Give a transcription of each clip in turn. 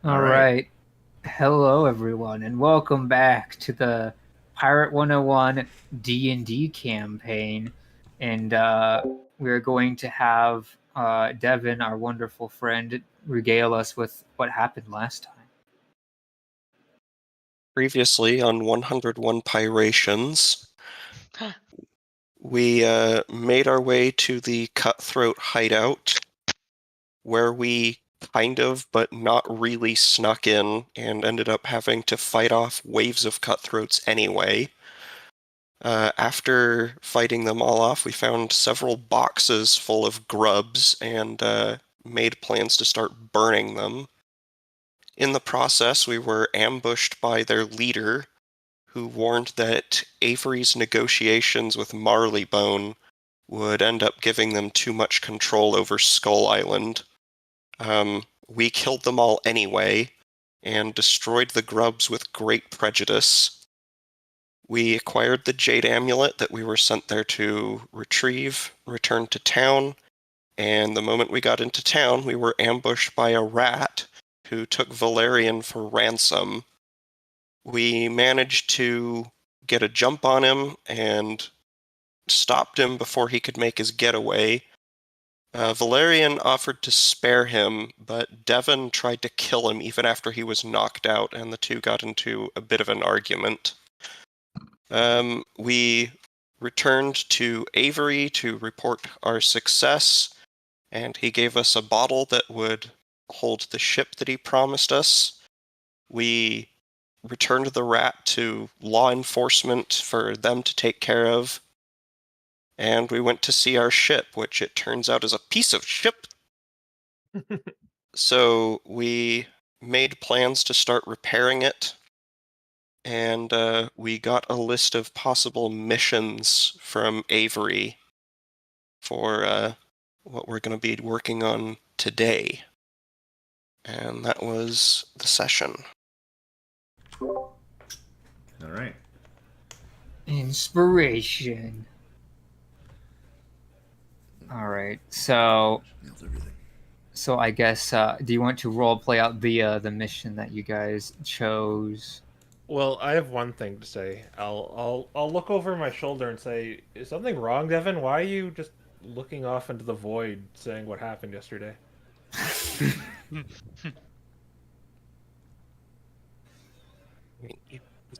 All right. Hello, everyone, and welcome back to the Pirate 101 D&D campaign. And we're going to have Devin, our wonderful friend, regale us with what happened last time. Previously on 101 Pyrations, we made our way to the Cutthroat hideout, where we kind of, but not really snuck in and ended up having to fight off waves of cutthroats anyway. After fighting them all off, we found several boxes full of grubs and made plans to start burning them. In the process, we were ambushed by their leader, who warned that Avery's negotiations with Marleybone would end up giving them too much control over Skull Island. We killed them all anyway, and destroyed the grubs with great prejudice. We acquired the Jade Amulet that we were sent there to retrieve, returned to town, and the moment we got into town, we were ambushed by a rat who took Valerian for ransom. We managed to get a jump on him and stopped him before he could make his getaway. Valerian offered to spare him, but Devon tried to kill him even after he was knocked out, and the two got into a bit of an argument. We returned to Avery to report our success, and he gave us a bottle that would hold the ship that he promised us. We returned the rat to law enforcement for them to take care of, and we went to see our ship, which it turns out is a piece of shit. So we made plans to start repairing it, and we got a list of possible missions from Avery for what we're going to be working on today. And that was the session. All right. Inspiration. All right, so Nailed everything. I guess do you want to role play out the mission that you guys chose? Well, I have one thing to say. I'll look over my shoulder and say, "Is something wrong, Devin? Why are you just looking off into the void, saying what happened yesterday?"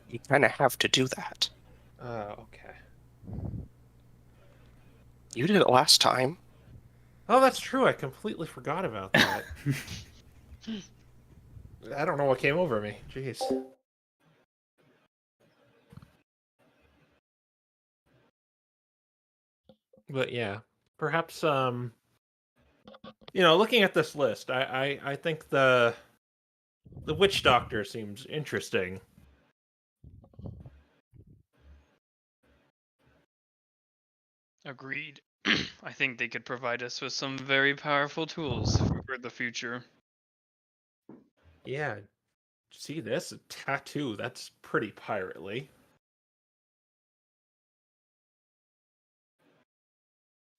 You kind of have to do that. Okay. You did it last time. Oh, that's true. I completely forgot about that. I don't know what came over me. Jeez. But yeah, perhaps looking at this list, I think the witch doctor seems interesting. Agreed. I think they could provide us with some very powerful tools for the future. Yeah. See this? A tattoo. That's pretty pirately.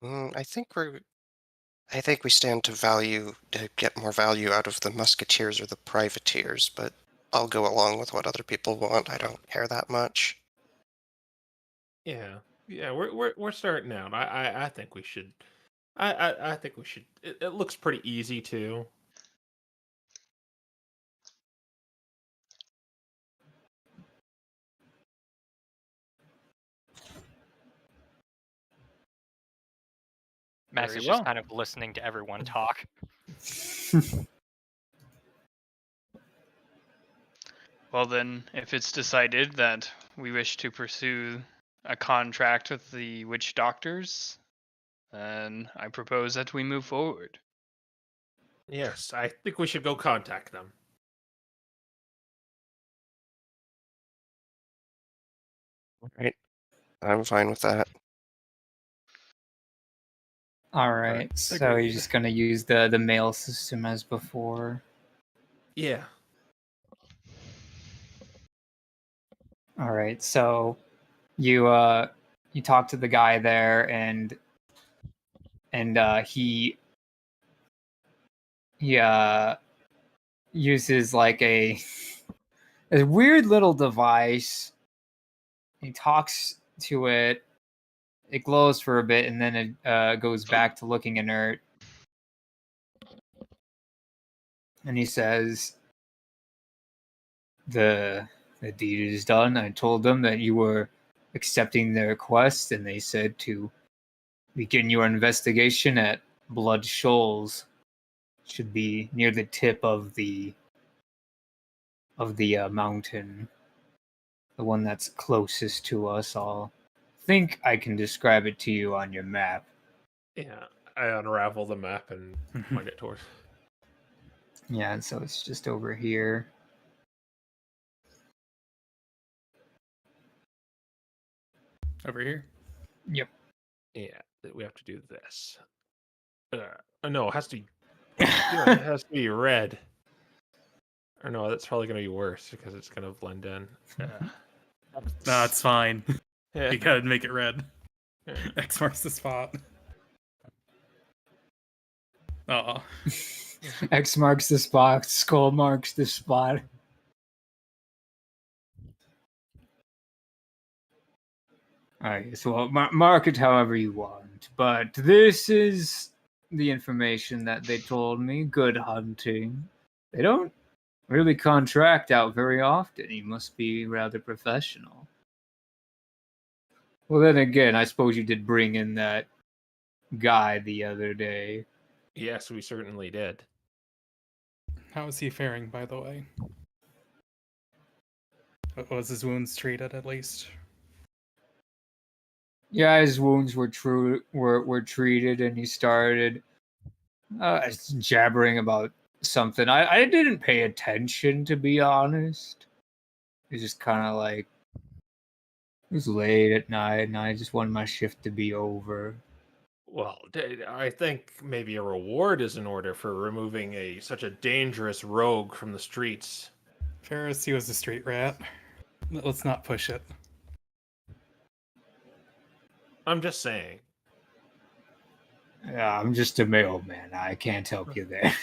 I think we stand to get more value out of the musketeers or the privateers, but I'll go along with what other people want. I don't care that much. Yeah. Yeah, we're starting out. I think we should I think we should it looks pretty easy too. Max Very is well. just kind of listening to everyone talk. Well then, if it's decided that we wish to pursue a contract with the witch doctors, then I propose that we move forward. Yes, I think we should go contact them. Right? I'm fine with that. All right, so you're just gonna use the mail system as before. Yeah. All right, so you talk to the guy there, and he uses like a weird little device. He talks to it. It glows for a bit, and then it goes back to looking inert. And he says, the deed is done. I told them that you were accepting their request, and they said to begin your investigation at Blood Shoals. Should be near the tip of the mountain, the one that's closest to us. I'll think I can describe it to you on your map. Yeah, I unravel the map and point it towards. Yeah, and so it's just over here. Over here? Yep. Yeah, we have to do this. No, it has to be. It has to be red. Or no, that's probably gonna be worse because it's gonna blend in. No, it's fine. Yeah. You gotta make it red. Yeah. X marks the spot. Oh. X marks the spot. Skull marks the spot. Alright, so mark it however you want. But this is the information that they told me. Good hunting. They don't really contract out very often. You must be rather professional. Well, then again, I suppose you did bring in that guy the other day. Yes, we certainly did. How is he faring, by the way? Was his wounds treated at least? Yeah, his wounds were treated, and he started jabbering about something. I didn't pay attention, to be honest. It was just kind of like, it was late at night, and I just wanted my shift to be over. Well, I think maybe a reward is in order for removing such a dangerous rogue from the streets. Ferris, he was a street rat. Let's not push it. I'm just saying. Yeah, I'm just a mailman. I can't help you there.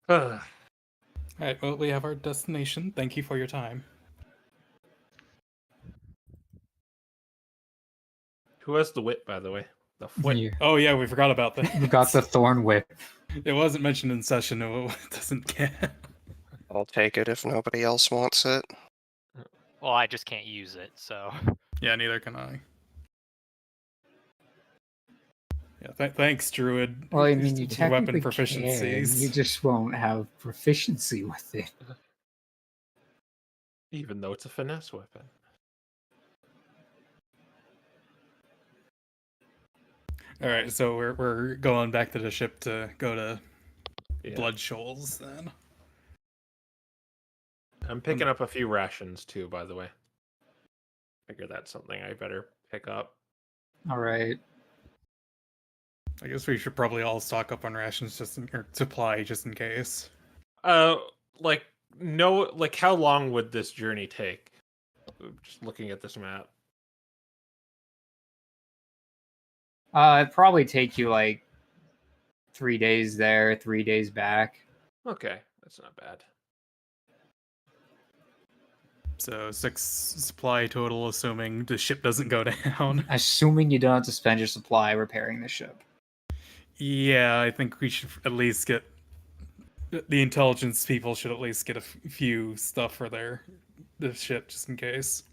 Alright, well, we have our destination. Thank you for your time. Who has the whip, by the way? The whip. Yeah. Oh yeah, we forgot about that. We got the thorn whip. It wasn't mentioned in session, it doesn't get. I'll take it if nobody else wants it. Well, I just can't use it, so. Yeah, neither can I. Yeah, thanks, Druid. Well, I mean, you Your weapon technically can. proficiencies. You just won't have proficiency with it. Even though it's a finesse weapon. All right, so we're going back to the ship to go to Yeah. Blood Shoals then. I'm picking up a few rations too, by the way. Figure that's something I better pick up. All right. I guess we should probably all stock up on rations or supply just in case. Like no, like how long would this journey take? Just looking at this map. It'd probably take you like 3 days there, 3 days back. Okay, that's not bad. So 6 supply total, assuming the ship doesn't go down. Assuming you don't have to spend your supply repairing the ship. Yeah, I think we should at least get the intelligence people should at least get a few stuff for the ship just in case.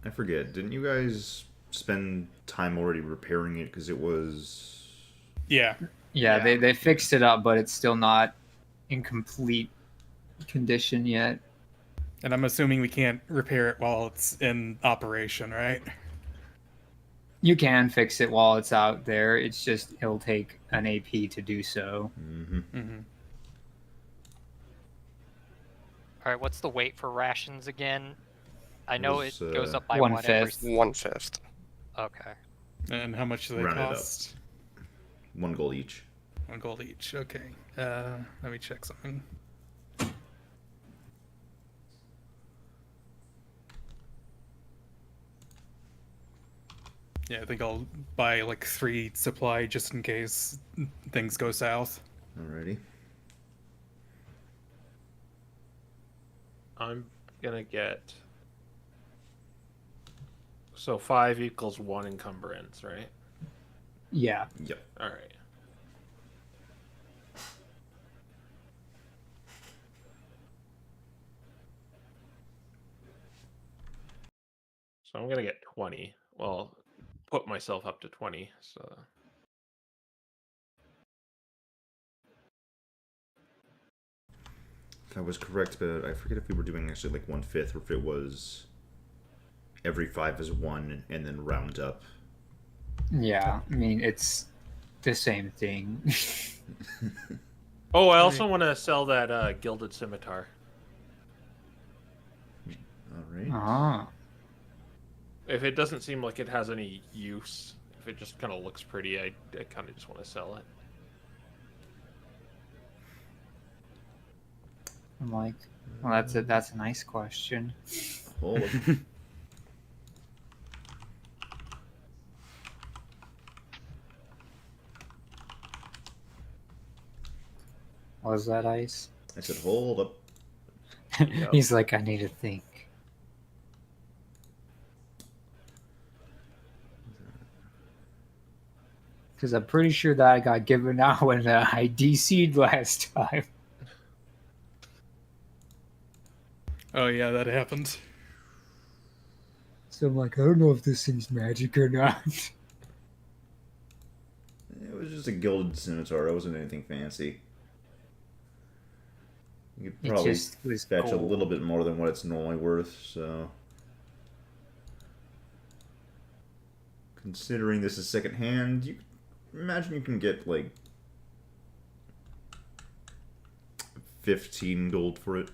I forget. Didn't you guys spend time already repairing it because it was? Yeah. Yeah, Yeah. They fixed it up, but it's still not in complete condition yet. And I'm assuming we can't repair it while it's in operation, right? You can fix it while it's out there. It's just it'll take an AP to do so. Mm-hmm. Mm-hmm. Alright, what's the weight for rations again? I know was, it goes up by 1/5. every... 1/5. Okay. And how much do they Round it up. cost? 1 gold each. 1 gold each. Okay. Let me check something. Yeah, I think I'll buy like 3 supply just in case things go south. Alrighty. I'm gonna get. So 5 equals 1 encumbrance, right? Yeah. Yep. All right. So I'm gonna get 20. Well, put myself up to 20. So If I was correct, but I forget if we were doing actually like 1/5 or if it was every 5 is 1 and then round up. Yeah. I mean, it's the same thing. oh, I also want to sell that gilded scimitar. All right. Ah. If it doesn't seem like it has any use, if it just kind of looks pretty, I kind of just want to sell it. I'm like, well, that's a nice question. Hold up. Was that ice? I said, hold up. Yep. He's like, I need to think. Because I'm pretty sure that got given out when I DC'd last time. Oh yeah, that happened. So I'm like, I don't know if this thing's magic or not. It was just a gilded scimitar. It wasn't anything fancy. You could It probably just was fetch a gold. little bit more than what it's normally worth, so... Considering this is secondhand, you imagine you can get, like, 15 gold for it.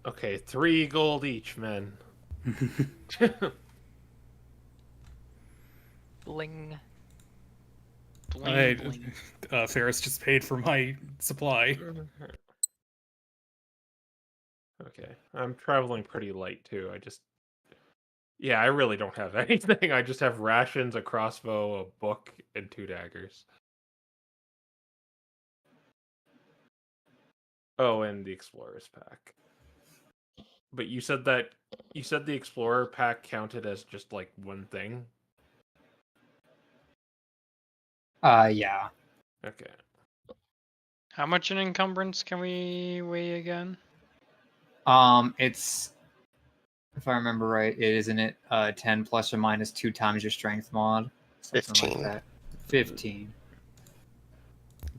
Okay, 3 gold each, men. Bling. I, Bling. Ferris just paid for my supply. Okay, I'm traveling pretty light too. Yeah, I really don't have anything. I just have rations, a crossbow, a book, and 2 daggers. Oh, and the explorer's pack. But you said the explorer pack counted as just like one thing. Yeah. Okay. How much an encumbrance can we weigh again? It's, if I remember right, isn't it 10 plus or minus 2 times your strength mod? Something 15. like that. 15.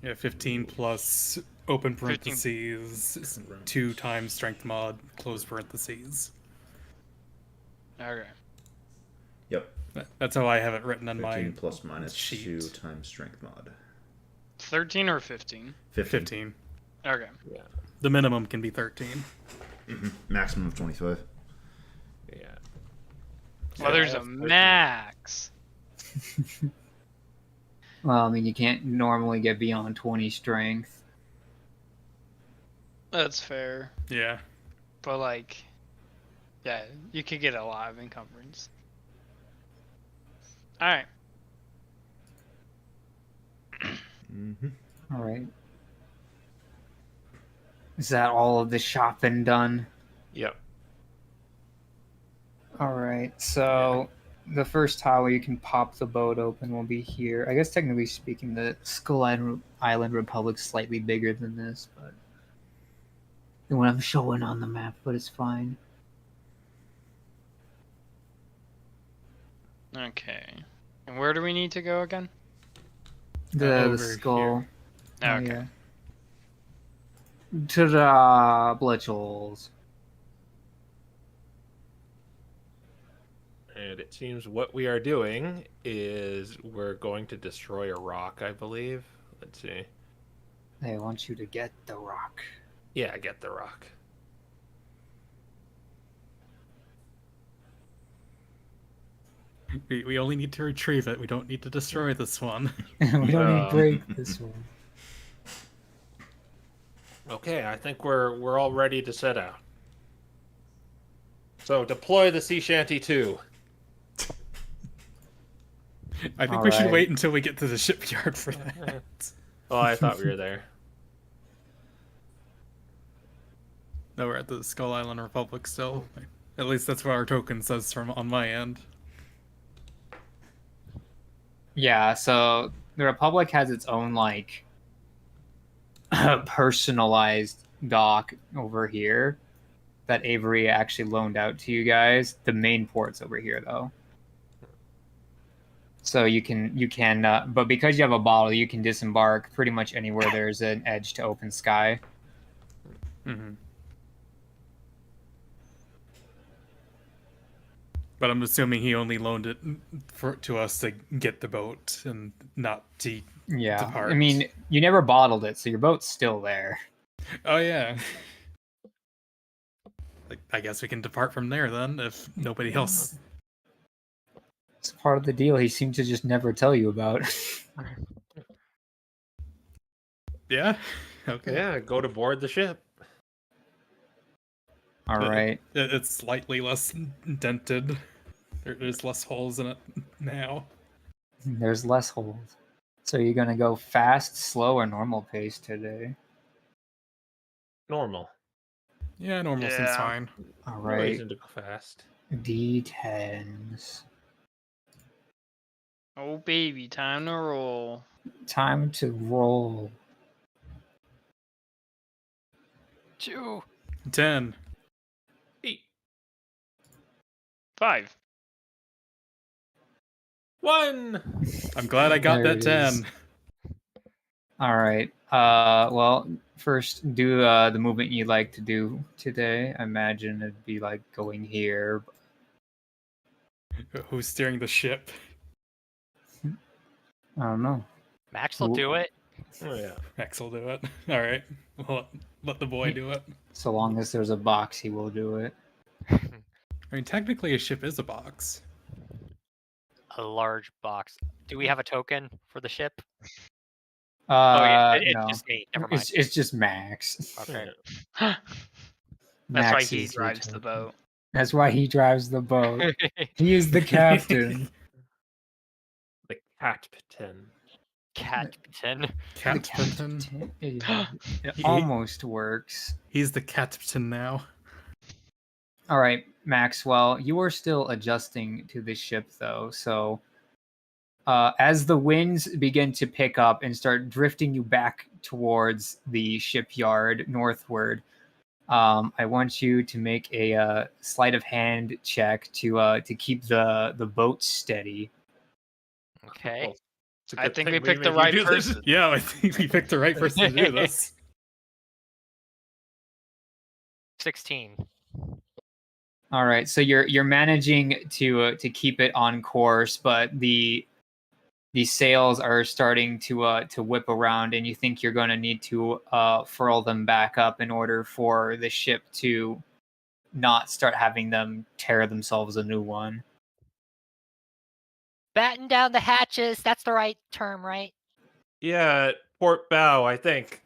Yeah, 15 plus open 15. parentheses, 2 times strength mod, close parentheses. Okay. Yep. That's how I have it written on 15 my plus minus sheet. 2 times strength mod. 13 or 15? 15. Okay. Yeah. The minimum can be 13. Maximum of 25. Yeah. Well, there's a max. Well, I mean, you can't normally get beyond 20 strength. That's fair. Yeah. But, like, yeah, you could get a lot of encumbrance. Alright. Mm-hmm. All right. Is that all of the shopping done? Yep. All right. So the first tower you can pop the boat open will be here. I guess technically speaking, the Skull Island Republic's slightly bigger than this, but the one I'm showing on the map, but it's fine. Okay. And where do we need to go again? The over skull. here. Oh, Okay. yeah. Ta-da! Blitchels. And it seems what we are doing is we're going to destroy a rock, I believe. Let's see. They want you to get the rock. Yeah, get the rock. We only need to retrieve it. We don't need to destroy this one. We don't need to break this one. Okay, I think we're all ready to set out. So deploy the sea shanty 2. I think All we should right. wait until we get to the shipyard for that. Oh, I thought we were there. No, we're at the Skull Island Republic still. At least that's what our token says from on my end. Yeah, so the Republic has its own like personalized dock over here that Avery actually loaned out to you guys. The main port's over here though. So you can but because you have a bottle, you can disembark pretty much anywhere there's an edge to open sky. Mm-hmm. But I'm assuming he only loaned it to us to get the boat and not to Yeah. depart. I mean, you never bottled it, so your boat's still there. Oh yeah. Like, I guess we can depart from there then, if nobody else. It's part of the deal he seemed to just never tell you about. Yeah. Okay. Yeah, go to board the ship. All right. It's slightly less dented. There's less holes in it now. There's less holes. So you're gonna go fast, slow, or normal pace today? Normal. Yeah, normal seems Yeah. fine. All No right. reason to go fast. D10s. Oh baby, time to roll. Time to roll. 2. 10. 8. 5. 1. I'm glad I got There that it is. 10. All right. Well, first do the movement you'd like to do today. I imagine it'd be like going here. Who's steering the ship? I don't know. Max will do it. Oh yeah. Max will do it. All right. Well, let the boy do it. So long as there's a box, he will do it. I mean, technically, a ship is a box. A large box. Do we have a token for the ship? Oh yeah, it's no. just me. Never mind. It's just Max. Okay. That's Max why he is your drives the token. boat. That's why he drives the boat. He is the captain. The captain. Captain. The Captain. captain. It He- almost works. He's the captain now. All right, Maxwell, you are still adjusting to the ship, though. So, as the winds begin to pick up and start drifting you back towards the shipyard northward, I want you to make a sleight of hand check to keep the boat steady. Okay. Well, it's a I good think thing we picked the made you right do this. person. Yeah, I think we picked the right person to do this. 16. All right, so you're managing to keep it on course, but the sails are starting to whip around, and you think you're going to need to furl them back up in order for the ship to not start having them tear themselves a new one. Batten down the hatches. That's the right term, right? Yeah, port bow, I think.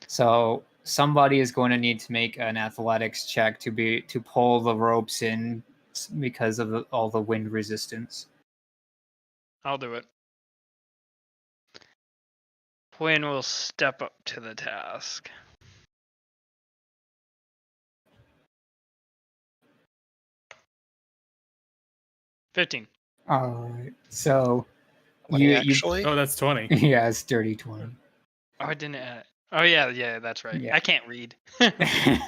So somebody is going to need to make an athletics check to pull the ropes in because of all the wind resistance. I'll do it. Quinn will step up to the task. $15. All right, so 20 actually. Oh, that's 20. yeah, it's dirty 20. Oh, I didn't add it. Oh yeah, that's right. Yeah. I can't read.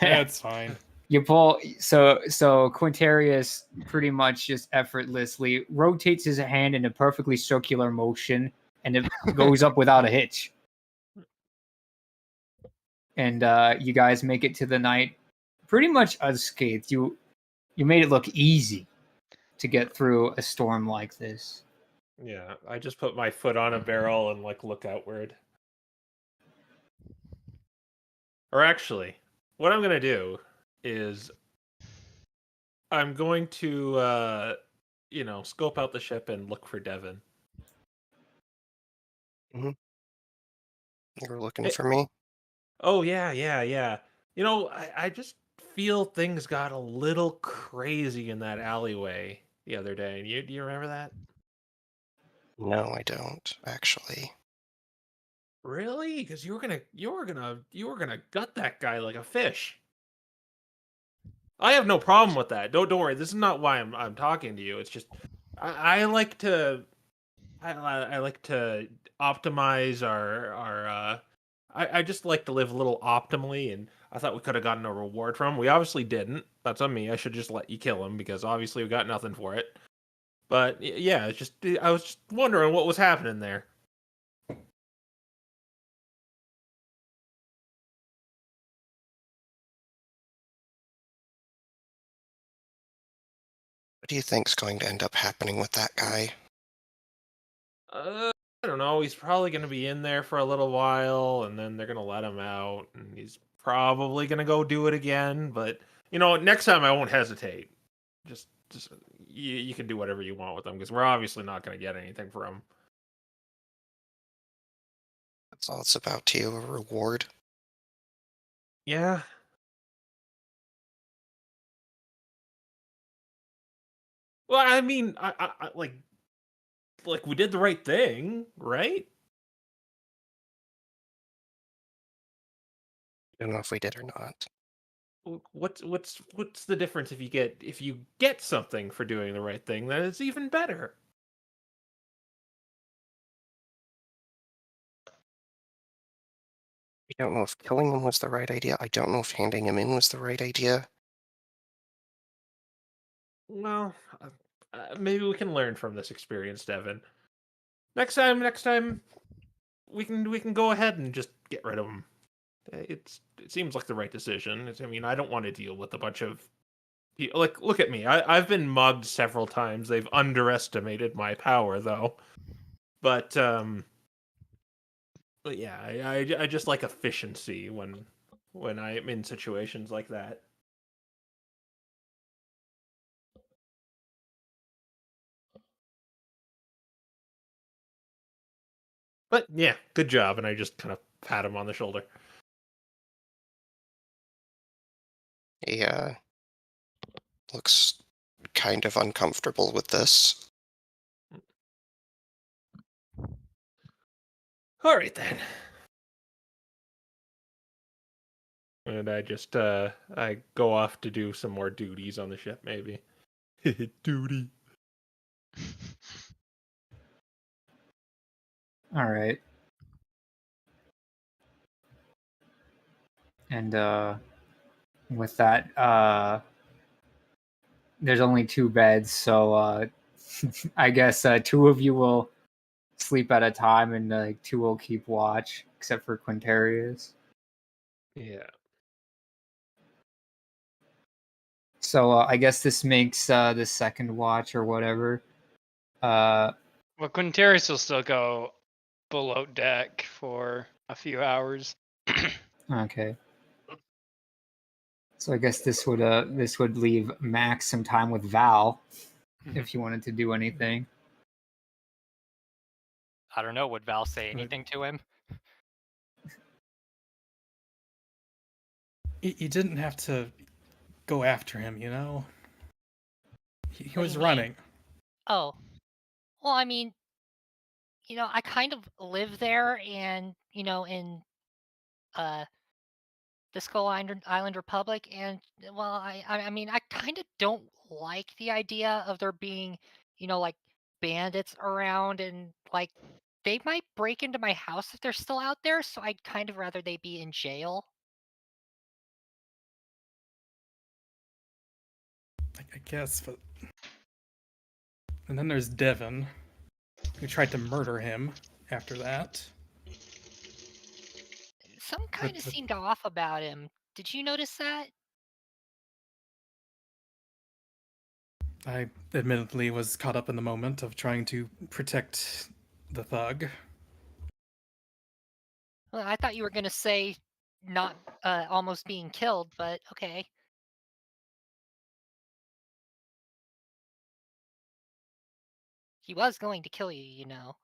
That's fine. You pull so Quintarius pretty much just effortlessly rotates his hand in a perfectly circular motion, and it goes up without a hitch. And you guys make it to the night pretty much unscathed. You made it look easy to get through a storm like this. Yeah, I just put my foot on a barrel and like look outward. Or actually, what I'm gonna do is I'm going to scope out the ship and look for Devin. You were looking Hey. for me. Oh yeah. You know, I just feel things got a little crazy in that alleyway the other day. Do you remember that? No, I don't actually. Really? Because you were gonna gut that guy like a fish. I have no problem with that. Don't worry. This is not why I'm talking to you. It's just I like to I like to optimize our. I just like to live a little optimally, and I thought we could have gotten a reward from him. We obviously didn't. That's on me. I should just let you kill him because obviously we got nothing for it. But yeah, it's just I was just wondering what was happening there. What do you think's going to end up happening with that guy? I don't know. He's probably going to be in there for a little while, and then they're going to let him out, and he's probably going to go do it again. But next time I won't hesitate. Just you can do whatever you want with him because we're obviously not going to get anything from him. That's all it's about to you, a reward. Yeah. Well, I mean, I like we did the right thing, right? I don't know if we did or not. What's the difference if you get something for doing the right thing? Then it's even better. I don't know if killing him was the right idea. I don't know if handing him in was the right idea. Well, maybe we can learn from this experience, Devin. Next time, we can go ahead and just get rid of him. It seems like the right decision. I mean, I don't want to deal with a bunch of like. Look at me. I've been mugged several times. They've underestimated my power, though. But yeah, I just like efficiency when I'm in situations like that. But yeah, good job. And I just kind of pat him on the shoulder. He looks kind of uncomfortable with this. All right then. And I just I go off to do some more duties on the ship, maybe. Duty. All right. And with that, there's only 2 beds, so I guess 2 of you will sleep at a time, and 2 will keep watch, except for Quintarius. Yeah. So I guess this makes the second watch or whatever. Well, Quintarius will still go below deck for a few hours. Okay. So I guess this would leave Max some time with Val if you wanted to do anything. I don't know. Would Val say anything to him? You didn't have to go after him, you know? He What do was you mean? running. Oh, well, I mean, I kind of live there, and in the Skull Island Republic, and well, I mean, I kind of don't like the idea of there being, like bandits around, and like they might break into my house if they're still out there. So I'd kind of rather they be in jail. I guess, but... And then there's Devin, who tried to murder him after that. Some kind of the- seemed off about him. Did you notice that? I admittedly was caught up in the moment of trying to protect the thug. Well, I thought you were gonna say not almost being killed, but okay. He was going to kill you, you know.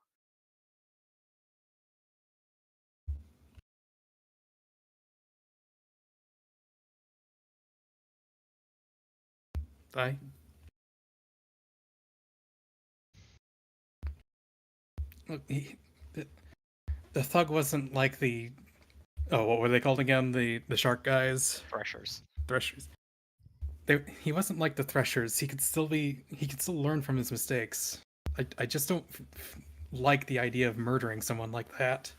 I... Look, the thug wasn't like the... Oh, what were they called again? The shark guys? Threshers. Threshers. he wasn't like the Threshers. He could still learn from his mistakes. I just don't like the idea of murdering someone like that.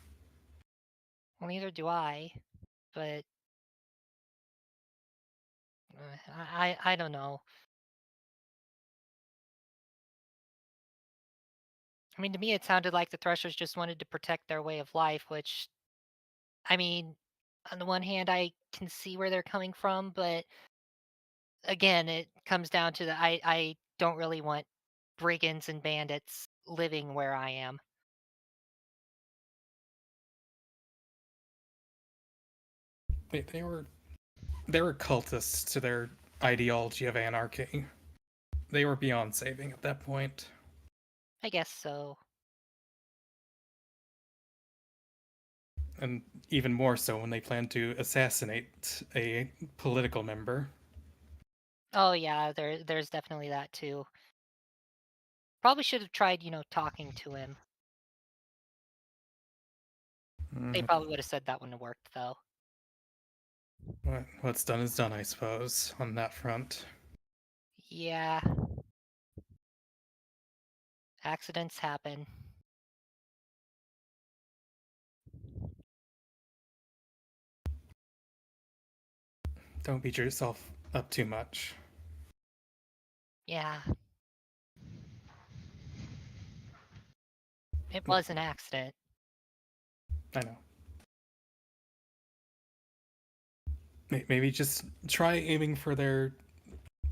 Well, neither do I, but I don't know. I mean, to me, it sounded like the Threshers just wanted to protect their way of life, which, I mean, on the one hand, I can see where they're coming from, but again, it comes down to I don't really want brigands and bandits living where I am. They were cultists to their ideology of anarchy. They were beyond saving at that point. I guess so. And even more so when they planned to assassinate a political member. Oh yeah, there's definitely that too. Probably should have tried, talking to him. They probably would have said that wouldn't have worked though. What's done is done, I suppose, on that front. Yeah. Accidents happen. Don't beat yourself up too much. Yeah. It was an accident. I know. Maybe just try aiming for their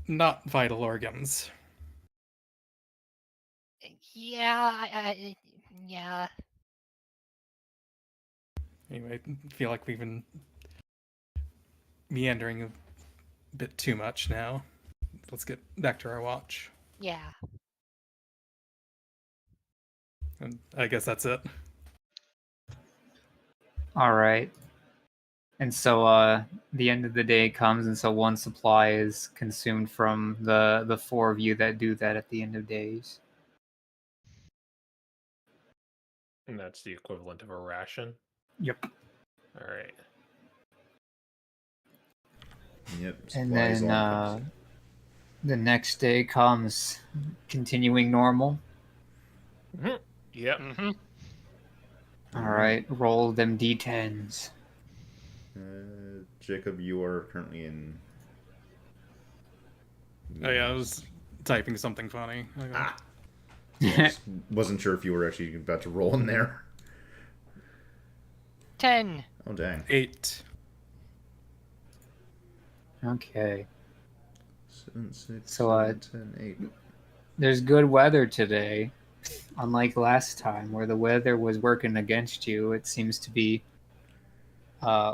not vital organs. Yeah, yeah. Anyway, I feel like we've been meandering a bit too much now. Let's get back to our watch. Yeah. And I guess that's it. All right. And so the end of the day comes, and so one supply is consumed from the four of you that do that at the end of days. And that's the equivalent of a ration. Yep. All right. Yep. And supplies then all inclusive. the next day comes, continuing normal. Yep. Mm-hmm. All right, roll them d10s. Jacob, you are currently in. Oh yeah, I was typing something funny. Ah. Well, wasn't sure if you were actually about to roll in there. 10. Oh dang. 8. Okay. 7, 6, So, 7, 10, 8. There's good weather today. Unlike last time, where the weather was working against you, it seems to be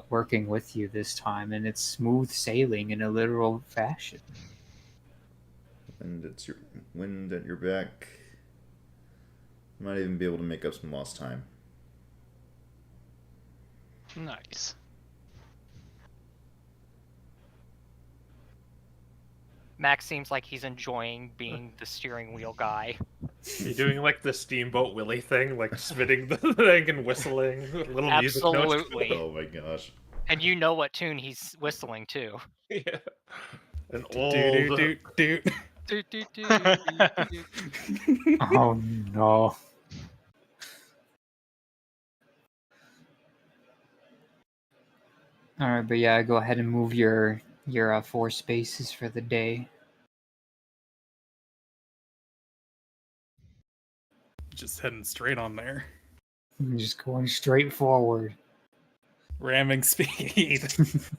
working with you this time, and it's smooth sailing in a literal fashion. And it's your wind at your back. Might even be able to make up some lost time. Nice. Max seems like he's enjoying being the steering wheel guy. You're doing like the Steamboat Willie thing, like spinning the thing and whistling little music notes. Absolutely. Oh my gosh. And you know what tune he's whistling too. Yeah. An old. Do. Do, do, do, do, do. Oh no. All right, but yeah, go ahead and move your 4 spaces for the day. Just heading straight on there. I'm just going straight forward. Ramming speed.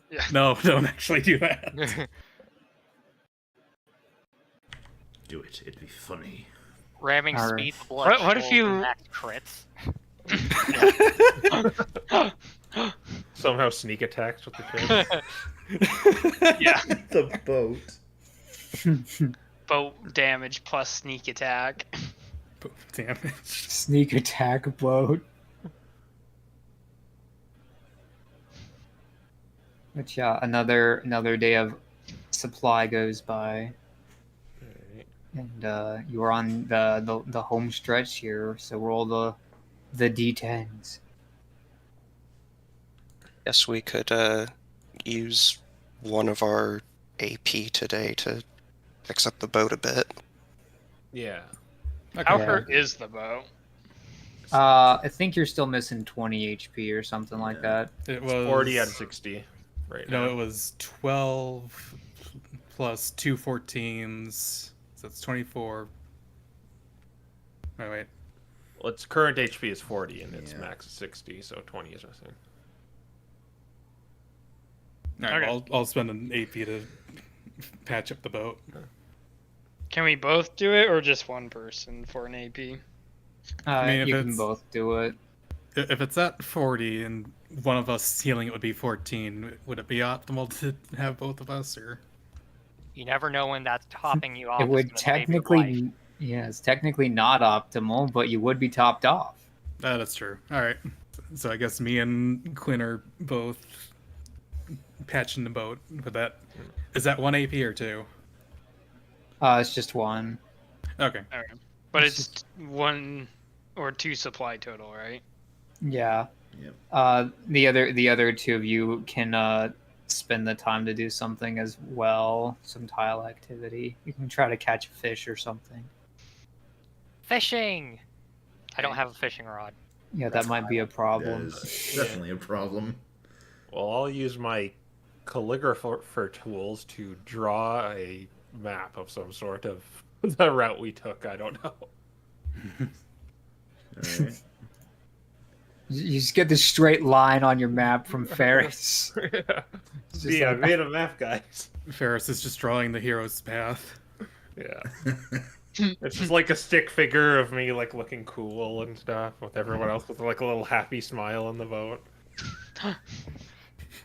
Yeah. No, don't actually do that. Do it. It'd be funny. Ramming All speed, right. blood. What if you- Max crits? Somehow sneak attacks with the kids. Yeah. The boat. Boat damage plus sneak attack. Damage. Sneak attack boat. But yeah, another day of supply goes by, Alright. and you are on the home stretch here. So roll the d10s. Yes, we could use one of our AP today to fix up the boat a bit. Yeah. How Yeah. hurt is the boat? I think you're still missing 20 HP or something like Yeah. that. It was 40 out of 60 right now. No, it was 12 plus 2 14s. So that's 24. Wait. Well, its current HP is 40 and its Yeah. max is 60, so 20 is missing. All right, Okay. I'll spend an AP to patch up the boat. Can we both do it, or just one person for an AP? I mean, if You can it's- both do it. If it's at 40 and one of us healing it would be 14, would it be optimal to have both of us, or? You never know when that's topping you off. It is would gonna save your life. technically, yeah, it's technically not optimal, but you would be topped off. That's true. All right. So I guess me and Quinn are both patching the boat with that. Is that 1 AP or 2? It's just one. Okay. Okay. But it's 1 or 2 supply total, right? Yeah. Yep. The other two of you can spend the time to do something as well, some tile activity. You can try to catch a fish or something. Fishing. I don't have a fishing rod. Yeah, that might be a That problem. is definitely a problem. Well, I'll use my calligrapher tools to draw a map of some sort of the route we took. I don't know. Alright. You just get this straight line on your map from Ferris. It's just Yeah, I like- made a map, guys. Ferris is just drawing the hero's path. Yeah. It's just like a stick figure of me like looking cool and stuff with everyone else with like a little happy smile on the boat.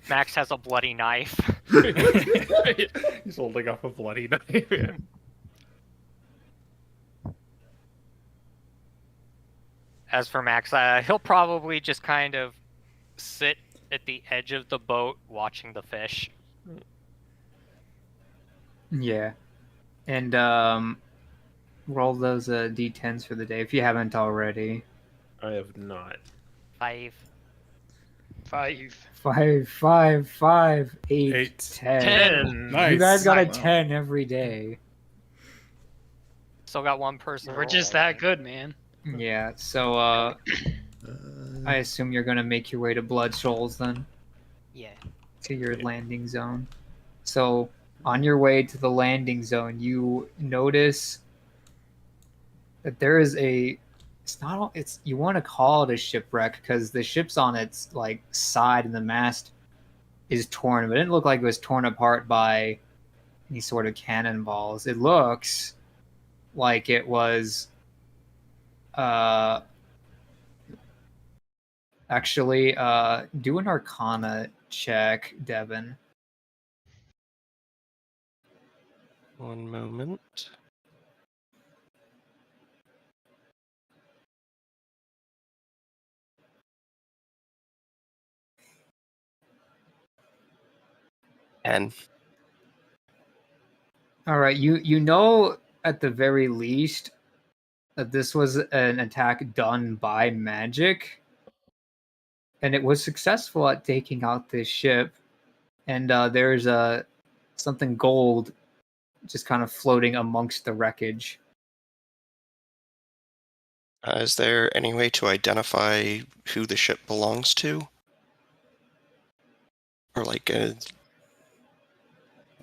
Max has a bloody knife. He's holding up a bloody knife. Yeah. As for Max, he'll probably just kind of sit at the edge of the boat watching the fish. Yeah. And roll those d10s for the day if you haven't already. I have not. 5. 5. 5, 5, 5, 8, 8. 10. 10. Nice. You guys got a Wow. 10 every day. Still got one person. We're just that good, man. Yeah, so I assume you're gonna make your way to Blood Shoals then, Yeah. to your landing zone. So on your way to the landing zone, you notice that there is it's you want to call it a shipwreck because the ship's on its like side and the mast is torn, but it didn't look like it was torn apart by any sort of cannonballs. It looks like it was actually do an Arcana check, Devin. One moment. And All right, you know at the very least that this was an attack done by magic, and it was successful at taking out this ship. And there's something gold just kind of floating amongst the wreckage. is there any way to identify who the ship belongs to? Or like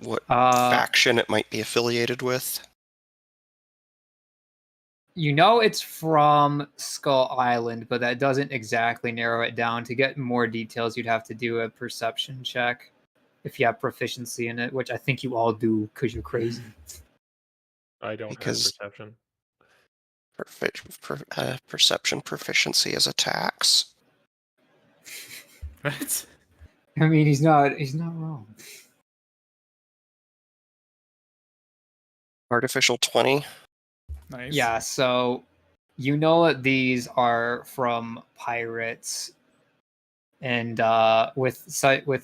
what faction it might be affiliated with? You know it's from Skull Island, but that doesn't exactly narrow it down. To get more details, you'd have to do a perception check if you have proficiency in it, which I think you all do because you're crazy. I don't Because- have perception. Perception proficiency is attacks. What? I mean, he's not wrong. Artificial 20. Nice. Yeah, so you know that these are from pirates, and with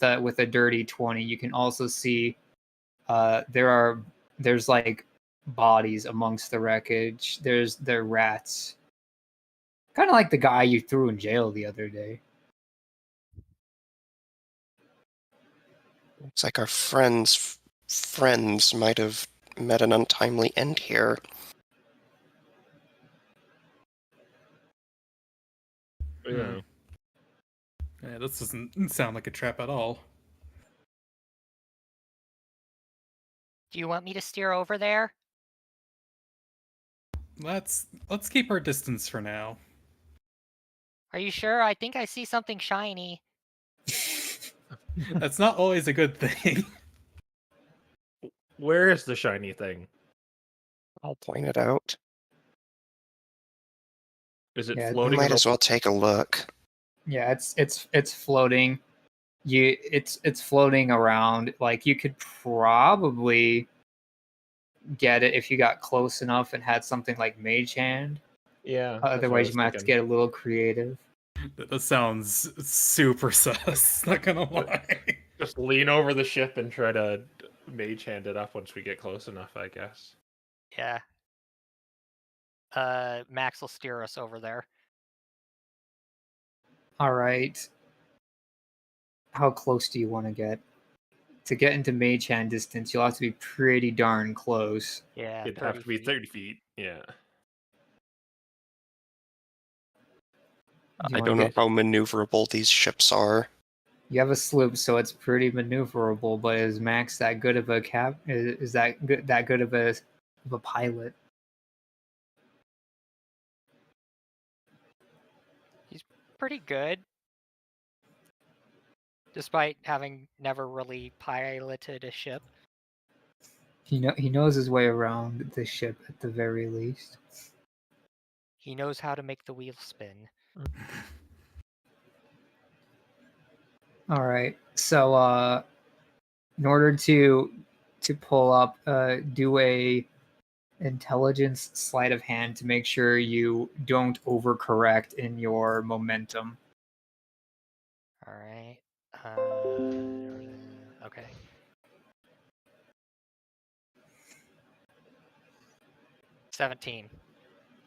a dirty 20, you can also see there's like bodies amongst the wreckage. There rats, kind of like the guy you threw in jail the other day. It's like our friends friends might have met an untimely end here. Yeah. Yeah, this doesn't sound like a trap at all. Do you want me to steer over there? Let's keep our distance for now. Are you sure? I think I see something shiny. That's not always a good thing. Where is the shiny thing? I'll point it out. Is it Yeah, You floating? might as well take a look. Yeah, it's floating. It's floating around. Like, you could probably get it if you got close enough and had something like Mage Hand. Yeah. that's what I Otherwise, was you might have to thinking. get a little creative. That sounds super sus. Not gonna lie. Just lean over the ship and try to mage hand it up once we get close enough, I guess. Yeah. Max will steer us over there. All right. How close do you want to get? To get into Mage Hand distance, you'll have to be pretty darn close. Yeah, It'd 30 have to be feet. 30 feet. Yeah. Do you I wanna don't know get- how maneuverable these ships are. You have a sloop, so it's pretty maneuverable. But is Max that good of a Is that good of a pilot? Pretty good. Despite having never really piloted a ship. He knows his way around the ship at the very least. He knows how to make the wheel spin. All right. So in order to pull up, do a intelligence sleight of hand to make sure you don't overcorrect in your momentum. All right. Okay. $17.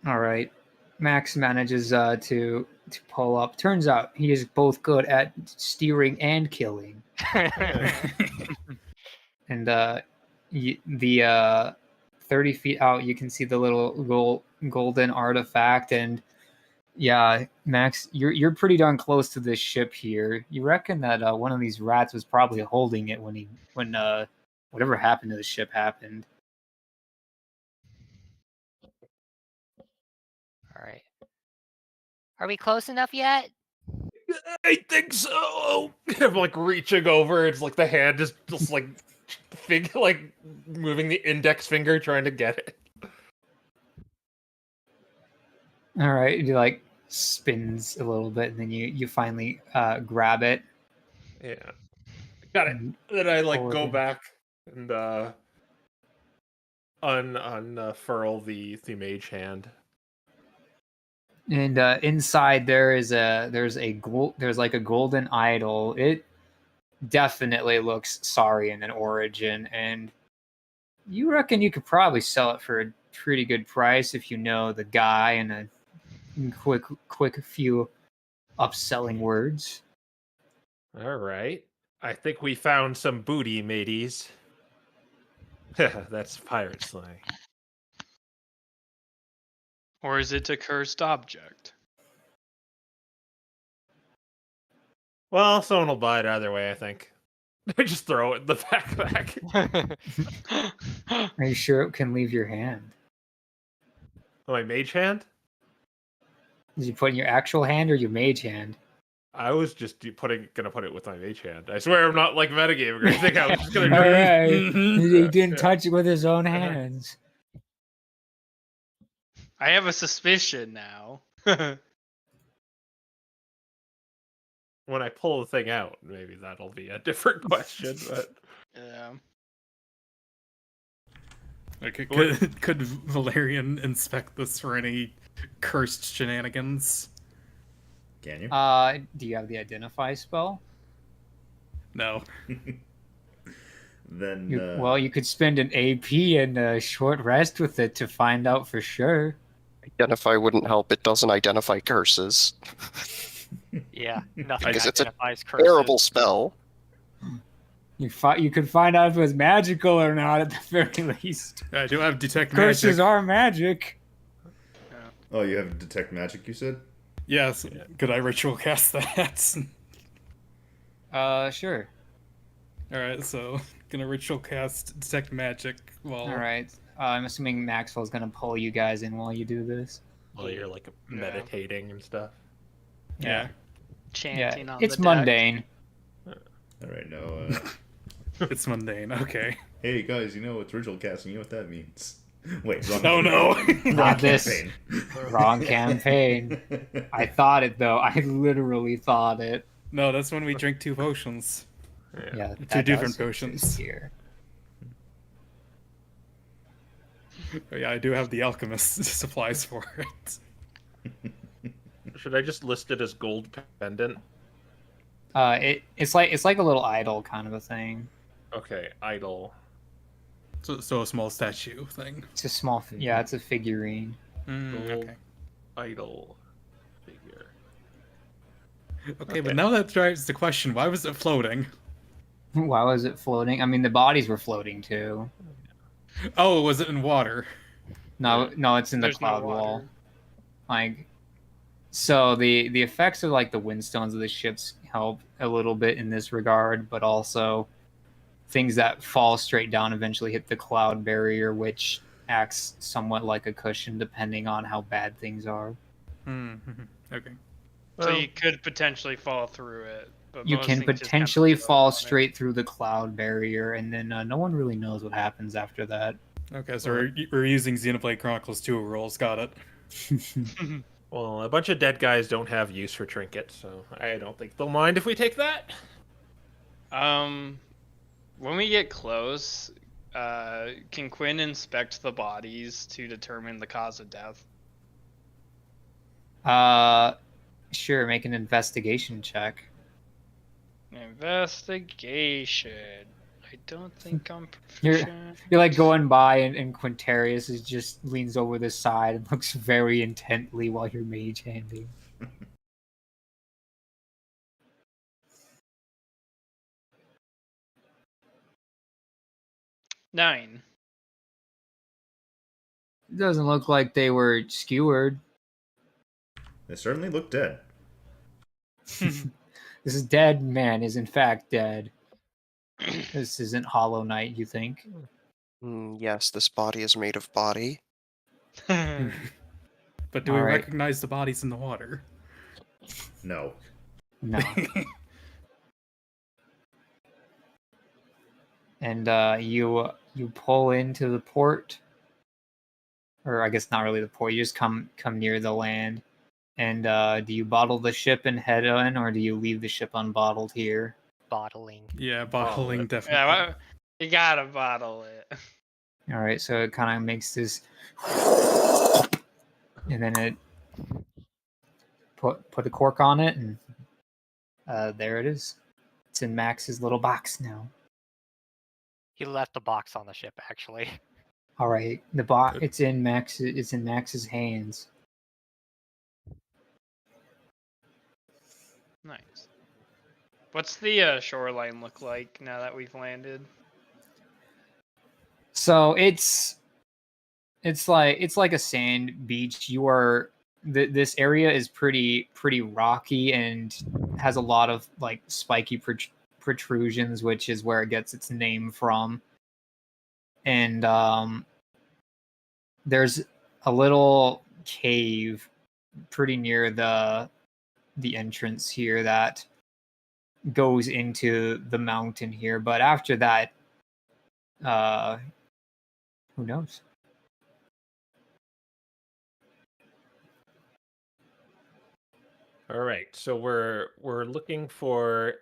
All right. Max manages to pull up. Turns out he is both good at steering and killing. And the 30 feet out, you can see the little golden artifact. And yeah, Max, you're pretty darn close to this ship here. You reckon that one of these rats was probably holding it when whatever happened to the ship happened. All right. Are we close enough yet? I think so. I'm like reaching over. It's like the hand is just like like moving the index finger trying to get it. All right, you like spins a little bit, and then you finally grab it. Yeah. Got it. and Then I like pull it go in. back and unfurl the mage hand. And inside there's like a golden idol. It definitely looks Saurian in origin, and you reckon you could probably sell it for a pretty good price if you know the guy and a quick few upselling words. All right. I think we found some booty, mateys. That's pirate slang. Or is it a cursed object? Well, someone will buy it either way, I think. I just throw it in the backpack. Are you sure it can leave your hand? My mage hand? Did you put in your actual hand or your mage hand? I was just gonna put it with my mage hand. I swear I'm not like metagaming or anything. I was just gonna All do right. He didn't Yeah. touch it with his own hands. I have a suspicion now. When I pull the thing out, maybe that'll be a different question. But Yeah. Okay, could Valerian inspect this for any cursed shenanigans? Can you? Do you have the identify spell? No. Then You could spend an AP and a short rest with it to find out for sure. Identify wouldn't help. It doesn't identify curses. Yeah, nothing Because it's a identifies curses. Terrible spell. You could find out if it was magical or not at the very least. I do have detect Curses magic. are magic. Oh, you have detect magic, you said? Yes. Could I ritual cast that? Sure. All right, so gonna ritual cast detect magic. Well, All right. I'm assuming Maxwell's gonna pull you guys in while you do this. While you're like meditating and stuff. yeah. Chanting Yeah, on it's the deck. mundane. Alright, now, It's mundane. Okay. hey guys, you know it's ritual casting, you know what that means. Wait, wrong Oh no. wrong Not this. campaign. Wrong campaign. I thought it though. I literally thought it. No, that's when we drink 2 potions. Yeah, Two that different does potions. exist here. Oh, yeah, I do have the alchemist supplies for it. Should I just list it as gold pendant? It's like a little idol kind of a thing. Okay, idol. So a small statue thing. It's a small, yeah, it's a figurine. Mm, Gold okay. idol figure. Okay, but now that drives the question: why was it floating? Why was it floating? I mean, the bodies were floating too. Oh, was it in water? No, no, it's in the There's no cloud wall. water. Like, so the effects of like the windstones of the ships help a little bit in this regard, but also things that fall straight down eventually hit the cloud barrier, which acts somewhat like a cushion depending on how bad things are. Mm-hmm. Okay. So you could potentially fall through it. But You most can things just kind of potentially float fall on it. straight through the cloud barrier, and then no one really knows what happens after that. Okay, so we're using Xenoblade Chronicles 2 rules. Got it. Well, a bunch of dead guys don't have use for trinkets, so I don't think they'll mind if we take that. When we get close, can Quinn inspect the bodies to determine the cause of death? Sure, make an investigation check. Investigation. I don't think I'm You're- proficient. You're like going by, and Quintarius is just leans over the side and looks very intently while you're mage handing. Nine. It doesn't look like they were skewered. They certainly look dead. This is dead man is in fact dead. This isn't Hollow Knight, you think? Yes, this body is made of body. But do we Alright. recognize the bodies in the water? No. No. And you pull into the port, or I guess not really the port. You just come near the land. And do you bottle the ship and head in, or do you leave the ship unbottled here? Bottling. Yeah, bottling it. definitely. Yeah, well, you gotta bottle it. All right, so it kind of makes this, and then it put a cork on it, and there it is. It's in Max's little box now. He left the box on the ship, actually. All right, the box. It's in Max's hands. Nice. What's the shoreline look like now that we've landed? So it's like a sand beach. This area is pretty rocky and has a lot of like spiky protrusions, which is where it gets its name from. And there's a little cave pretty near the entrance here that goes into the mountain here. But after that, who knows? All right, so we're looking for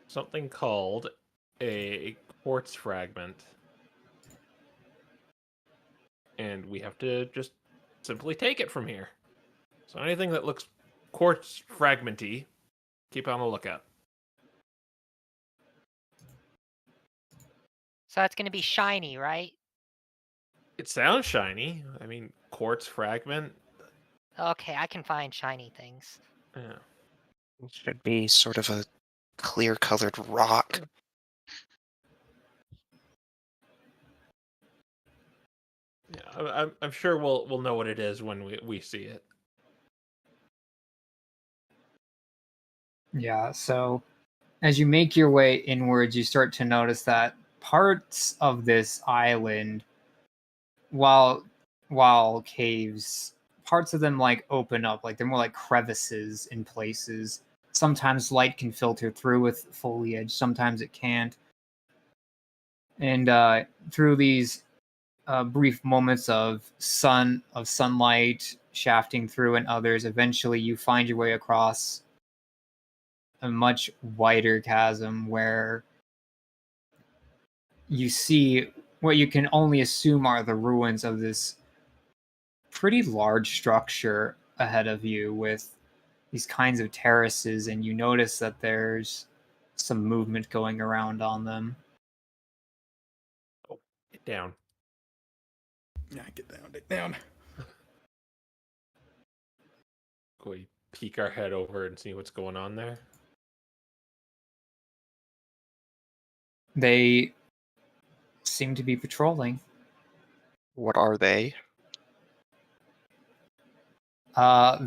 something called a quartz fragment, and we have to just simply take it from here. So anything that looks quartz fragmenty, keep on the lookout. So that's going to be shiny, right? It sounds shiny. I mean, quartz fragment. Okay, I can find shiny things. Yeah. It should be sort of a clear-colored rock. Yeah, I'm sure we'll know what it is when we see it. Yeah, so as you make your way inwards, you start to notice that parts of this island, while caves, parts of them like open up, like they're more like crevices in places. Sometimes light can filter through with foliage, sometimes it can't. And through these brief moments of sunlight shafting through and others, eventually you find your way across a much wider chasm where you see what you can only assume are the ruins of this pretty large structure ahead of you with these kinds of terraces, and you notice that there's some movement going around on them. Oh, get down. Yeah, get down. Can we peek our head over and see what's going on there? They seem to be patrolling. What are they? I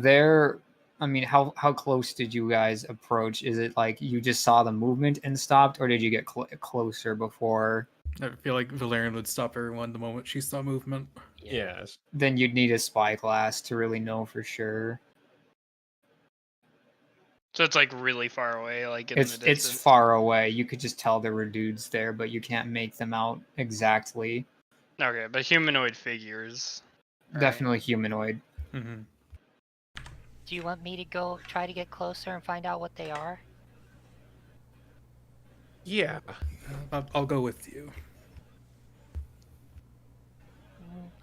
mean, how close did you guys approach? Is it like you just saw the movement and stopped, or did you get closer before? I feel like Valerian would stop everyone the moment she saw movement. Yes. Then you'd need a spyglass to really know for sure. So it's like really far away, like in the distance. It's far away. You could just tell there were dudes there, but you can't make them out exactly. Okay, but humanoid figures. Right? Definitely humanoid. Mm-hmm. Do you want me to go try to get closer and find out what they are? Yeah. I'll go with you.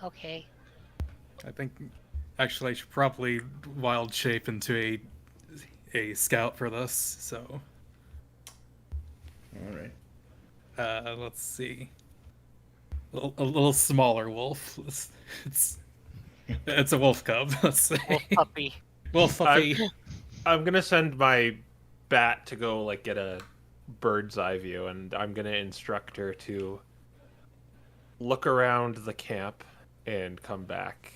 Okay. I think actually I should probably wild shape into a scout for this. So. All right. Let's see. A little smaller wolf. It's a wolf cub. Let's see. Wolf puppy. Wolf puppy. I'm gonna send my bat to go like get a bird's eye view, and I'm gonna instruct her to look around the camp and come back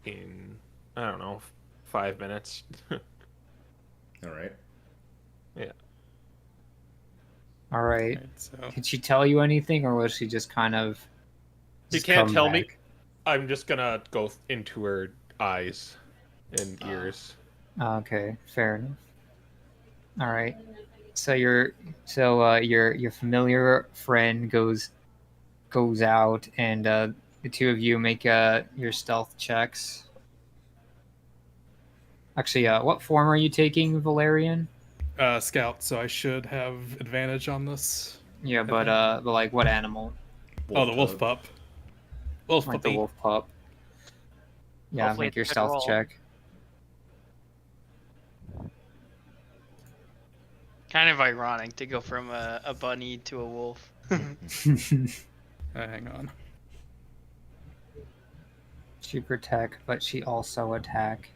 in, I don't know, 5 minutes. All right. Yeah. All right. So Did she tell you anything, or was she just kind of? You just can't come tell me. back? I'm just gonna go into her eyes and ears. Okay, fair enough. All right. So your familiar friend goes out, and the two of you make your stealth checks. Actually, what form are you taking, Valerian? scout. So I should have advantage on this. Yeah, but like what animal? Oh, the wolf pup. Wolf Like puppy. the wolf pup. Yeah, Hopefully make your it's a good stealth roll. check. Kind of ironic to go from a bunny to a wolf. Hang on. She protect, but she also attack.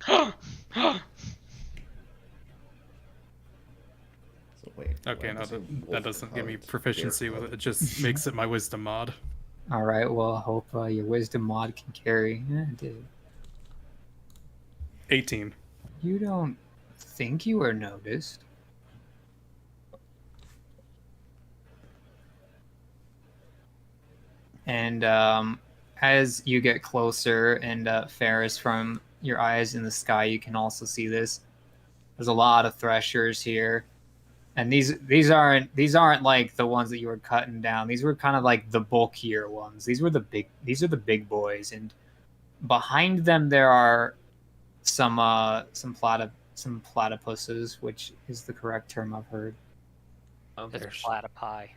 So wait. Okay, why no, does it that wolf doesn't give me cubs proficiency bear with it. cub? It just makes it my wisdom mod. All right. Well, I hope your wisdom mod can carry. Yeah, it did. 18. You don't think you were noticed? And as you get closer, and Ferris, from your eyes in the sky, you can also see this. There's a lot of threshers here, and these aren't like the ones that you were cutting down. These were kind of like the bulkier ones. These are the big boys, and behind them there are some platypuses, which is the correct term I've heard. Oh, It's there's. platypi.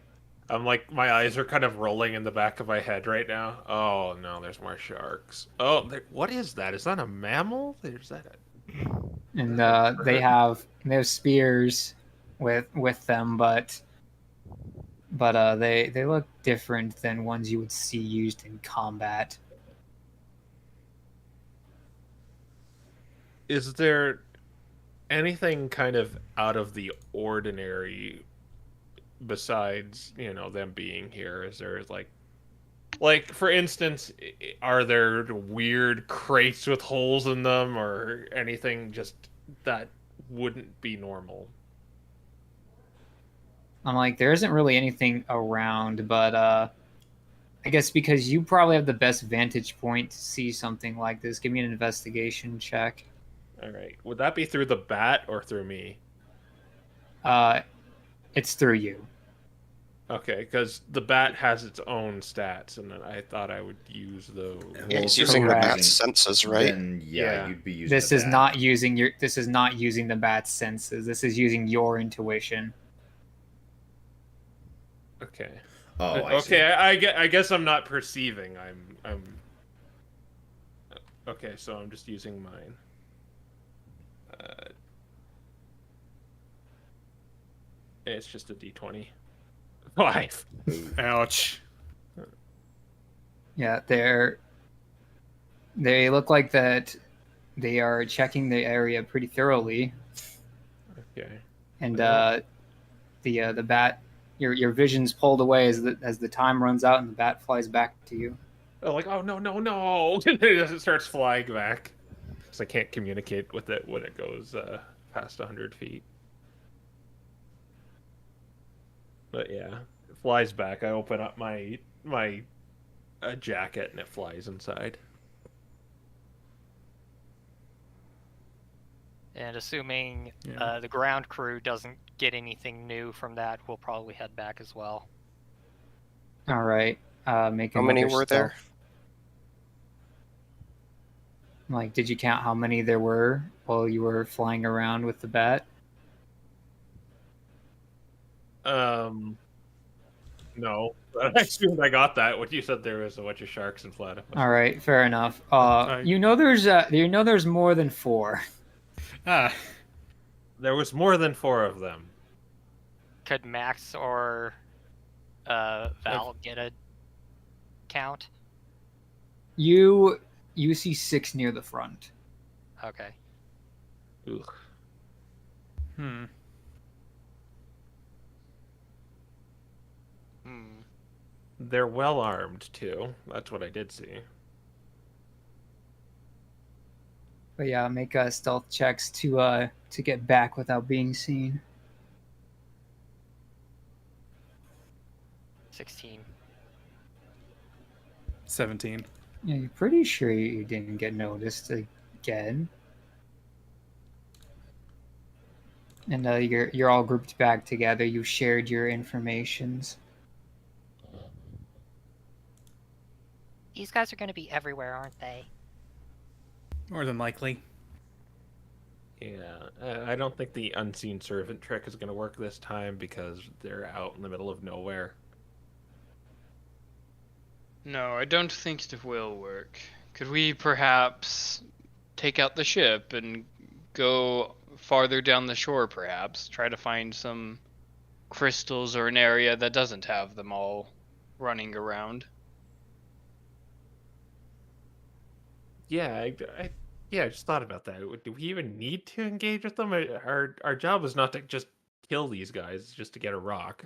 I'm like, my eyes are kind of rolling in the back of my head right now. Oh no, there's more sharks. Oh, what is that? Is that a mammal? There's that. And they have spears with them, but they look different than ones you would see used in combat. Is there anything kind of out of the ordinary besides, them being here? Is there like for instance, are there weird crates with holes in them or anything just that wouldn't be normal? I'm like, there isn't really anything around, but I guess because you probably have the best vantage point to see something like this, give me an investigation check. All right. Would that be through the bat or through me? It's through you. Okay, because the bat has its own stats, and I thought I would use those. Yeah, he's Well, using the correct. bat's senses, right? Then Yeah. you'd be using. This the is bat. not using your. This is not using the bat's senses. This is using your intuition. Okay. Oh, I see. Okay. I guess I'm not perceiving. I'm. Okay, so I'm just using mine. It's just a D20. 5. Ouch. Yeah, they look like that. They are checking the area pretty thoroughly, Okay. and the bat, your vision's pulled away as the time runs out, and the bat flies back to you. Oh, like, oh no, no, no! It starts flying back. Because I can't communicate with it when it goes past 100 feet. But yeah, it flies back. I open up my jacket and it flies inside. And assuming Yeah. the ground crew doesn't get anything new from that, we'll probably head back as well. All right, make How many another were there? stealth. Like, did you count how many there were while you were flying around with the bat? No. I assumed I got that when you said there was a bunch of sharks and platypus. All right, fair enough. I- There's more than 4. Ah, There was more than 4 of them. Could Max or Val get a count? You see 6 near the front. Okay. Ugh. hmm. They're well armed too. That's what I did see. But yeah, make stealth checks to get back without being seen. 16. 17. Yeah, you're pretty sure you didn't get noticed again. And you're all grouped back together. You shared your informations. These guys are going to be everywhere, aren't they? More than likely. Yeah, I don't think the unseen servant trick is going to work this time because they're out in the middle of nowhere. No, I don't think it will work. Could we perhaps take out the ship and go farther down the shore, perhaps? Try to find some crystals or an area that doesn't have them all running around. Yeah, I just thought about that. Do we even need to engage with them? Our job is not to just kill these guys, just to get a rock.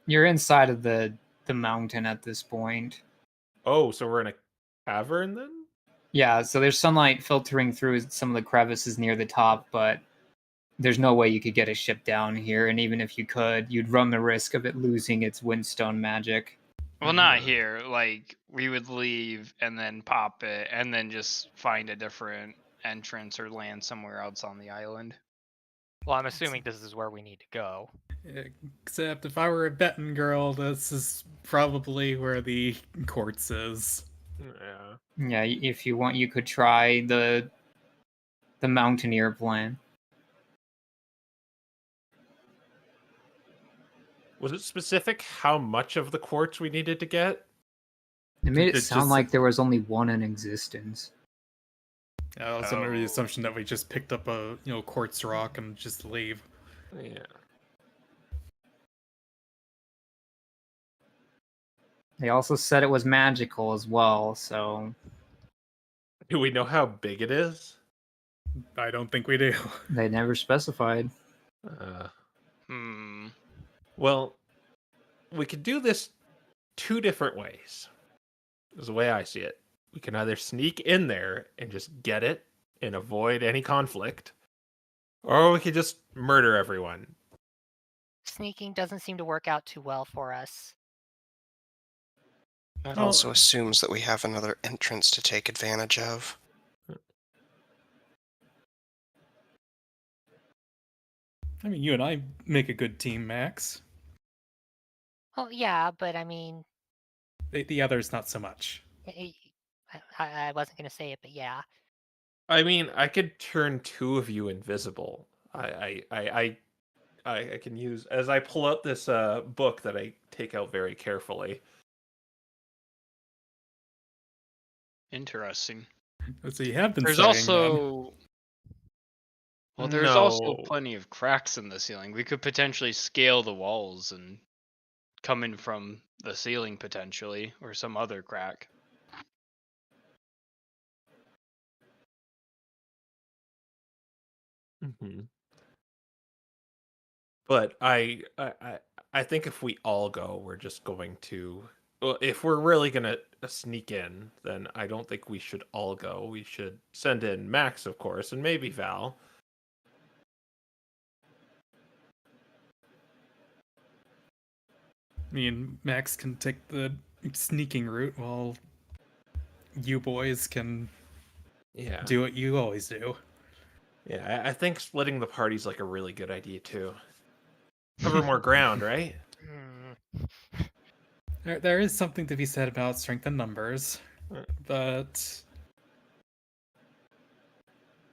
You're inside of the mountain at this point. Oh, so we're in a cavern then? Yeah, so there's sunlight filtering through some of the crevices near the top, but there's no way you could get a ship down here, and even if you could, you'd run the risk of it losing its windstone magic. Well, not here. Like, we would leave and then pop it and then just find a different entrance or land somewhere else on the island. Well, I'm assuming this is where we need to go. Except if I were a betting girl, this is probably where the quartz is. Yeah. Yeah, if you want, you could try the mountaineer plan. Was it specific how much of the quartz we needed to get? It made it It's sound just- like there was only one in existence. I was under the Oh. assumption that we just picked up a quartz rock and just leave. Yeah. They also said it was magical as well, so Do we know how big it is? I don't think we do. They never specified. Hmm. Well, we could do this two different ways. Is the way I see it. We can either sneak in there and just get it and avoid any conflict, or we could just murder everyone. Sneaking doesn't seem to work out too well for us. That Well- also assumes that we have another entrance to take advantage of. I mean, you and I make a good team, Max. Oh yeah, but I mean, The others, not so much. I wasn't gonna say it, but yeah. I mean, I could turn two of you invisible. I can use as I pull out this book that I take out very carefully. Interesting. So you have been There's studying them. also well, there's also No. plenty of cracks in the ceiling. We could potentially scale the walls and come in from the ceiling potentially, or some other crack. Mm-hmm. But I think if we all go, we're just going to. Well, if we're really gonna sneak in, then I don't think we should all go. We should send in Max, of course, and maybe Val. Me and Max can take the sneaking route while you boys can Yeah, do what you always do. yeah. I think splitting the party's like a really good idea too. Cover more ground, right? Hmm. There is something to be said about strength in numbers, but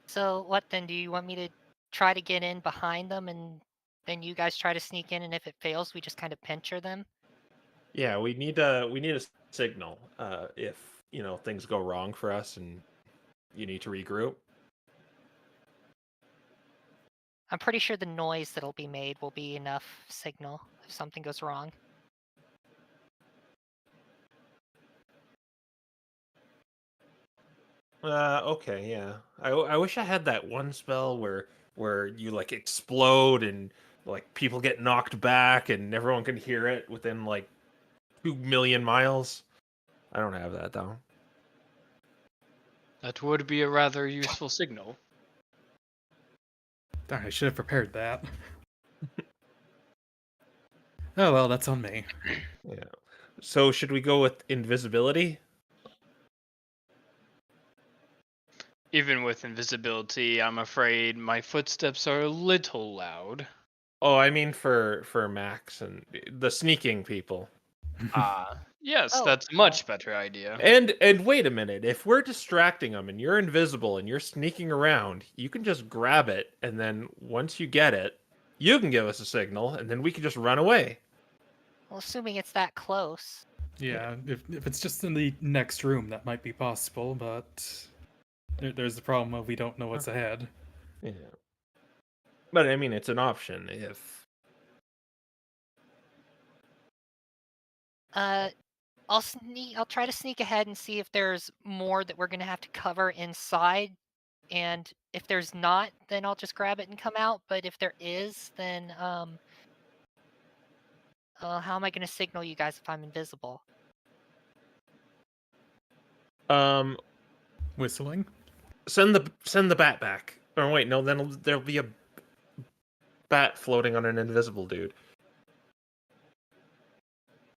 So what then? Do you want me to try to get in behind them, and then you guys try to sneak in, and if it fails, we just kind of pincher them? Yeah, we need a signal if things go wrong for us and you need to regroup. I'm pretty sure the noise that'll be made will be enough signal if something goes wrong. Okay, yeah. I wish I had that one spell where you like explode and like people get knocked back and everyone can hear it within like 2 million miles. I don't have that though. That would be a rather useful signal. darn, I should have prepared that. Oh well, that's on me. Yeah. So should we go with invisibility? Even with invisibility, I'm afraid my footsteps are a little loud. Oh, I mean for Max and the sneaking people. Yes, Oh, that's a much better idea. And wait a minute, if we're distracting them and you're invisible and you're sneaking around, you can just grab it and then once you get it, you can give us a signal and then we can just run away. well, assuming it's that close. Yeah, if it's just in the next room, that might be possible, but there's the problem of we don't know what's ahead. Yeah. But I mean, it's an option if I'll try to sneak ahead and see if there's more that we're gonna have to cover inside, and if there's not, then I'll just grab it and come out. But if there is, then how am I gonna signal you guys if I'm invisible? Whistling? send the bat back. Or wait, no, then there'll be a bat floating on an invisible dude.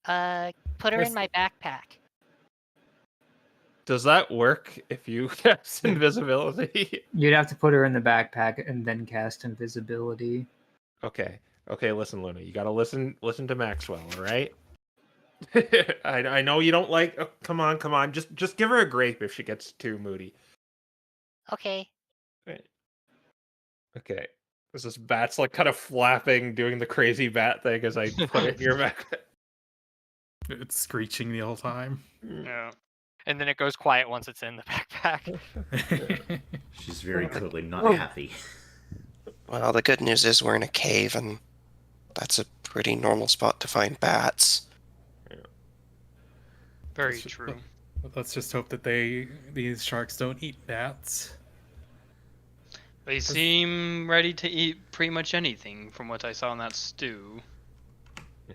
Put her in my backpack. Does that work if you cast invisibility? You'd have to put her in the backpack and then cast invisibility. Okay. Okay, listen, Luna. You gotta listen to Maxwell, all right? I know you don't like. Oh, come on. Just give her a grape if she gets too moody. Okay. Right. Okay. This bat's like kind of flapping, doing the crazy bat thing as I put it in your backpack. It's screeching the whole time. Yeah. And then it goes quiet once it's in the backpack. She's very clearly not happy. Well, the good news is we're in a cave, and that's a pretty normal spot to find bats. Very true. Let's just hope that these sharks don't eat bats. They seem ready to eat pretty much anything from what I saw in that stew. Yeah.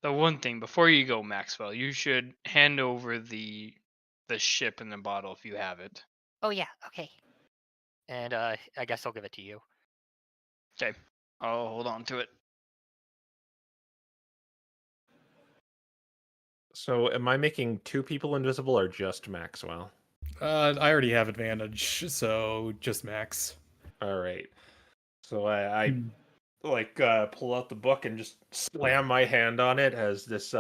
The one thing, before you go, Maxwell, you should hand over the ship and the bottle if you have it. Oh yeah, okay. And I guess I'll give it to you. Okay. I'll hold on to it. So, am I making 2 people invisible or just Maxwell? I already have advantage, so just Max. All right. So I pull out the book and just slam my hand on it as this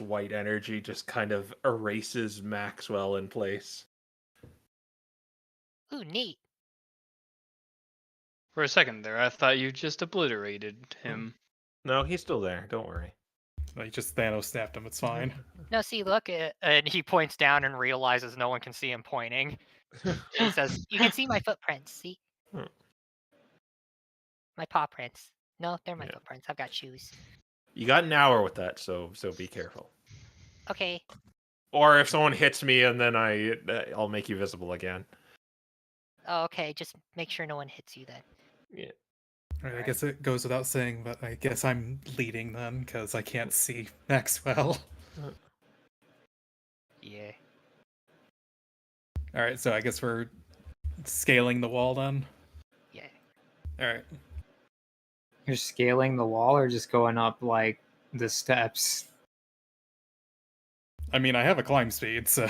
white energy just kind of erases Maxwell in place. Ooh, neat. For a second there, I thought you just obliterated him. No, he's still there. Don't worry. Like, just Thanos snapped him. It's fine. No, see, look, and he points down and realizes no one can see him pointing. He says, "You can see my footprints. See, Hmm. my paw prints. No, they're my Yeah. footprints. I've got shoes. You got an hour with that, so be careful. Okay. Or if someone hits me and then I'll make you visible again. Oh, okay. Just make sure no one hits you then. Yeah. All right, I guess it goes without saying, but I guess I'm leading then because I can't see Maxwell. Yeah. All right, so I guess we're scaling the wall then. Yeah. All right. You're scaling the wall or just going up like the steps? I mean, I have a climb speed, so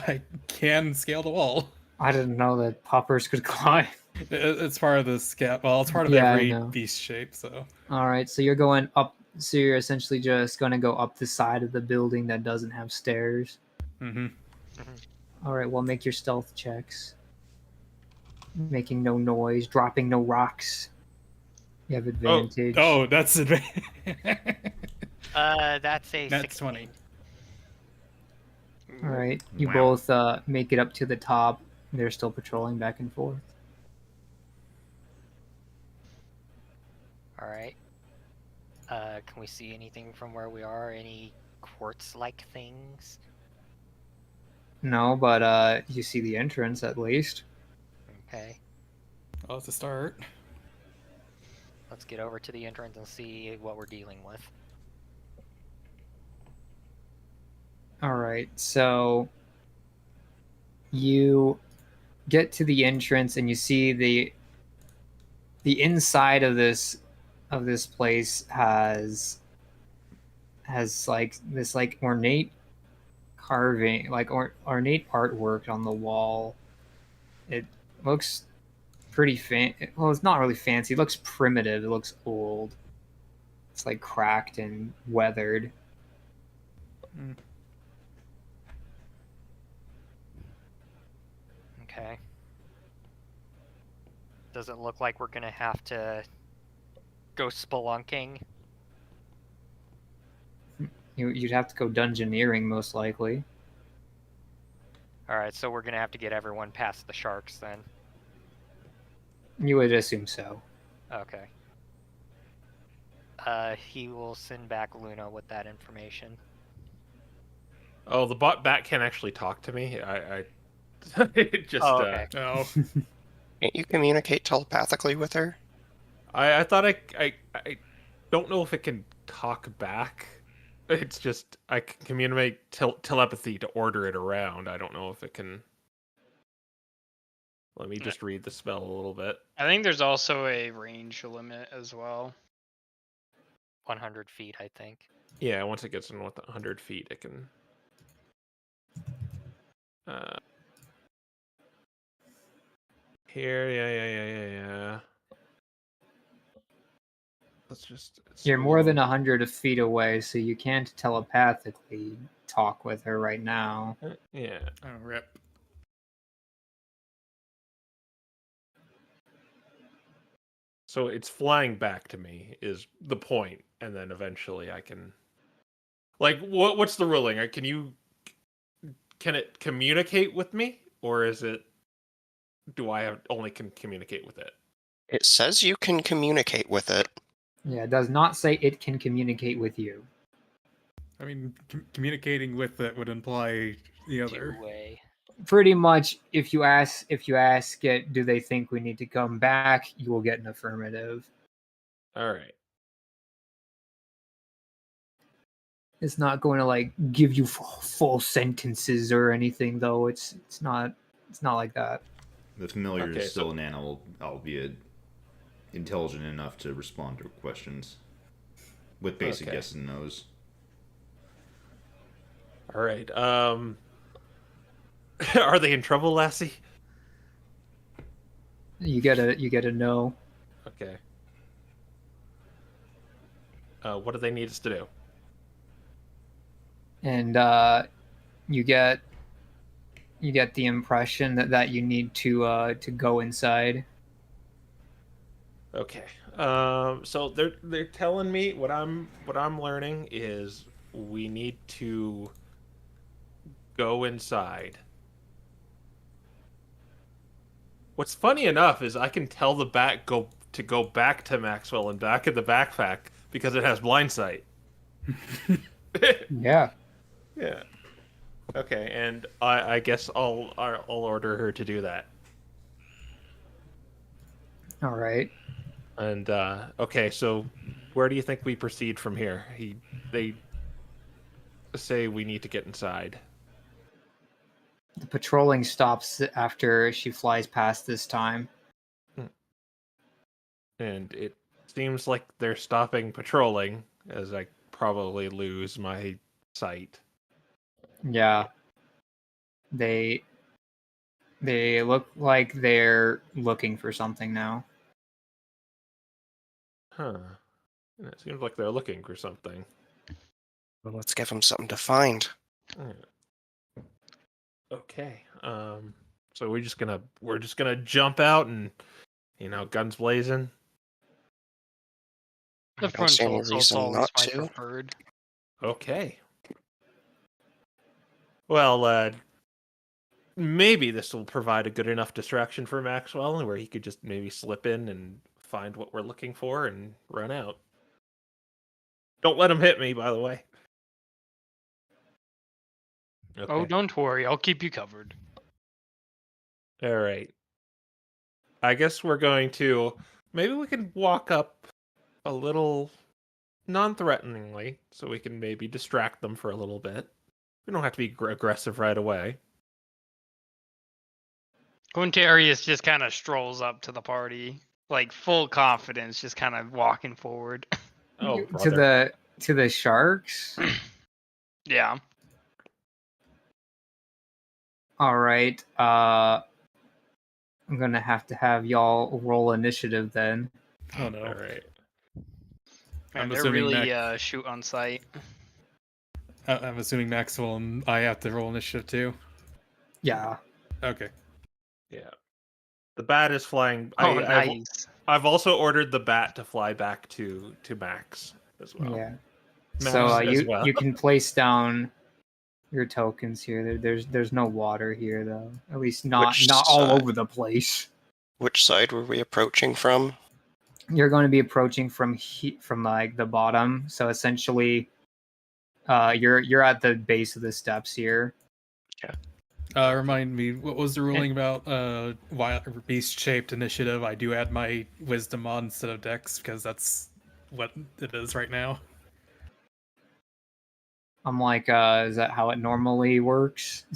I can scale the wall. I didn't know that poppers could climb. It's part of the scap. Well, it's part of Yeah, I every know. beast shape. So All right, so you're going up. So you're essentially just going to go up the side of the building that doesn't have stairs. Mm-hmm. All right, well, make your stealth checks. Making no noise, dropping no rocks. You have advantage. Oh, that's advantage. That's a That's 16. 20. All right, you Wow. both make it up to the top. They're still patrolling back and forth. All right. Can we see anything from where we are? Any quartz-like things? No, but you see the entrance at least. Okay. Oh, it's a start. Let's get over to the entrance and see what we're dealing with. All right, so you get to the entrance and you see the inside of this place has like this like ornate carving, like ornate artwork on the wall. It looks pretty well, it's not really fancy. It looks primitive. It looks old. It's like cracked and weathered. Okay. Does it look like we're gonna have to go spelunking? You'd have to go dungeoneering most likely. Alright, so we're gonna have to get everyone past the sharks then. You would assume so. Okay. He will send back Luna with that information. Oh, the bat can't actually talk to me. I it just Oh, okay. Oh, Can't you communicate telepathically with her? I thought I don't know if it can talk back. It's just I can communicate telepathy to order it around. I don't know if it can. Let me just read the spell a little bit. I think there's also a range limit as well. 100 feet, I think. Yeah, once it gets in 100 feet, it can. Here, yeah. Let's just. You're more than 100 feet away, so you can't telepathically talk with her right now. Yeah. oh, rip. So it's flying back to me is the point, and then eventually I can. Like, what's the ruling? Can it communicate with me, or is it? Do I only can communicate with it? It says you can communicate with it. Yeah, it does not say it can communicate with you. I mean, communicating with it would imply the other. Two-way. pretty much, if you ask it, do they think we need to come back? You will get an affirmative. All right. It's not going to like give you full sentences or anything, though. It's not like that. The familiar Okay, is still an animal, albeit intelligent enough to respond to questions with basic Okay. yes and no's. All right. Are they in trouble, Lassie? You get a no. Okay. What do they need us to do? And you get the impression that you need to go inside. Okay. So they're telling me what I'm learning is we need to go inside. What's funny enough is I can tell the bat go back to Maxwell and back in the backpack because it has blind sight. Yeah. Yeah. Okay, and I guess I'll order her to do that. All right. And okay, so where do you think we proceed from here? They say we need to get inside. The patrolling stops after she flies past this time. And it seems like they're stopping patrolling as I probably lose my sight. Yeah. They look like they're looking for something now. Huh. And it seems like they're looking for something. Well, let's give them something to find. Okay. So we're just gonna jump out and guns blazing. The I don't see any frontal assault's reason always not my to. preferred. Okay. Well, maybe this will provide a good enough distraction for Maxwell where he could just maybe slip in and find what we're looking for and run out. Don't let him hit me, by the way. Okay. Oh, don't worry, I'll keep you covered. All right. I guess we're going to... Maybe we can walk up a little non-threateningly so we can maybe distract them for a little bit. We don't have to be aggressive right away. Quintarius just kind of strolls up to the party, like full confidence, just kind of walking forward. Oh, brother. To the sharks. Yeah. All right. I'm gonna have to have y'all roll initiative then. Oh no. All right. Man, I'm they're assuming really shoot on sight. I'm assuming Maxwell and I have to roll initiative too. Yeah. Okay. Yeah. The bat is flying. Oh, nice. I've also ordered the bat to fly back to Max as well. Yeah. Max So as well. you can place down your tokens here. There's no water here though. At least not all over the place. Which side were we approaching from? You're going to be approaching from like the bottom. So essentially, you're at the base of the steps here. Remind me, what was the ruling about wild beast shaped initiative? I do add my wisdom on instead of dex because that's what it is right now. I'm like, is that how it normally works?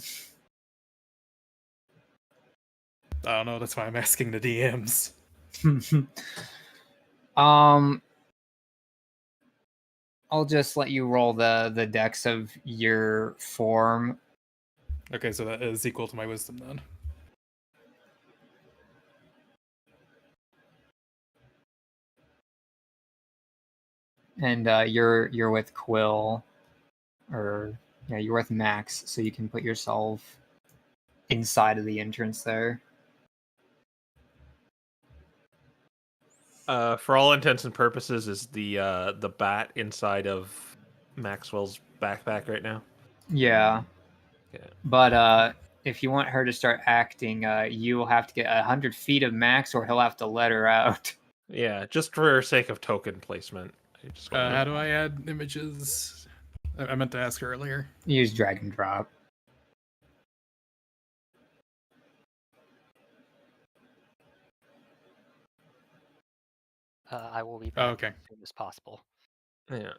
I don't know. That's why I'm asking the DMs. I'll just let you roll the dex of your form. Okay, so that is equal to my wisdom then. And you're with Quill, or yeah, you're with Max, so you can put yourself inside of the entrance there. For all intents and purposes, is the bat inside of Maxwell's backpack right now? Yeah. Yeah. But if you want her to start acting, you will have to get 100 feet of Max, or he'll have to let her out. Yeah, just for sake of token placement. How do I add images? I meant to ask earlier. Use drag and drop. I will be Oh, back okay. as soon as possible. Yeah.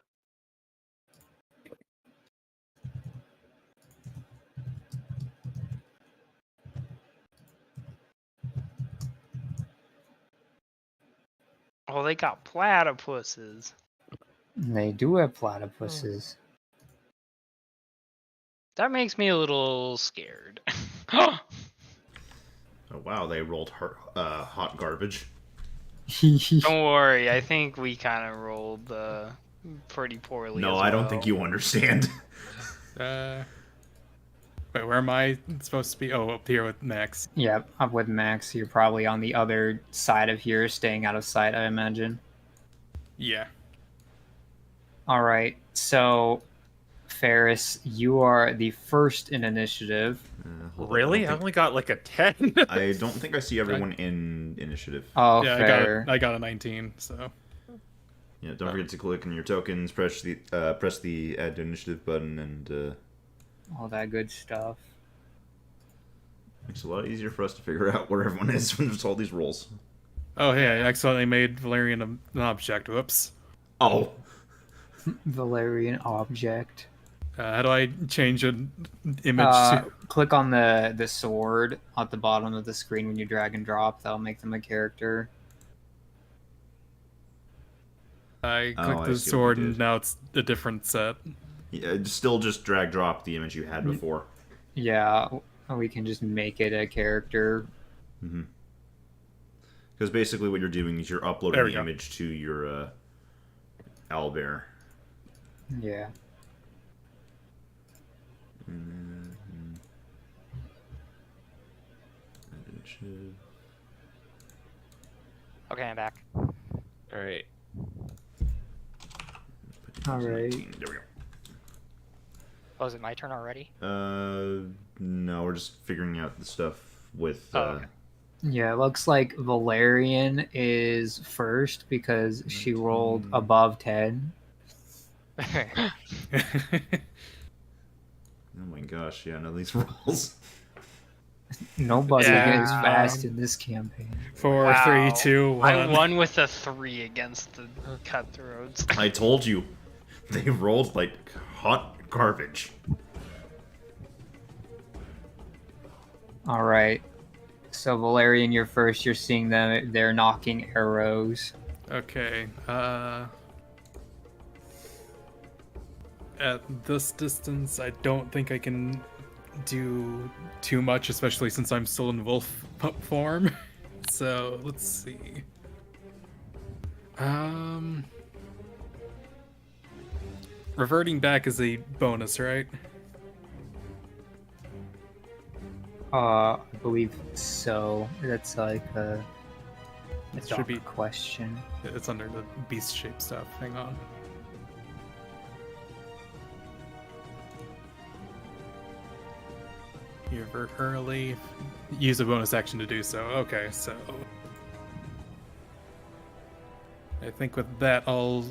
Oh, they got platypuses. They do have platypuses. That makes me a little scared. Oh wow, they rolled hot garbage. Don't worry, I think we kind of rolled pretty poorly. No, as I don't well. think you understand. Wait, where am I supposed to be? Oh, up here with Max. Yep, I'm with Max. You're probably on the other side of here, staying out of sight, I imagine. Yeah. All right, so Ferris, you are the first in initiative. Hold on, Really? I only got like a 10. I don't think I see everyone in initiative. Oh, Yeah, fair. I got a 19, so. Yeah, don't forget to click on your tokens, press the add to initiative button, and All that good stuff. makes it a lot easier for us to figure out where everyone is when there's all these rolls. Oh, hey, I accidentally made Valerian an object. Whoops. Oh, Valerian object. How do I change an image to... Click on the sword at the bottom of the screen when you drag and drop. That'll make them a character. I Oh, clicked I the see what sword you and did. now it's a different set. yeah, still just drag drop the image you had before. Yeah, we can just make it a character. Because basically what you're doing is you're There uploading we the go. image to your owlbear. Yeah. Okay, I'm back. All right. All right. There we go. Oh, is it my turn already? No, we're just figuring out the stuff with. Oh, okay. Yeah, it looks like Valerian is first because she rolled 19. above 10. Oh my gosh! Yeah, no, these rolls. Nobody Yeah. is fast in this campaign. 4, Wow. 3, 2, 1. I won with a 3 against the cutthroats. I told you, they rolled like hot garbage. All right. So Valerian, you're first. You're seeing them. They're knocking arrows. Okay, at this distance, I don't think I can do too much, especially since I'm still in wolf form. So, let's see. Reverting back is a bonus, right? I believe so. That's like a It should be. question. It's under the beast shape stuff. Hang on. You revert early. Use a bonus action to do so. Okay, so I think with that I'll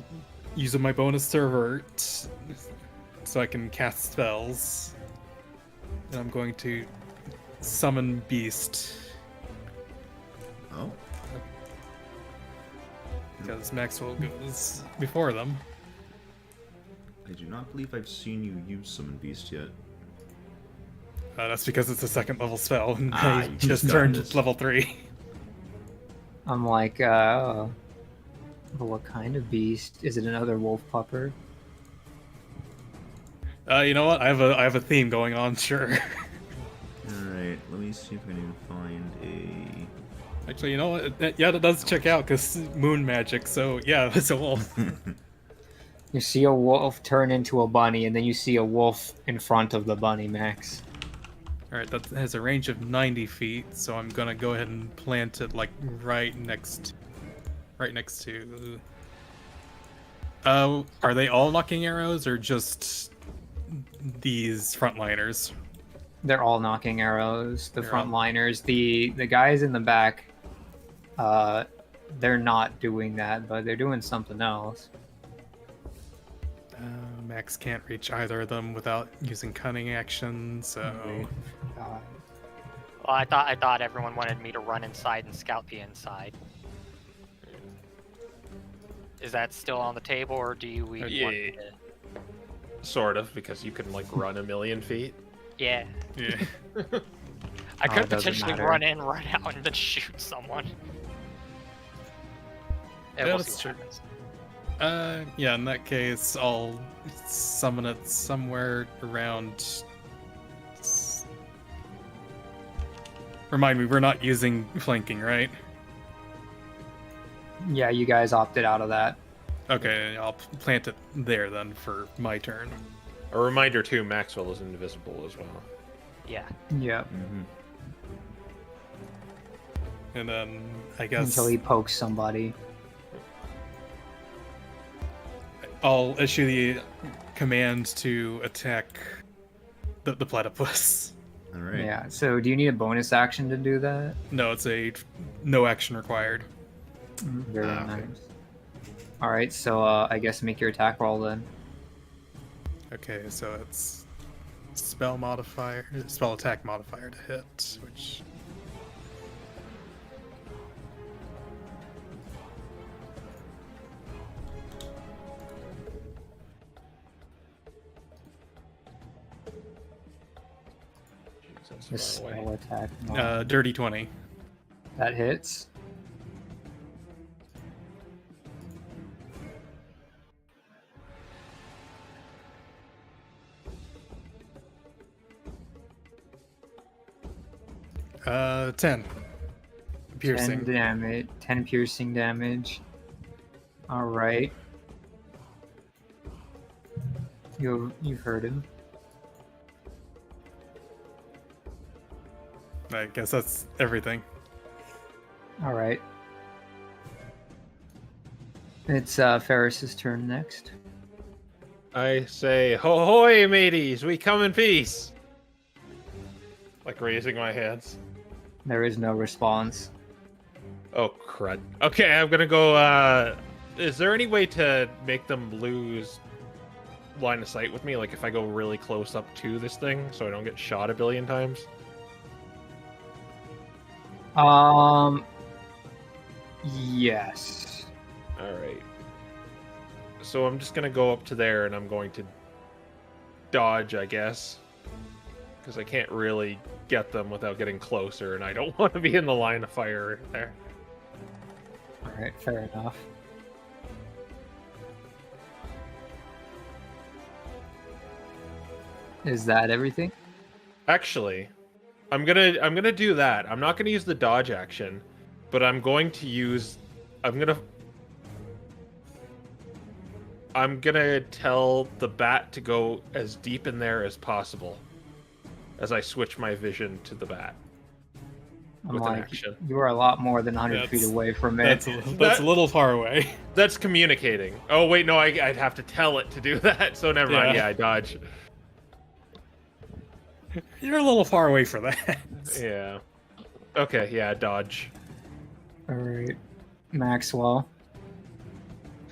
use my bonus to revert, so I can cast spells. And I'm going to summon beast Oh, because Maxwell goes before them. I do not believe I've seen you use Summon Beast yet. That's because it's a second level spell, and Ah, I you just got turned this. level 3. I'm like, what kind of beast? Is it another wolf pupper? You know what? I have a theme going on. Sure. Alright, let me see if I can find a. Actually, you know what? Yeah, that does check out because moon magic. So yeah, it's a wolf. You see a wolf turn into a bunny, and then you see a wolf in front of the bunny, Max. All right, that has a range of 90 feet. So I'm gonna go ahead and plant it like right next to. Are they all knocking arrows or just these frontliners? They're all knocking arrows. The They're all- frontliners, the guys in the back, they're not doing that, but they're doing something else. Max can't reach either of them without using cunning action. So God. Well, I thought everyone wanted me to run inside and scout the inside. Is that still on the table, or do we want Yeah. to... Sort of, because you can like run 1,000,000 feet. Yeah. Yeah. I Oh, could it doesn't potentially matter. run in, run out, and then shoot someone. Yeah, We'll that's see what true. happens. Yeah, in that case, I'll summon it somewhere around. Remind me, we're not using flanking, right? Yeah, you guys opted out of that. Okay, I'll plant it there then for my turn. A reminder too, Maxwell is invisible as well. Yeah. Yeah, Mm-hmm. And then I guess until he pokes somebody. I'll issue the command to attack the platypus. All right. Yeah. So, do you need a bonus action to do that? No, it's a no action required. Very Ah, nice. okay. All right. So, I guess make your attack roll then. Okay, so it's spell attack modifier to hit, which Jeez, The that's far away. spell attack. dirty 20. That hits. Uh, 10 piercing. 10 damage. 10 piercing damage. All right. You've heard him. I guess that's everything. All right. It's Ferris's turn next. I say, ho hoy, mateys, we come in peace. Like raising my hands. There is no response. Oh crud. Okay, I'm gonna go. Is there any way to make them lose line of sight with me? Like if I go really close up to this thing, so I don't get shot a billion times. Yes. All right. So I'm just gonna go up to there, and I'm going to dodge, I guess, because I can't really get them without getting closer, and I don't want to be in the line of fire there. All right, fair enough. Is that everything? Actually, I'm gonna do that. I'm not gonna use the dodge action, but I'm going to use. I'm gonna tell the bat to go as deep in there as possible, as I switch my vision to the bat. I'm With an like, action. you are a lot more than 100 feet That's- away from it. That's a little far away. That's communicating. Oh wait, no, I'd have to tell it to do that. So never mind. Yeah. Yeah, I dodge. You're a little far away for that. Yeah. Okay. Yeah, dodge. All right, Maxwell.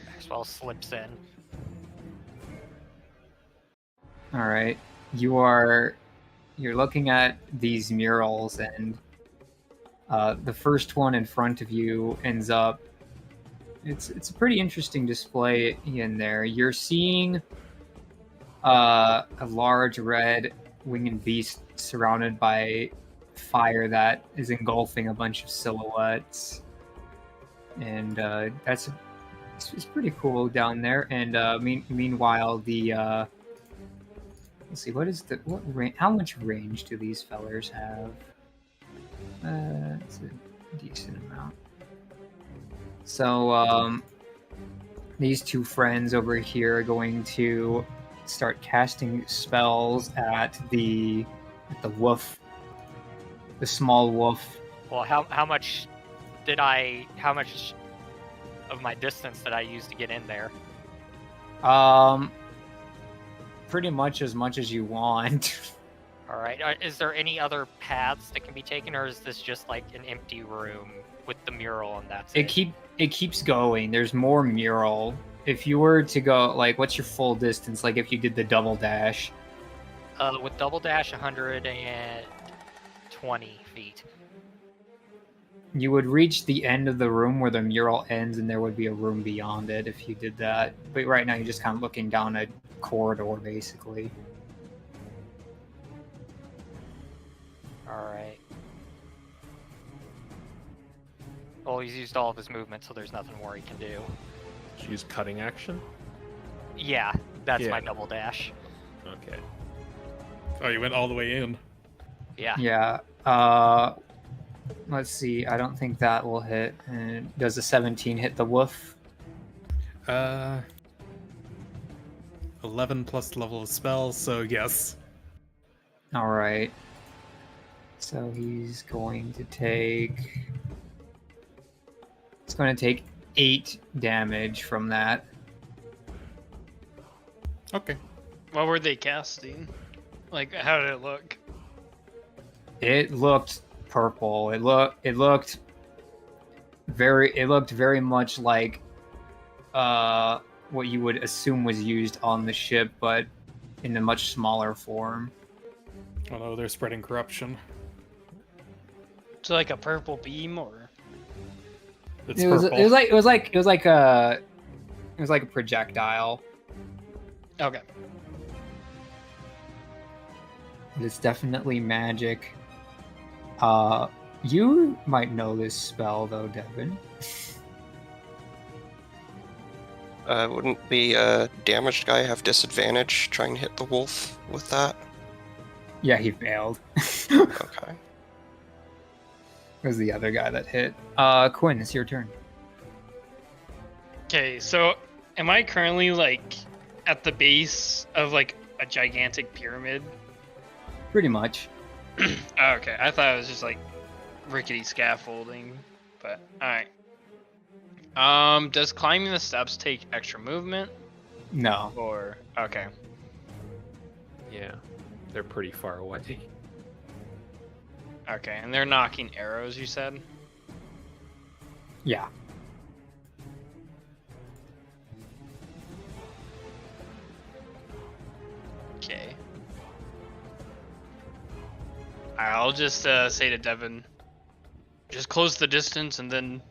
Maxwell slips in. All right, you're looking at these murals, and the first one in front of you ends up. It's a pretty interesting display in there. You're seeing a large red winged beast surrounded by fire that is engulfing a bunch of silhouettes, and it's pretty cool down there. And meanwhile, the let's see, how much range do these fellers have? It's a decent amount. So these two friends over here are going to start casting spells at the wolf, the small wolf. Well, how much of my distance did I use to get in there? Pretty much as you want. All right. Is there any other paths that can be taken, or is this just like an empty room with the mural and that's it? It keeps going. There's more mural. If you were to go, like, what's your full distance? Like, if you did the double dash. With double dash, 120 feet. You would reach the end of the room where the mural ends, and there would be a room beyond it if you did that. But right now, you're just kind of looking down a corridor, basically. Alright. Well, he's used all of his movement, so there's nothing more he can do. Did you use cutting action? Yeah, that's Yeah. my double dash. Okay. Oh, you went all the way in. Yeah. Yeah. Let's see. I don't think that will hit. And does a 17 hit the wolf? 11 plus level of spell, so yes. All right. So he's going to take. It's going to take 8 damage from that. Okay. What were they casting? Like, how did it look? It looked purple. It looked very much like what you would assume was used on the ship, but in a much smaller form. Oh no, they're spreading corruption. So like a purple beam, or It's It was purple. like a projectile. okay. It's definitely magic. You might know this spell though, Devin. Wouldn't the damaged guy have disadvantage trying to hit the wolf with that? Yeah, he failed. Okay. It was the other guy that hit. Quinn, it's your turn. Okay, so am I currently like at the base of like a gigantic pyramid? Pretty much. Okay, I thought it was just like rickety scaffolding, but alright. Does climbing the steps take extra movement? No. Or okay. Yeah. They're pretty far away. Okay, and they're knocking arrows, you said? Yeah. Okay. I'll just say to Devin, just close the distance and then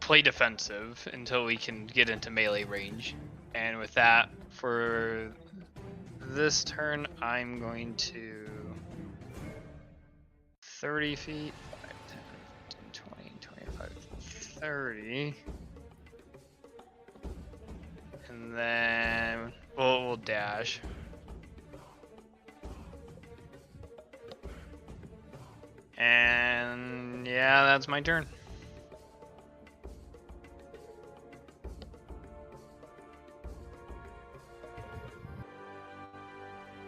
play defensive until we can get into melee range. And with that, for this turn, I'm going to 30 feet, 5, 10, 15, 20, 25, 30. And then we'll dash. And yeah, that's my turn.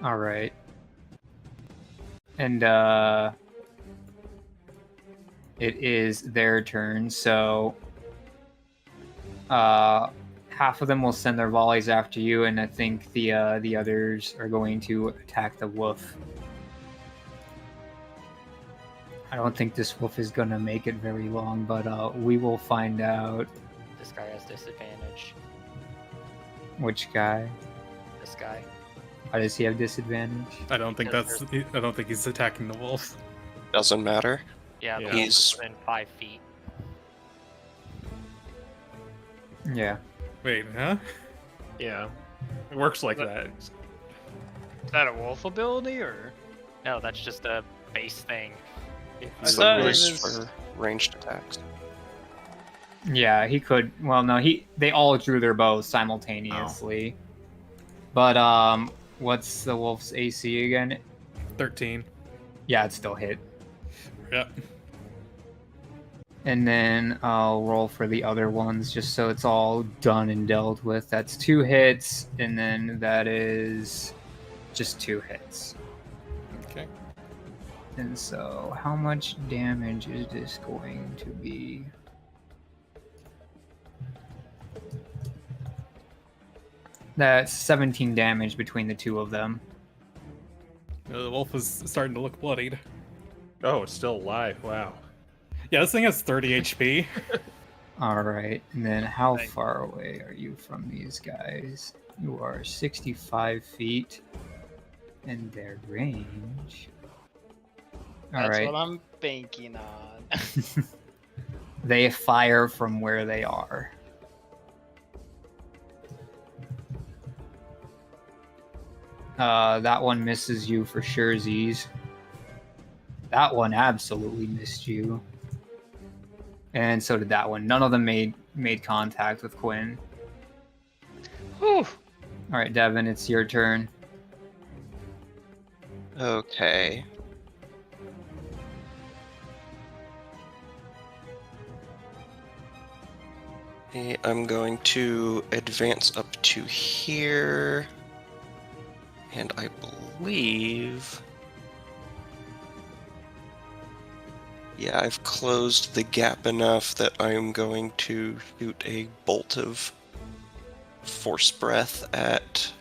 All right. And it is their turn, so half of them will send their volleys after you, and I think the others are going to attack the wolf. I don't think this wolf is gonna make it very long, but we will find out. This guy has disadvantage. Which guy? This guy. Why does he have disadvantage? I don't think he's attacking the wolf. Doesn't matter. Yeah, the Yeah. wolf is He's- within 5 feet. Yeah. Wait, huh? Yeah. It works like But- that. Is that a wolf ability or? No, that's just a base thing. I It's thought it used was- for ranged attacks. Yeah, he could. Well, no, they all drew their bows simultaneously. But what's the wolf's AC again? 13. Yeah, it's still hit. Yep. And then I'll roll for the other ones just so it's all done and dealt with. That's 2 hits, and then that is just 2 hits. Okay. And so, how much damage is this going to be? That's 17 damage between the 2 of them. The wolf is starting to look bloodied. Oh, it's still alive. Wow. Yeah, this thing has 30 HP. Alright, and then how Thank- far away are you from these guys? You are 65 feet, and their range. That's Alright, what I'm banking on. They fire from where they are. That one misses you for surezies. That one absolutely missed you. And so did that one. None of them made contact with Quinn. Whew. All right, Devin, it's your turn. Okay. I'm going to advance up to here. And I believe... Yeah, I've closed the gap enough that I'm going to shoot a bolt of force breath at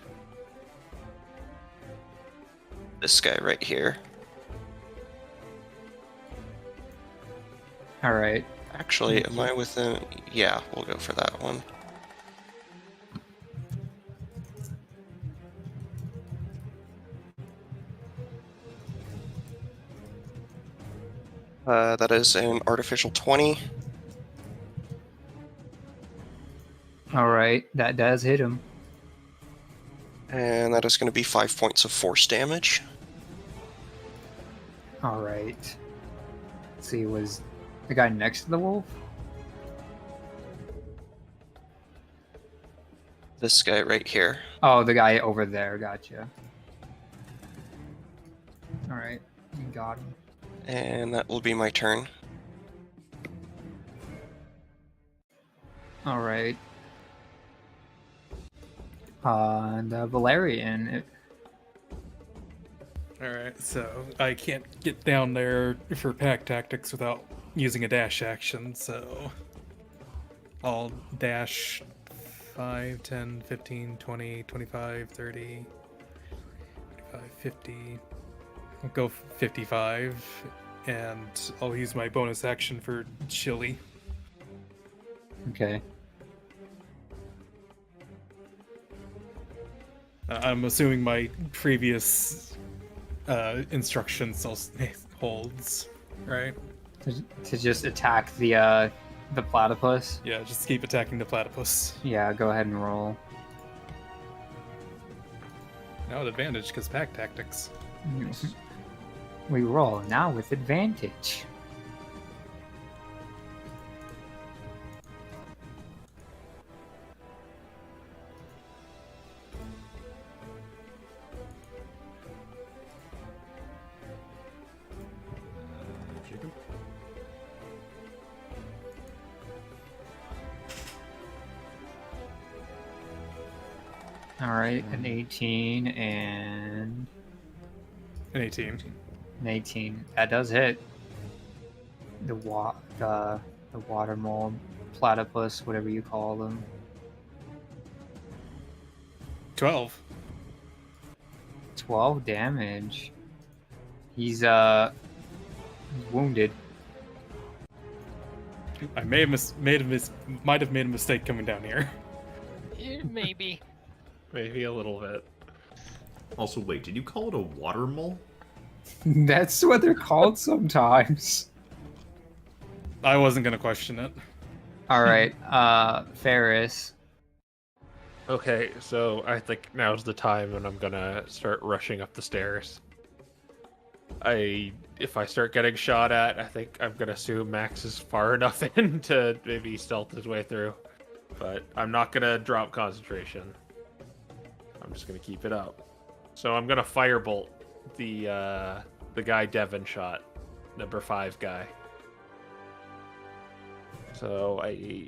this guy right here. All right. Actually, am I within... Yeah, we'll go for that one. That is an artificial 20. All right, that does hit him. And that is going to be 5 points of force damage. All right. Let's see, was the guy next to the wolf? This guy right here. Oh, the guy over there. Gotcha. All right, you got him. And that will be my turn. All right. And Valerian. Alright, so I can't get down there for pack tactics without using a dash action, so I'll dash 5, 10, 15, 20, 25, 30, 25, 50. I'll go 55, and I'll use my bonus action for Chili. Okay. I'm assuming my previous instruction still holds, right? To just attack the platypus. Yeah, just keep attacking the platypus. Yeah, go ahead and roll. Now at advantage, because pack tactics. We roll now with advantage. Jacob? All right, an 18 and An 18. an 18. That does hit. The water mold, platypus, whatever you call them. 12. 12 damage. He's wounded. I may have might have made a mistake coming down here. Maybe. Maybe a little bit. Also, wait, did you call it a water mole? That's what they're called sometimes. I wasn't gonna question it. All right, Ferris. Okay, so I think now's the time when I'm gonna start rushing up the stairs. If I start getting shot at, I think I'm gonna assume Max is far enough in to maybe stealth his way through. But I'm not gonna drop concentration. I'm just gonna keep it up. So I'm gonna firebolt the guy Devin shot, number 5 guy. So I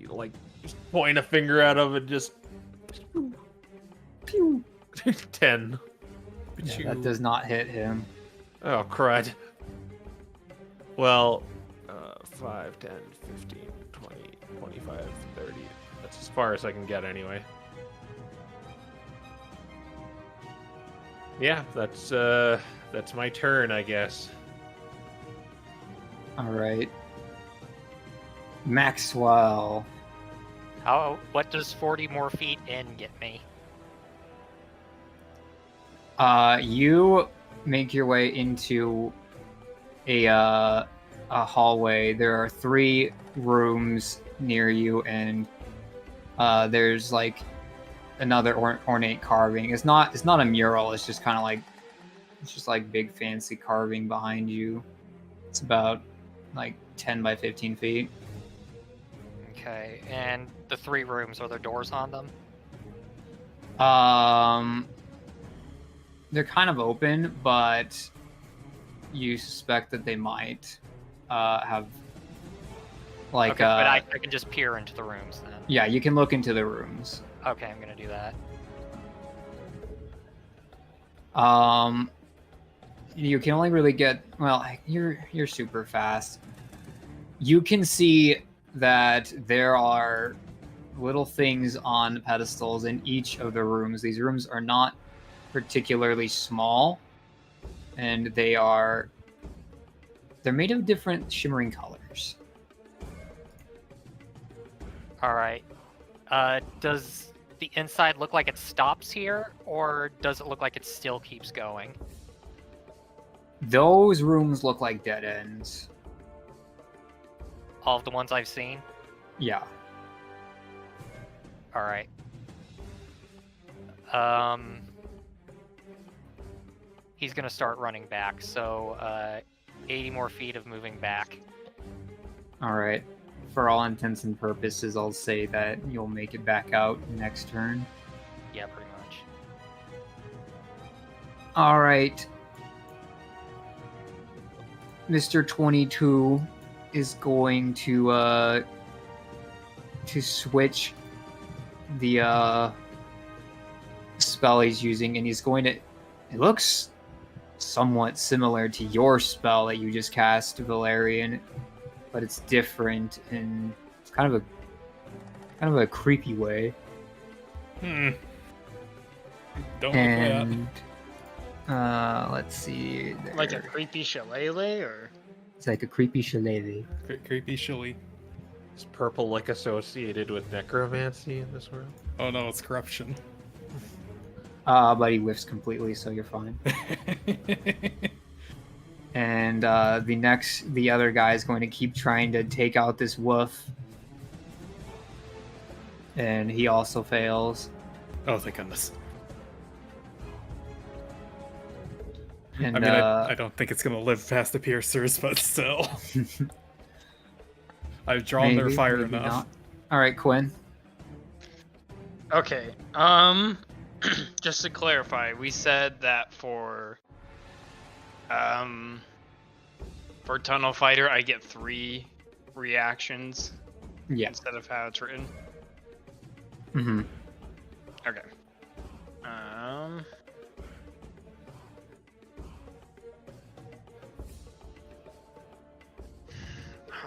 just point a finger at him and just Pew. 10. Yeah, that does not hit him. Oh, crud. Well, 5, 10, 15, 20, 25, 30. That's as far as I can get anyway. Yeah, that's my turn, I guess. All right. Maxwell. What does 40 more feet in get me? You make your way into a a hallway. There are 3 rooms near you, and there's like another ornate carving. It's not a mural. It's just kind of like big fancy carving behind you. It's about like 10 by 15 feet. Okay, and the 3 rooms, are there doors on them? They're kind of open, but you suspect that they might have like Okay, but I can just peer into the rooms then. yeah, you can look into the rooms. Okay, I'm gonna do that. You can only really get, well, you're super fast. You can see that there are little things on pedestals in each of the rooms. These rooms are not particularly small, and they're made of different shimmering colors. All right. Does the inside look like it stops here, or does it look like it still keeps going? Those rooms look like dead ends. All of the ones I've seen? Yeah. All right. He's gonna start running back, so 80 more feet of moving back. All right. For all intents and purposes, I'll say that you'll make it back out next turn. Yeah, pretty much. All right. Mr. 22 is going to switch the spell he's using, and he's going to. It looks somewhat similar to your spell that you just cast, Valerian, but it's different in it's kind of a creepy way. Don't look And let's see. Like a there. creepy shillelagh, or It's like a creepy shillelagh. creepy shilly. Is purple like associated with necromancy in this world? Oh no, it's corruption. But he whiffs completely, so you're fine. And the other guy is going to keep trying to take out this wolf, and he also fails. Oh, thank goodness. And I mean, I don't think it's gonna live past the piercers, but still. I've drawn their maybe, fire maybe enough. not. All right, Quinn. okay. Just to clarify, we said that for Tunnel Fighter, I get 3 reactions Yeah. instead of how it's written. Mm-hmm. Okay.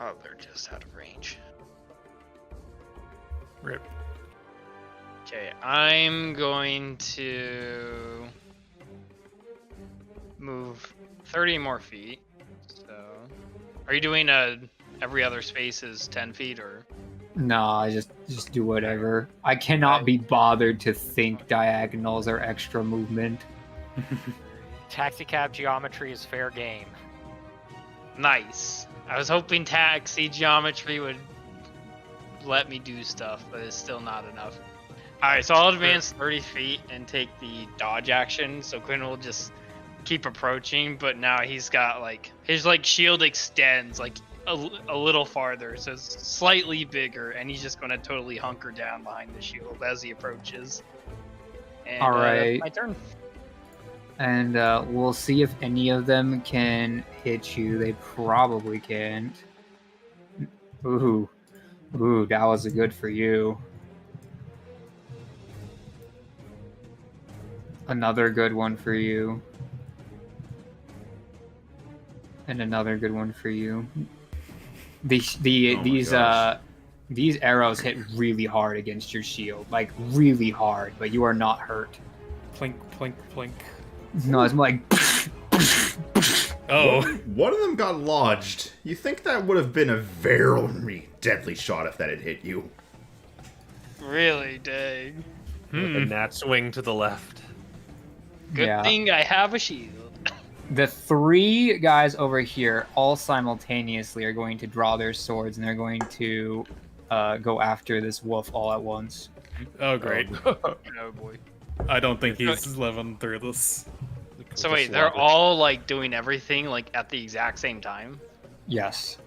Oh, they're just out of range. Rip. Okay, I'm going to move 30 more feet. So, are you doing every other space is 10 feet, or? No, I just do whatever. I cannot be bothered to think diagonals or extra movement. Taxicab geometry is fair game. Nice. I was hoping taxi geometry would let me do stuff, but it's still not enough. Alright, so I'll advance 30 feet and take the dodge action, so Quinn will just keep approaching, but now he's got his shield extends a little farther, so it's slightly bigger, and he's just going to totally hunker down behind the shield as he approaches. And, Alright. my turn. And we'll see if any of them can hit you. They probably can't. Ooh, that was a good for you. Another good one for you. And another good one for you. These arrows hit really hard against your shield, really hard, but you are not hurt. Plink, plink, plink. No, it's more like. Oh. One of them got lodged. You think that would have been a very deadly shot if that had hit you. Really, dang. And that swing to the left. Good Yeah. thing I have a shield. the three guys over here all simultaneously are going to draw their swords and they're going to go after this wolf all at once. Oh, great. Oh boy. I don't think he's living through this. So wait, they're all like doing everything like at the exact same time? Yes.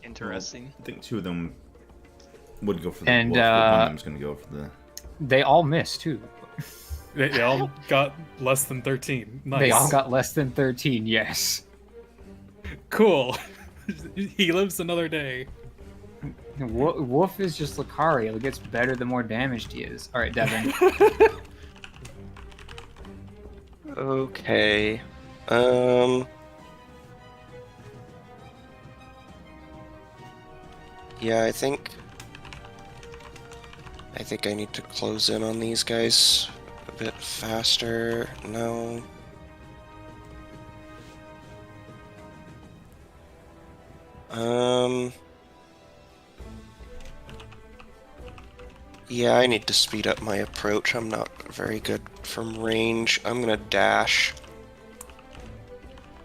Interesting. I think 2 of them would go for the And, wolf, but one of them's going to go for the... They all missed too. They all got less than 13. Nice. They all got less than 13, yes. Cool. He lives another day. Wolf is just Lucario. It gets better the more damaged he is. Alright, Devin. Okay. Yeah, I think I need to close in on these guys a bit faster. No. Yeah, I need to speed up my approach. I'm not very good from range. I'm gonna dash.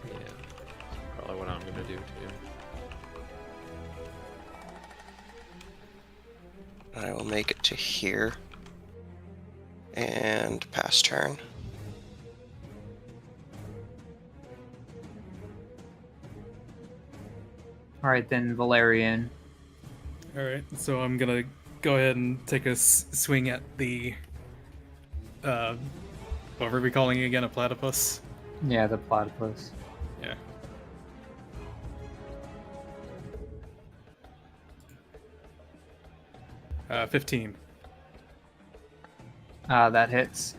Yeah. Probably what I'm gonna do too. I will make it to here. And pass turn. Alright then, Valerian. Alright, so I'm gonna go ahead and take a swing at the... what were we calling it again? A platypus? Yeah, the platypus. Yeah. Uh, 15. That hits.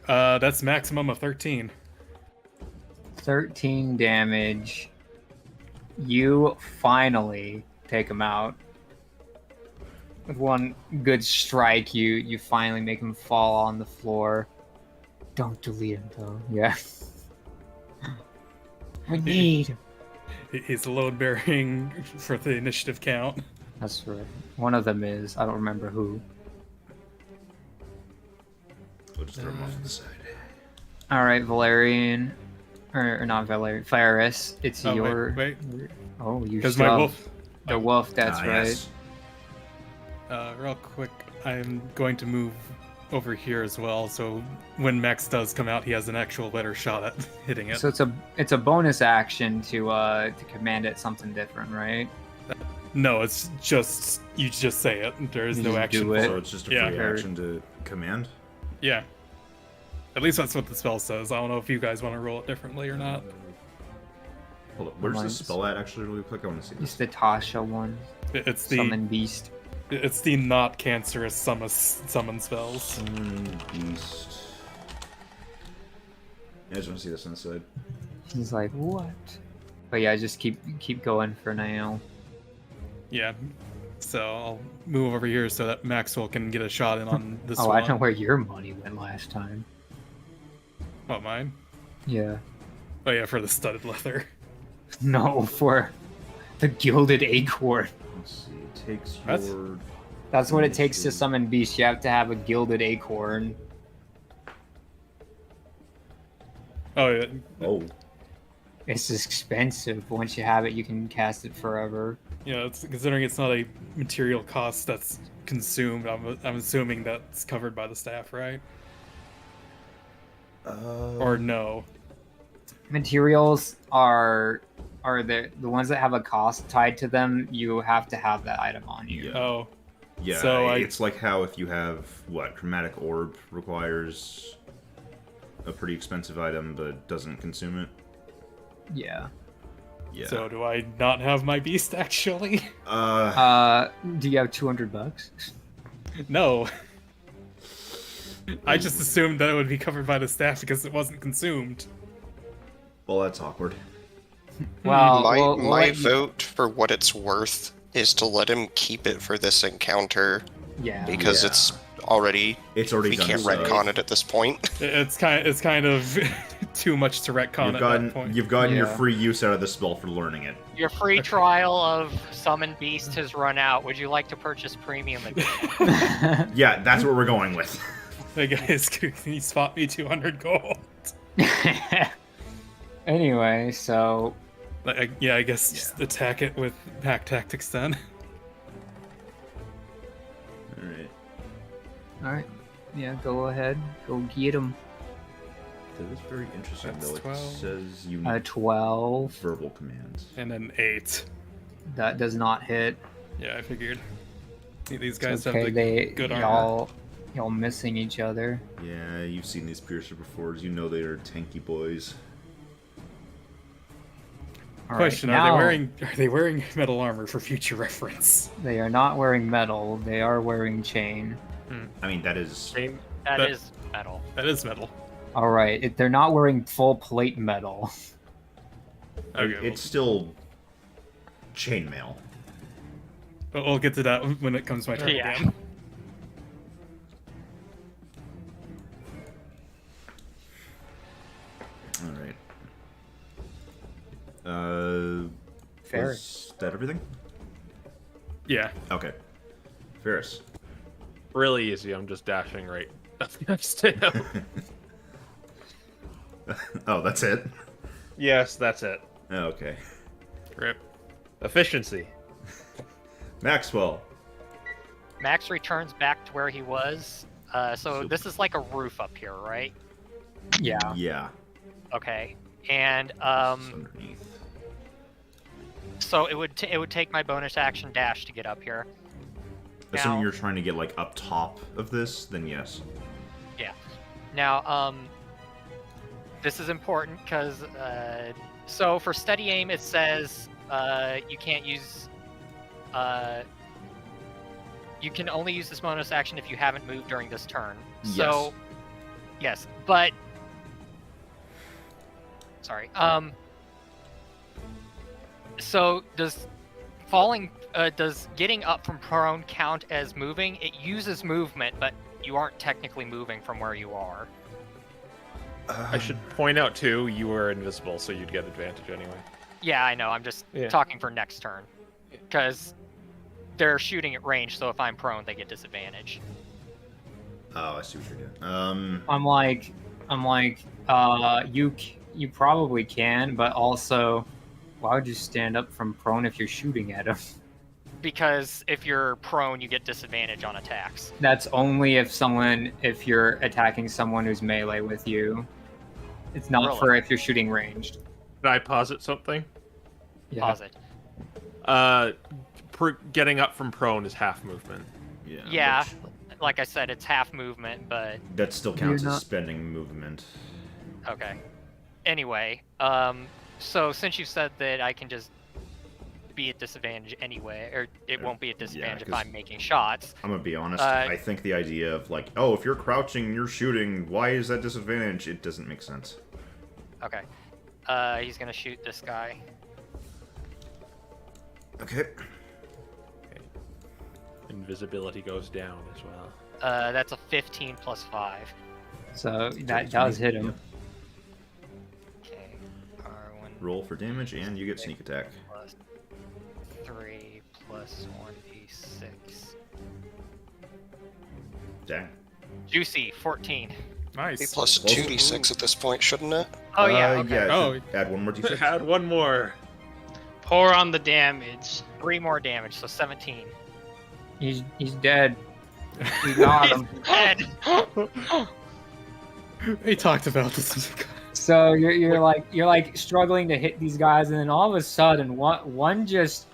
That's maximum of 13. 13 damage. You finally take him out. With one good strike, you finally make him fall on the floor. Don't delete him, though. Yeah. We need him. He's load bearing for the initiative count. That's right. One of them is. I don't remember who. We'll just throw him off to the side. Alright, Valerian. Or not Valerian. Faris. It's Oh, your... wait. Oh, you Because my shoved wolf... The wolf, that's right. Yes. Real quick, I'm going to move over here as well, so when Max does come out, he has an actual better shot at hitting it. So it's a bonus action to command it something different, right? No, it's just... You just say it. There is You no just action. do it. So it's just a free Yeah. action to command? Yeah. At least that's what the spell says. I don't know if you guys want to roll it differently or not. Hold up, where's the Mine's- spell at actually really quick? I want to see It's this. the Tasha one. It's the Summon Beast. it's the not cancerous summon spells. Summon Beast. Yeah, I just want to see this on the side. He's like, what? But yeah, just keep going for now. Yeah. So I'll move over here so that Maxwell can get a shot in on this Oh, one. I know where your money went last time. Oh, mine? Yeah. Oh yeah, for the studded leather. No, for the Gilded Acorn. Let's see. It takes That's- your... That's what it takes to Initiative. summon Beast. You have to have a Gilded Acorn. Oh yeah. Oh. It's expensive. Once you have it, you can cast it forever. Yeah, it's, considering it's not a material cost that's consumed, I'm assuming that's covered by the staff, right? Or no? Materials are the ones that have a cost tied to them. You have to have that item on you. Yeah. Oh, Yeah, So it's like how if you have, what, Chromatic Orb requires a pretty expensive item but doesn't consume it. Yeah. Yeah. so do I not have my beast actually? Do you have $200? No. I just assumed that it would be covered by the staff because it wasn't consumed. Well, that's awkward. Well, my we'll my let you- vote for what it's worth is to let him keep it for this encounter Yeah. because Yeah. it's already It's already we done. can't so- retcon it at this point. It's kind of too much to retcon at that point. You've gotten your Yeah. free use out of the spell for learning it. Your free trial of Summon Beast has run out. Would you like to purchase Premium again? Yeah, that's what we're going with. Hey guys, can you spot me 200 gold? Anyway, so I guess just attack it with pack tactics then. Alright. all right, yeah, go ahead, go get him. That is very interesting, That's though. It 12. says you need 12. verbal commands. And then 8. That does not hit. Yeah, I figured. These It's guys okay, have the good armor. y'all missing each other. Yeah, you've seen these piercer before. You know they are tanky boys. All right, Question: now, Are they wearing metal armor for future reference? They are not wearing metal. They are wearing chain. I mean, that is... Same. That But- is metal. That is metal. All right, they're not wearing full plate metal. Okay, It's still chainmail. well, we'll get to that when it comes my turn Yeah. again. Alright. Fair. Was that everything? Yeah. Okay. Ferris. Really easy. I'm just dashing right next to him. Oh, that's it? Yes, that's it. Okay. Rip. Efficiency. Maxwell. Max returns back to where he was. So this is like a roof up here, right? Yeah. Yeah. Okay. And It's underneath. so it would take my bonus action dash to get up here. Assuming Now- you're trying to get, like, up top of this, then yes. Yeah. Now, this is important because so for steady aim it says you can't use you can only use this bonus action if you haven't moved during this turn. So yes, but sorry. So does getting up from prone count as moving? It uses movement, but you aren't technically moving from where you are. I should point out too, you were invisible, so you'd get advantage anyway. Yeah, I know. I'm just Yeah. talking for next turn. Because they're shooting at range, so if I'm prone, they get disadvantage. Oh, I see what you're doing. I'm like, you probably can, but also, why would you stand up from prone if you're shooting at him? Because if you're prone, you get disadvantage on attacks. That's only if you're attacking someone who's melee with you. It's not Really? for if you're shooting ranged. Can I posit something? Yeah. Pause it. Getting up from prone is half movement. Yeah, which- like I said, it's half movement, but that still counts You're as not- spending movement. okay. Anyway, so since you said that I can just be at disadvantage anyway, or it won't be at disadvantage if 'cause- I'm making shots. I'm gonna be honest, Uh, I think the idea of, like, oh, if you're crouching and you're shooting, why is that disadvantage? It doesn't make sense. Okay. He's gonna shoot this guy. Okay. Invisibility goes down as well. That's a 15 plus 5. So that does hit him. Okay. R1 Roll for damage, and you get sneak attack. plus 3 plus 1d6. Dang. Juicy, 14. Be Nice. plus Close. 2d6 at this point, shouldn't it? Oh yeah, okay. Yeah, Oh. add one more d6. Add one more. Pour on the damage. 3 more damage, so 17. He's dead. We got him. Dead. We talked about this. So you're like struggling to hit these guys, and then all of a sudden one just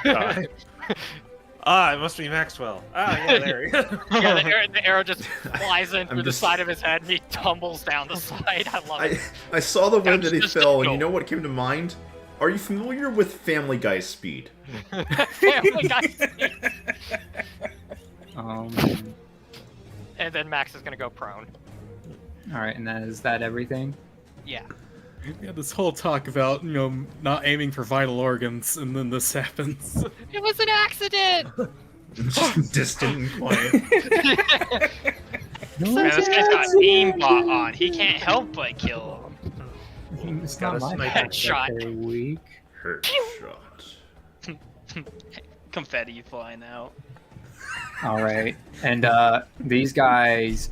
It must be Maxwell. Yeah, there he go. Yeah, the arrow just flies in through the just- side of his head, and he tumbles down the side. I love it. I saw the way that he just fell, and go. you know what came to mind? Are you familiar with Family Guy's speed? Family Guy. And then Max is gonna go prone. all right, and is that everything? Yeah. We had this whole talk about, not aiming for vital organs, and then this happens. It was an accident. Distant and quiet. No, Man, this guy's got it's aimbot on. He can't help but kill him. It's Got not a my sniper. fault that Headshot. they're weak. Hurt shot. Confetti flying out. All right, and these guys,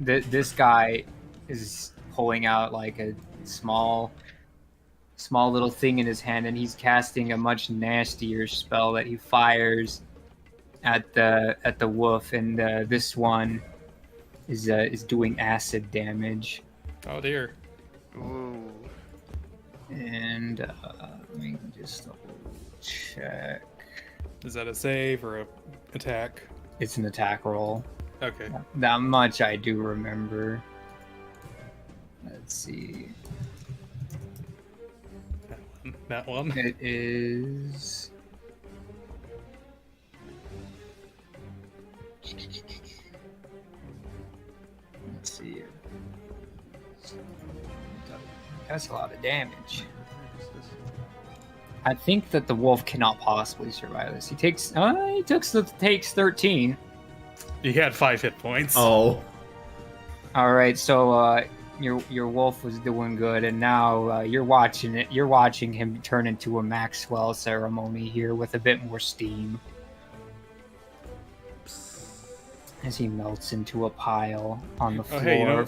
this guy is pulling out like a small little thing in his hand, and he's casting a much nastier spell that he fires at the wolf, and this one is doing acid damage. Oh dear. Ooh. And let me just double check. Is that a save or a attack? It's an attack roll. Okay. That much I do remember. Let's see. That one. It is. Let's see. That's a lot of damage. I think that the wolf cannot possibly survive this. He takes 13. He had 5 hit points. Oh. All right, so your wolf was doing good, and now you're watching it. You're watching him turn into a Maxwell ceremony here with a bit more steam as he melts into a pile on the floor Oh, hey, you know,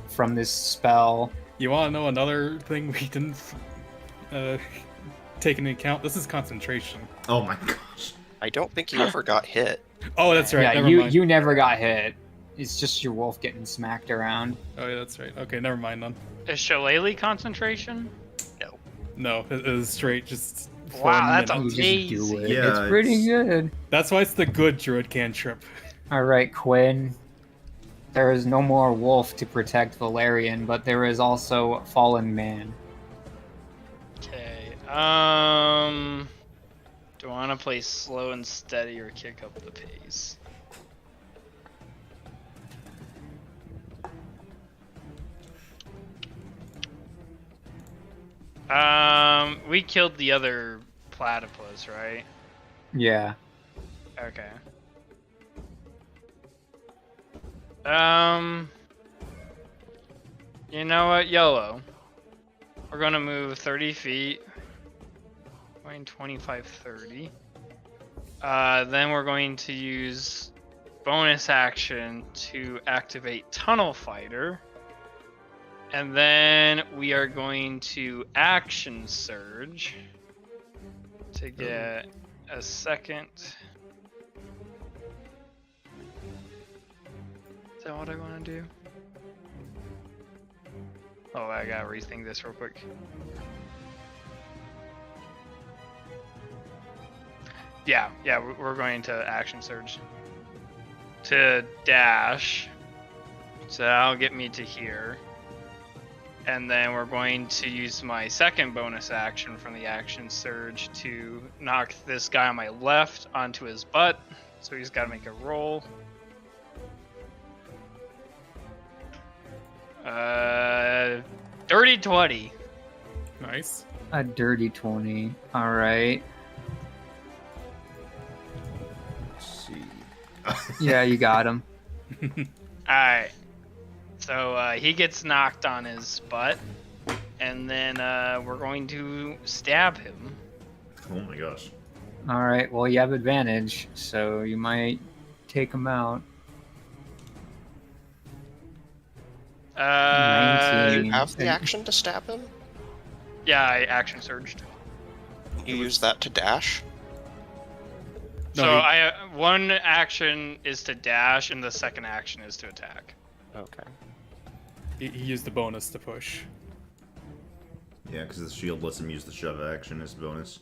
from this spell. You want to know another thing we didn't take into account? This is concentration. Oh my gosh. I don't think you ever got hit. Oh, that's right. Yeah, Never mind. you never got hit. It's just your wolf getting smacked around. Oh, yeah, that's right. Okay, never mind then. Is Shillelagh concentration? No, it was straight just. For Wow, a that's minute. You just do amazing. it. Yeah, It's pretty it's- good. That's why it's the good druid cantrip. All right, Quinn. There is no more wolf to protect Valerian, but there is also fallen man. Okay. Do I want to play slow and steady or kick up the pace? We killed the other platypus, right? Yeah. Okay. You know what? YOLO. We're gonna move 30 feet. Going 25, 30. Then we're going to use bonus action to activate Tunnel Fighter. And then we are going to action surge to get a second. Is that what I want to do? Oh, I gotta rethink this real quick. Yeah, we're going to action surge to dash. So that'll get me to here. And then we're going to use my second bonus action from the action surge to knock this guy on my left onto his butt. So he's got to make a roll. Dirty 20. Nice. A dirty 20. All right. Let's see. Yeah, you got him. Alright. So he gets knocked on his butt. And then we're going to stab him. Oh my gosh. All right. Well, you have advantage, so you might take him out. You 19. have the action to stab him? Yeah, I action surged. You use that to dash? No, So he- one action is to dash, and the second action is to attack. Okay. He used the bonus to push. Yeah, because the shield lets him use the shove action as bonus.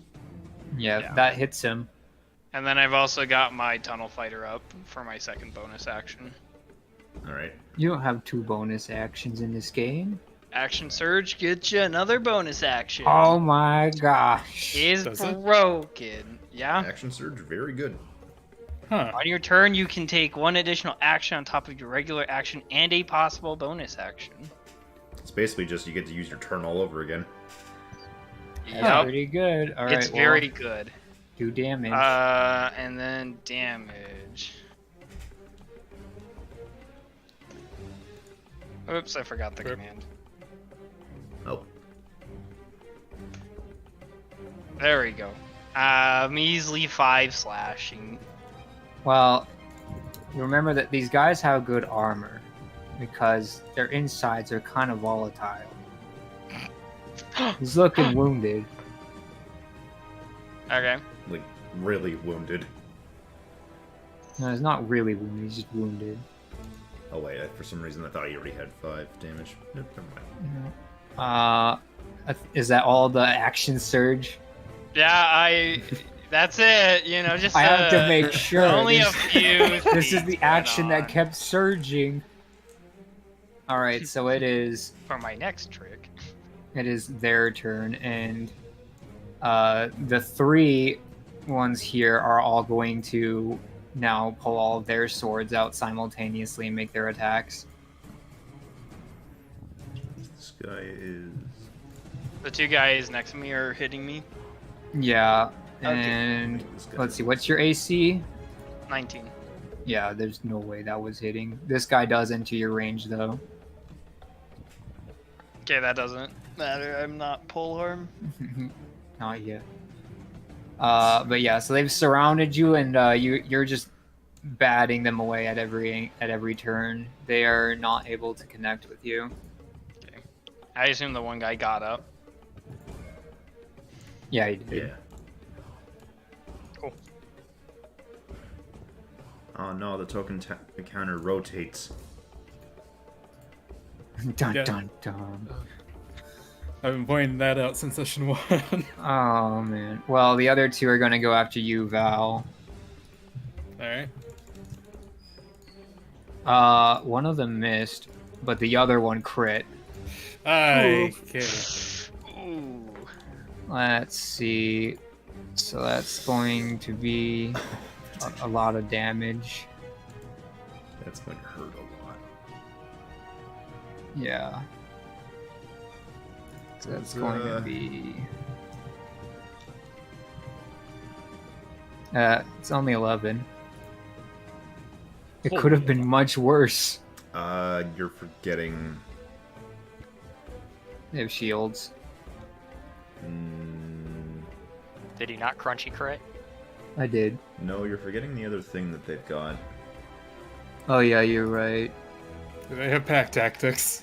Yeah, Yeah. that hits him. And then I've also got my tunnel fighter up for my second bonus action. Alright. You don't have 2 bonus actions in this game. Action surge gets you another bonus action. Oh my gosh. Is Does it? broken. Yeah. Action surge, very good. Huh. On your turn, you can take one additional action on top of your regular action and a possible bonus action. It's basically just you get to use your turn all over again. That's Yep. pretty good. All right. It's very good. Do damage. And then damage. Oops, I forgot the Rip. command. Oh, There we go. Measly 5 slashing. Well, you remember that these guys have good armor because their insides are kind of volatile. He's looking wounded. Okay. like really wounded. No, he's not really wounded. He's just wounded. Oh wait, for some reason I thought he already had 5 damage. Nope, never mind. Is that all the action surge? Yeah, that's it. You know, just I have to make sure. only a This- few. This is the things action going that kept surging. All right, so it is on for my next trick. their turn, and the 3 ones here are all going to now pull all of their swords out simultaneously and make their attacks. This guy is. The 2 guys next to me are hitting me. Yeah, Okay. and This guy let's see, is- what's your AC? 19. Yeah, there's no way that was hitting. This guy does enter your range though. Okay, that doesn't matter. I'm not pole harm. Not yet. But yeah, so they've surrounded you, and you're just batting them away at every turn. They are not able to connect with you. I assume the one guy got up. Yeah, he did. Yeah. Cool. Oh no, the token counter rotates. Dun Yeah. dun dun. I've been pointing that out since session 1. Oh man. Well, the other 2 are gonna go after you, Val. Alright. One of them missed, but the other one crit. Okay. Ooh. Let's see. So that's going to be a lot of damage. That's going to hurt a lot. Yeah. So that's It's, going to be. It's only 11. It could have been much worse. You're forgetting. They have shields. Did he not crunchy crit? I did. No, you're forgetting the other thing that they've got. Oh yeah, you're right. They have pack tactics.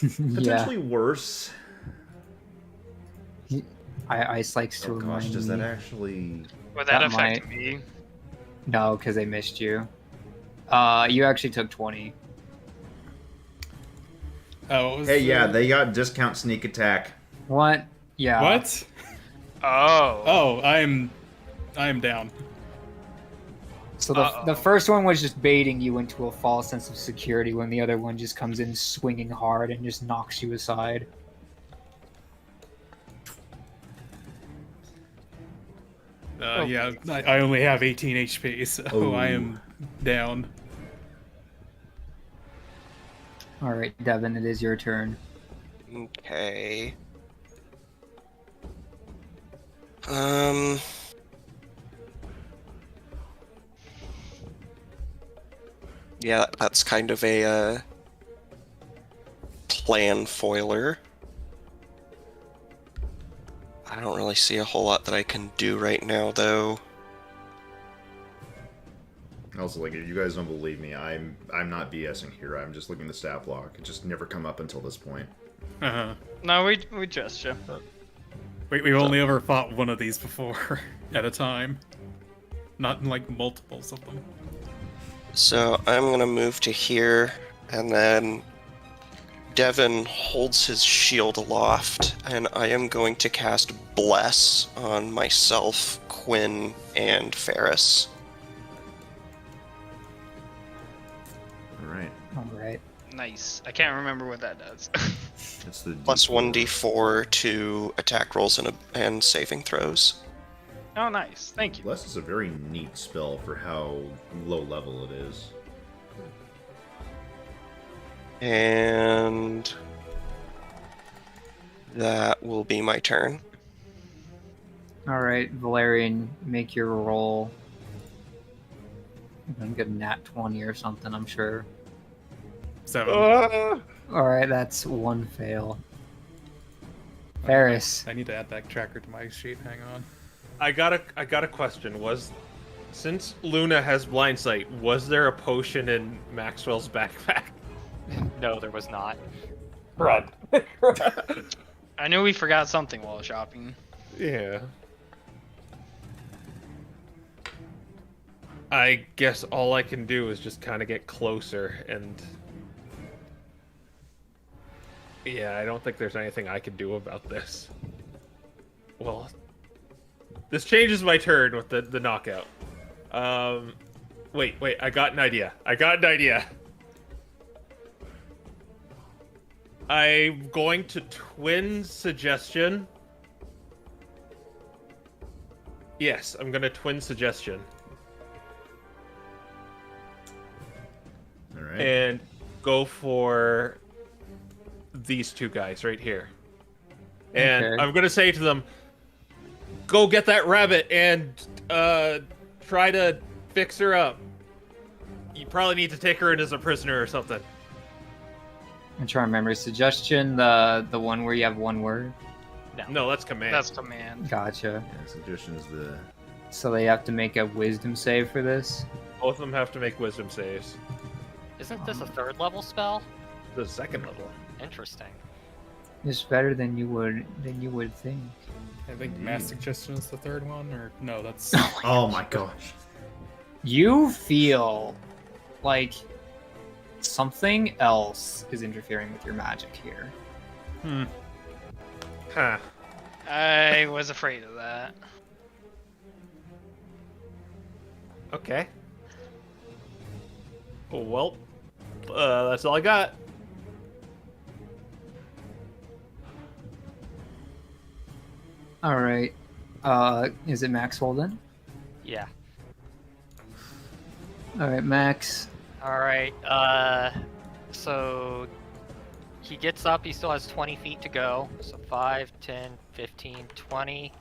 Yeah. Potentially worse. Ice likes to Oh gosh, remind does me. that actually? Would that That affect might- me? No, because they missed you. You actually took 20. Oh, what was Hey, yeah, the- they got discount sneak attack. What? Yeah. What? Oh. Oh, I am down. So the first one was just baiting you into a false sense of security, when the other one just comes in swinging hard and just knocks you aside. Yeah, I only have 18 HP, so Oh. I am down. All right, Devin, it is your turn. Okay. Yeah, that's kind of a plan foiler. I don't really see a whole lot that I can do right now, though. Also, like, if you guys don't believe me, I'm not BSing here. I'm just looking at the stat block. It just never come up until this point. Uh-huh. No, we just you. We've only ever fought one of these before at a time. Not like multiples of them. So I'm gonna move to here, and then Devin holds his shield aloft, and I am going to cast Bless on myself, Quinn, and Ferris. Alright. All right. Nice. I can't remember what that does. It's the Plus D4. 1d4 to attack rolls and saving throws. Oh, nice. Thank you. Bless is a very neat spell for how low level it is. And that will be my turn. All right, Valerian, make your roll. I'm gonna get a nat 20 or something, I'm sure. 7. All right, that's one fail. Ferris. I need to add that tracker to my sheet. Hang on. I got a question. Since Luna has blind sight, was there a potion in Maxwell's backpack? No, there was not. Run. I knew we forgot something while shopping. Yeah. I guess all I can do is just kind of get closer and... Yeah, I don't think there's anything I can do about this. Well, this changes my turn with the knockout. Wait, I got an idea. I'm going to twin suggestion. Yes, I'm gonna twin suggestion. All right. And go for these two guys right here. And Okay. I'm gonna say to them, go get that rabbit and try to fix her up. You probably need to take her in as a prisoner or something. I'm trying to remember. Suggestion, the one where you have one word. No, that's command. That's command. Gotcha. Yeah, suggestion's the. So they have to make a wisdom save for this. Both of them have to make wisdom saves. Isn't this a 3rd level spell? The 2nd level. Interesting. It's better than you would think. I think mass suggestion is the 3rd one, or no? That's Oh my gosh. You feel like something else is interfering with your magic here. Huh. I was afraid of that. Okay. Well, that's all I got. All right. Is it Maxwell then? Yeah. All right, Max. Alright, so he gets up, he still has 20 feet to go. So 5, 10, 15, 20.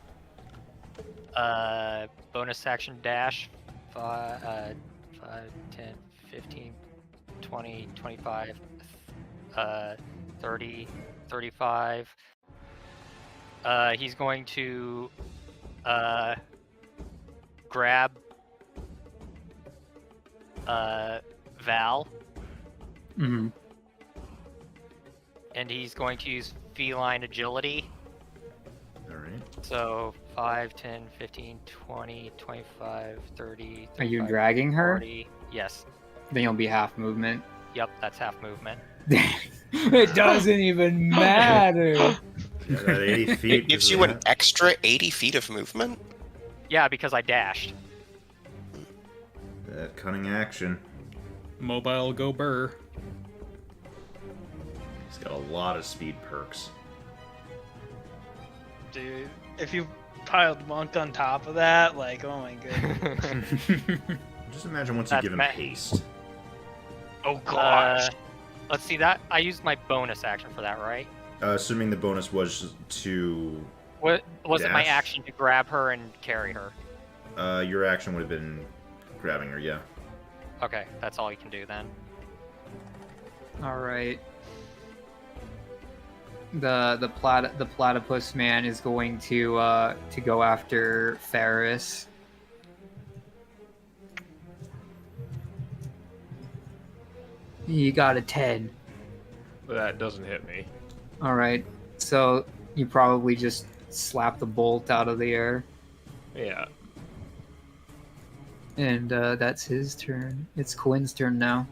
Bonus action dash. 5, 10, 15, 20, 25, 30, 35. He's going to grab Val, Mm-hmm. and he's going to use feline agility. All right. So 5, 10, 15, 20, 25, 30. Are you 35, dragging her? 40. Yes. Then you'll be half movement. Yep, that's half movement. It doesn't even matter. Yeah, that 80 feet. It gives you an extra 80 feet of movement? Yeah, because I dashed. That cunning action. mobile go burr. He's got a lot of speed perks. Dude, if you piled Monk on top of that, like, oh my goodness. Just imagine once you That's give him ma- haste. Oh gosh. Let's see that. I used my bonus action for that, right? Assuming the bonus was to... What was it? My Dash? action to grab her and carry her? your action would have been grabbing her, yeah. Okay, that's all you can do then. All right. The platypus man is going to go after Ferris. You got a 10. That doesn't hit me. All right. So you probably just slap the bolt out of the air, Yeah. and that's his turn. It's Quinn's turn now.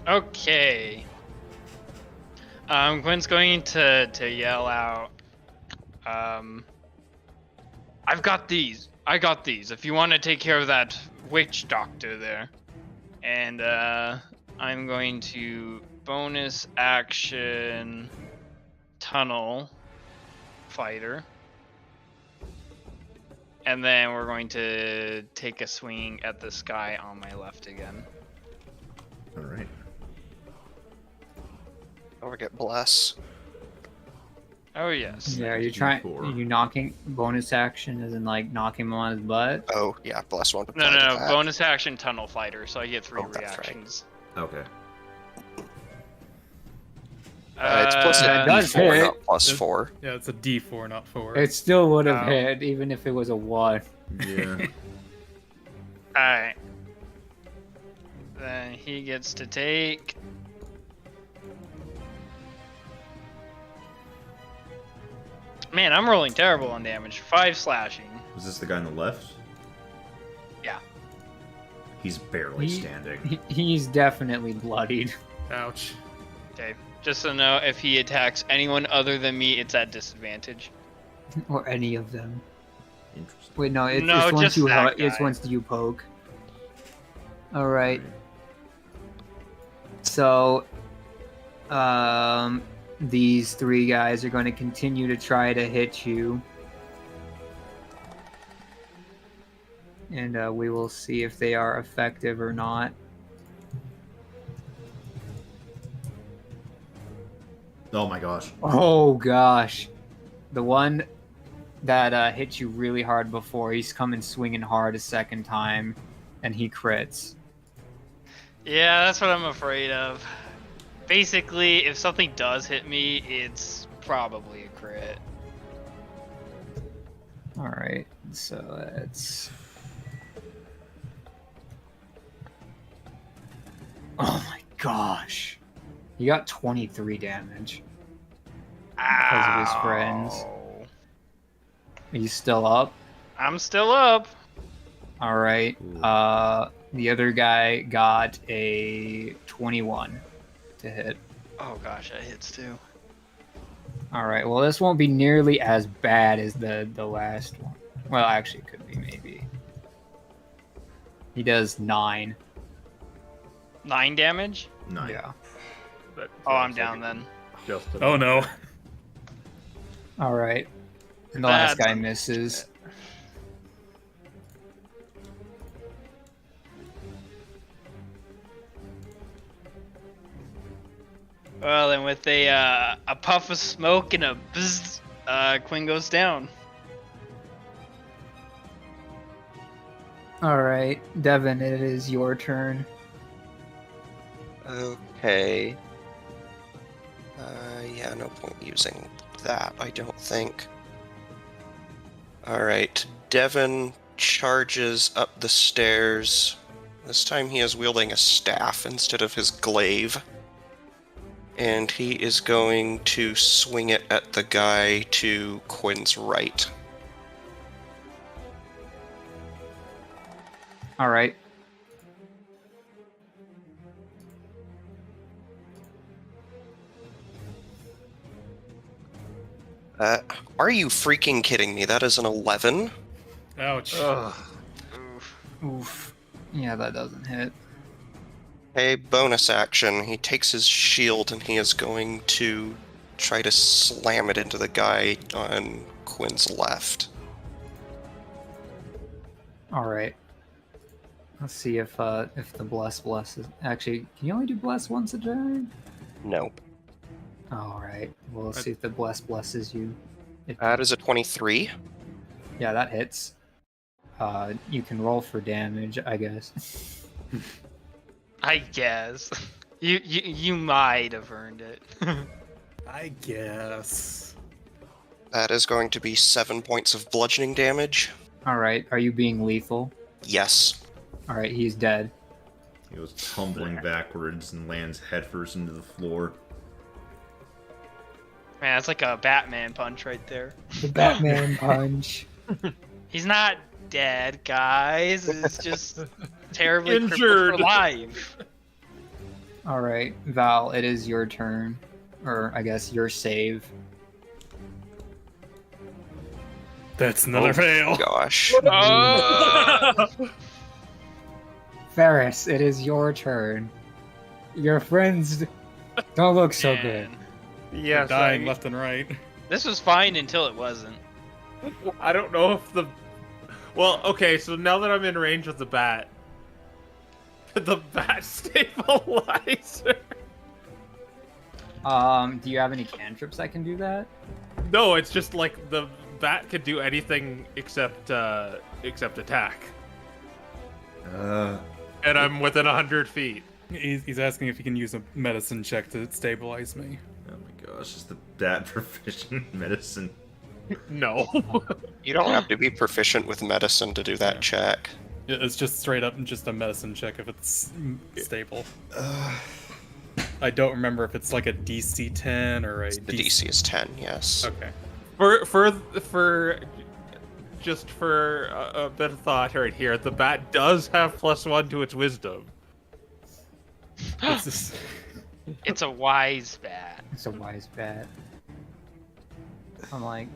Okay. Gwen's going to yell out, I've got these. I got these. If you want to take care of that witch doctor there. And I'm going to bonus action tunnel fighter. And then we're going to take a swing at this guy on my left again. Alright. Don't forget bless. Oh yes. Yeah, are you trying? D4. Are you knocking bonus action, as in like knocking him on his butt? Oh, yeah, bless won't apply No, to no, no. that. Bonus action tunnel fighter, so I get 3 Oh, that's right. reactions. Okay. It's plus That does +4, hit. not +4. Yeah, it's a D4, not 4. It still would have Oh. hit, even if it was a 1. Yeah. Alright. Then he gets to take... Man, I'm rolling terrible on damage. 5 slashing. Was this the guy on the left? Yeah. He's barely He- standing. He's definitely bloodied. Ouch. Okay. Just so know, if he attacks anyone other than me, it's at disadvantage. Or any of them. Interesting. Wait, no, it's, No, it's once just you that it's guy. once you poke. Alright. So these 3 guys are going to continue to try to hit you. And we will see if they are effective or not. Oh my gosh. Oh gosh. The one that hit you really hard before, he's coming swinging hard a second time, and he crits. Yeah, that's what I'm afraid of. Basically, if something does hit me, it's probably a crit. Alright, so it's... Oh my gosh. He got 23 damage. Because of his friends. Ow. Are you still up? I'm still up. Alright. Ooh. The other guy got a 21 to hit. Oh gosh, that hits too. Alright, well this won't be nearly as bad as the last one. Well, actually it could be, maybe. He does 9. 9 damage? 9. Yeah. That Oh, I'm sounds down like then. Just Oh no. Alright. And the last That's guy misses. Well, then with a puff of smoke and a bzzz, Quinn goes down. Alright, Devin, it is your turn. Okay. Yeah, no point using that, I don't think. Alright, Devin charges up the stairs. This time he is wielding a staff instead of his glaive. And he is going to swing it at the guy to Quinn's right. Alright. Are you freaking kidding me? That is an 11. Ouch. Oof. Oof. Yeah, that doesn't hit. A bonus action. He takes his shield and he is going to try to slam it into the guy on Quinn's left. Alright. Let's see if the bless is... Actually, can you only do bless once a turn? Nope. Alright. Well, let's see if the blesses you. That is a 23. Yeah, that hits. You can roll for damage, I guess. I guess. You might have earned it. I guess. That is going to be 7 points of bludgeoning damage. Alright, are you being lethal? Yes. Alright, he's dead. He goes tumbling backwards and lands headfirst into the floor. Man, that's like a Batman punch right there. The Batman punch. He's not dead, guys. It's just terribly crippled Injured. for life. Alright, Val, it is your turn. Or, I guess, your save. That's another fail. Gosh. Oh! Ferris, it is your turn. Your friends don't look so good. Man. They're Yes, dying left and right. This was fine until it wasn't. I don't know if the... Well, okay, so now that I'm in range of the bat, the bat stabilizer... Do you have any cantrips that can do that? No, it's just like the bat could do anything except attack. And I'm within 100 feet. He's asking if he can use a medicine check to stabilize me. Oh my gosh, is that proficient in medicine? No. You don't have to be proficient with medicine to do that check. It's just straight up just a medicine check if it's stable. I don't remember if it's like a DC 10 or a The DC is 10, yes. Okay. For just for a bit of thought right here, the bat does have +1 to its wisdom. It's just- It's a wise bat. It's a wise bet. I'm like,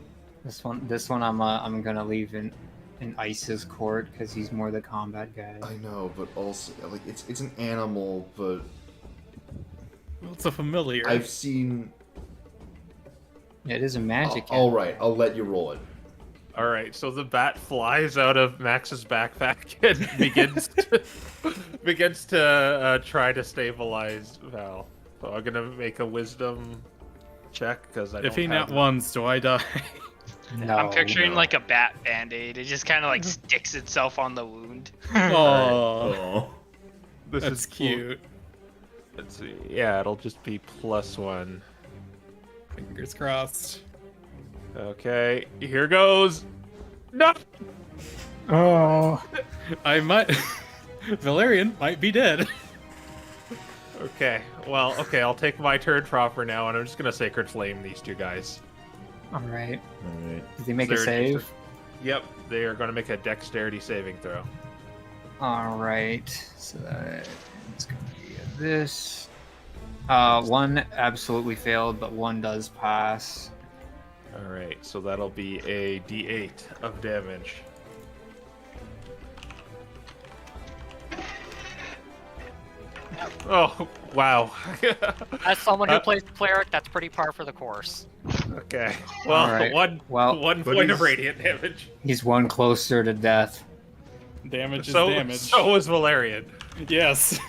this one I'm gonna leave in Ice's court because he's more the combat guy. I know, but also like it's an animal, but well, it's a familiar. I've seen. It is a magic. All right, I'll let you roll it. All right, so the bat flies out of Max's backpack and begins to try to stabilize Val. So I'm gonna make a wisdom check because if he nat ones, do I die? No, I'm picturing no. like a bat band-aid. It just kind of like sticks itself on the wound. Oh, Oh, This that's is cute. Let's see. Yeah, it'll just be +1. Fingers crossed. Okay, here goes. No. Oh, I might. Valerian might be dead. Okay, well, okay, I'll take my turn proper now, and I'm just gonna Sacred Flame these two guys. all right. all right. Did they make a They're- save? Yep, they are gonna make a Dexterity saving throw. All right. So it's gonna be this. One absolutely failed, but one does pass. All right, so that'll be a D8 of damage. Oh, wow. As someone who plays cleric, that's pretty par for the course. Okay, well, All right. one Well, but point of he's- radiant damage. he's one closer to death. Damage is So damage. is Valerian. Yes.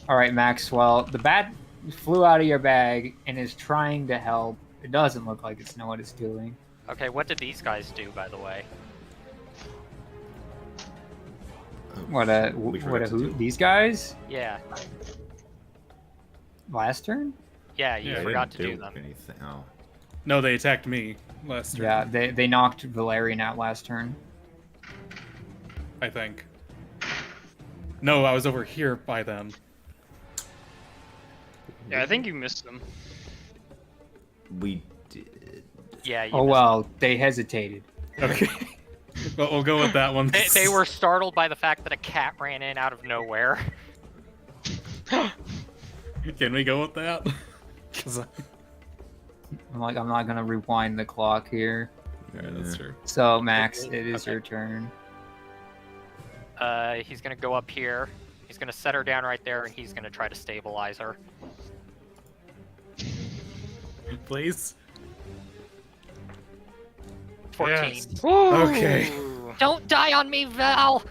All right, Maxwell. The bat flew out of your bag and is trying to help. It doesn't look like it's know what it's doing. Okay, what did these guys do, by the way? What a We what forgot a to who? do. These guys? Yeah, Last turn? yeah, you Yeah, They forgot to didn't do them. anything. Oh. No, they attacked me last turn. Yeah, they knocked Valerian out last turn. I think. No, I was over here by them. Yeah, I think you missed them. We did. Yeah, you Oh missed well, they hesitated. Okay. But we'll go with that one. They were startled by the fact that a cat ran in out of nowhere. Can we go with that? 'Cause I'm not gonna rewind the clock here. yeah, that's true. So Max, it is Okay. your turn. He's gonna go up here. He's gonna set her down right there, and he's gonna try to stabilize her. Please. 14. Yes. Okay. Ooh. Don't die on me, Val!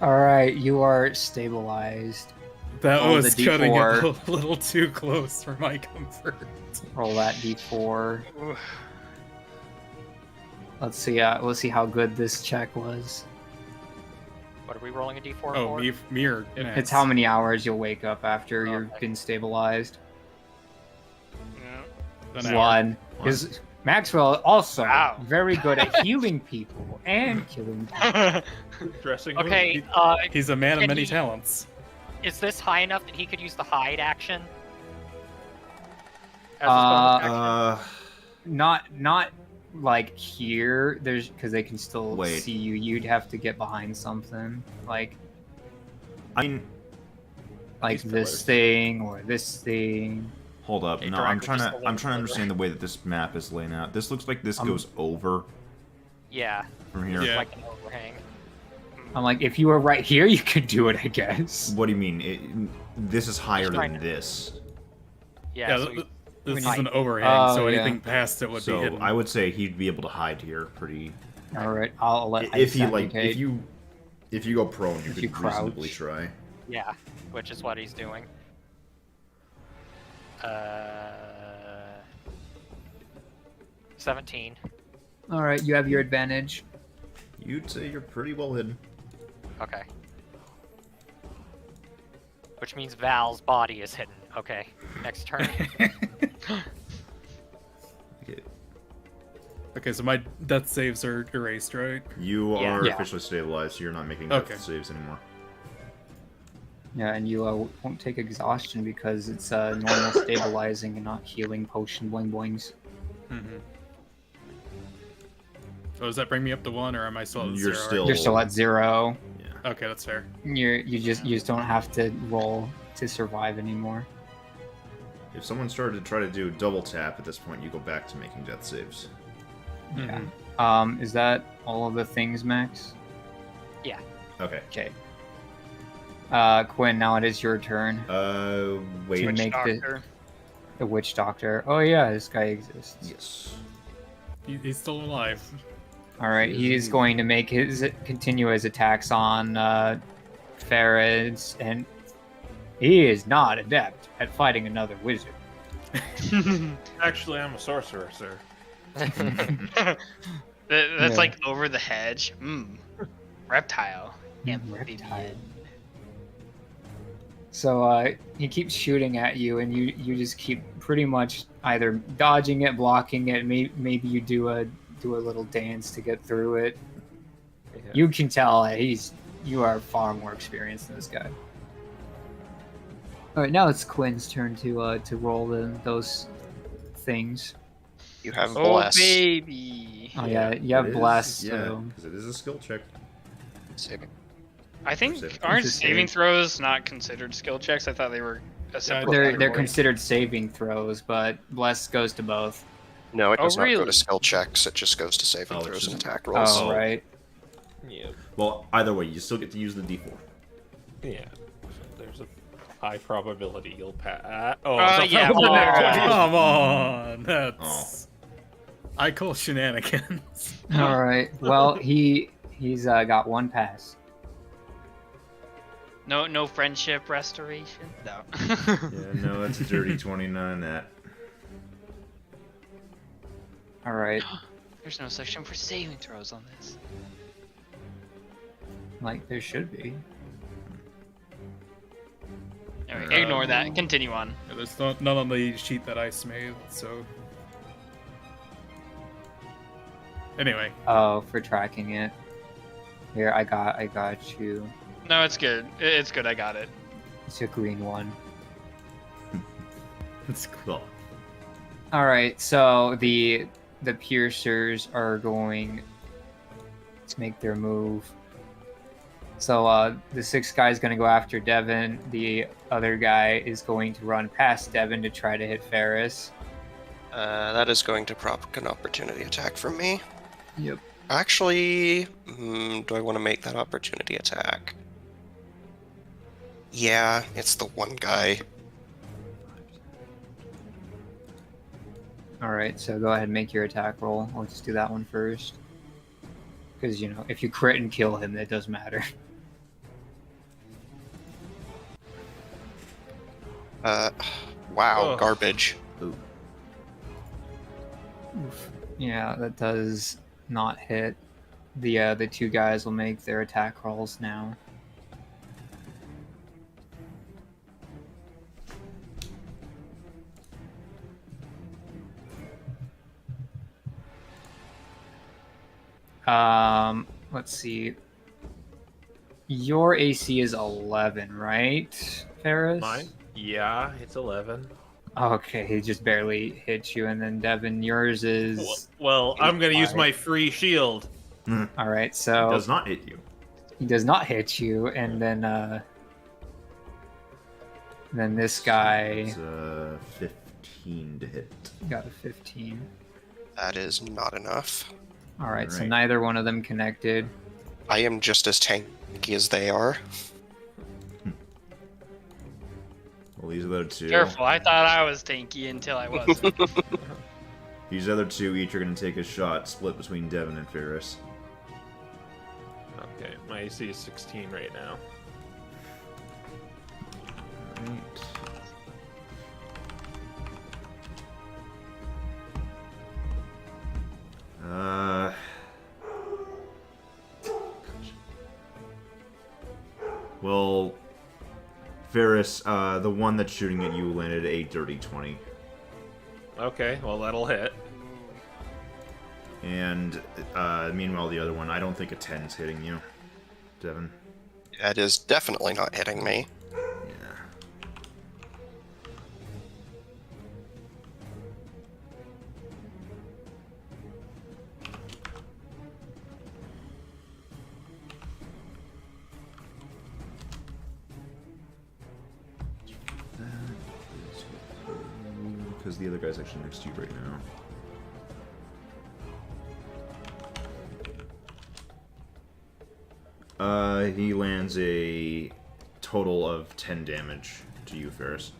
All right, you are stabilized. That Roll was the cutting it D4. a little too close for my comfort. Roll that d4. Let's see how good this check was. What are we rolling a d4 Oh, for? me or Max? It's how many hours you'll wake up after Okay. you've been stabilized. Yeah. An hour. One. Because Maxwell also Wow. very good at healing people and killing people. Dressing room. Okay, He's a man of Can many he- talents. is this high enough that he could use the hide action? As a bonus action? Not like here. There's because they can still Wait. see you. You'd have to get behind something like I mean, like These this pillars. thing or this thing. hold up. Hey, No, Drac, I'm we're trying just to. a I'm little trying to further. understand the way that this map is laying out. This looks like this goes over Yeah, from here. Yeah. like an overhang. I'm like, if you were right here, you could do it, I guess. What do you mean? This is higher trying than to- this. Yeah, Yeah, so this is hide. an overhang, Oh, so yeah. anything past it would be So hidden. I would say he'd be able to hide here pretty. All right, I'll let If he Ice like, advocate. if you go prone, you If could you crouch. reasonably try. yeah, which is what he's doing. 17. All right, you have your advantage. You'd say you're pretty well hidden. Okay. Which means Val's body is hidden. Okay, next turn. Okay. Okay, so my death saves are erased, right? You Yeah. are Yeah. officially stabilized, so you're not making death Okay. saves anymore. Yeah, and you won't take exhaustion because it's normal stabilizing and not healing potion boing boings. Mm-hmm. So does that bring me up to 1, or am I still at You're 0? still- You're still at 0. Yeah. Okay, that's fair. You just don't have to roll to survive anymore. If someone started to try to do double tap at this point, you go back to making death saves. Yeah. Mhm. Is that all of the things, Max? Okay. Okay. Quinn, now it is your turn. Wait. Witch Witch make doctor. The witch doctor. Oh yeah, this guy exists. Yes. He's still alive. All right, he is going to make continue his attacks on Ferrets, and he is not adept at fighting another wizard. Actually, I'm a sorcerer, sir. That's Yeah. like over the hedge. Reptile. Reptile. So he keeps shooting at you, and you just keep pretty much either dodging it, blocking it. Maybe you do a little dance to get through it. Yeah. You can tell that you are far more experienced than this guy. All right, now it's Quinn's turn to roll those things. You have Oh bless. baby. Oh yeah, you have It is- bless. Yeah, So because it is a skill check. Saving. I think Saving. aren't It's a saving save. throws not considered skill checks? I thought they were a separate they're category. considered saving throws, but bless goes to both. No, it Oh, does not go really? to skill checks. It just goes to saving Oh, it's throws and just- attack rolls. Oh right. Yeah. Well, either way, you still get to use the D4. Yeah. So there's a high probability you'll pass. Oh, Yeah, well, oh. Come on, that's. Oh. I call shenanigans. All right. Well, he's got one pass. No friendship restoration. No. Yeah, no, that's a dirty 29. That. All right. There's no section for saving throws on this. Like there should be. Alright, ignore that. Continue on. Yeah, there's none on the sheet that I made, so. Anyway, Oh, for tracking it. Here, I got you. No, it's good. It's good. I got it. It's a green one. That's cool. All right. So the piercers are going to make their move. So the sixth guy is going to go after Devin. The other guy is going to run past Devin to try to hit Ferris. That is going to proc an opportunity attack from me. Yep. Actually, do I want to make that opportunity attack? Yeah, it's the one guy. All right. So go ahead and make your attack roll. I'll just do that one first. Because, if you crit and kill him, that does matter. Wow, Ugh. garbage. Ooh. Yeah, that does not hit. The two guys will make their attack rolls now. Let's see. Your AC is 11, right, Ferris? Mine? Yeah, it's 11. Okay, he just barely hit you, and then Devin, yours is Well, I'm going to use 85. my free shield. all right. So Does not hit you. he does not hit you, and then this guy It's 15 to hit. got a 15. That is not enough. All right, so Alright. neither one of them connected. I am just as tanky as they are. Well, these other two. Careful. I thought I was tanky until I wasn't. These other two each are going to take a shot, split between Devin and Ferris. Okay, my AC is 16 right now. Alright. Well, Ferris, the one that's shooting at you landed a dirty 20. Okay, well that'll hit. And meanwhile, the other one, I don't think a 10's hitting you, Devin. That is definitely not hitting me. Yeah. Because the other guy's actually next to you right now. He lands a total of 10 damage to you, Ferris.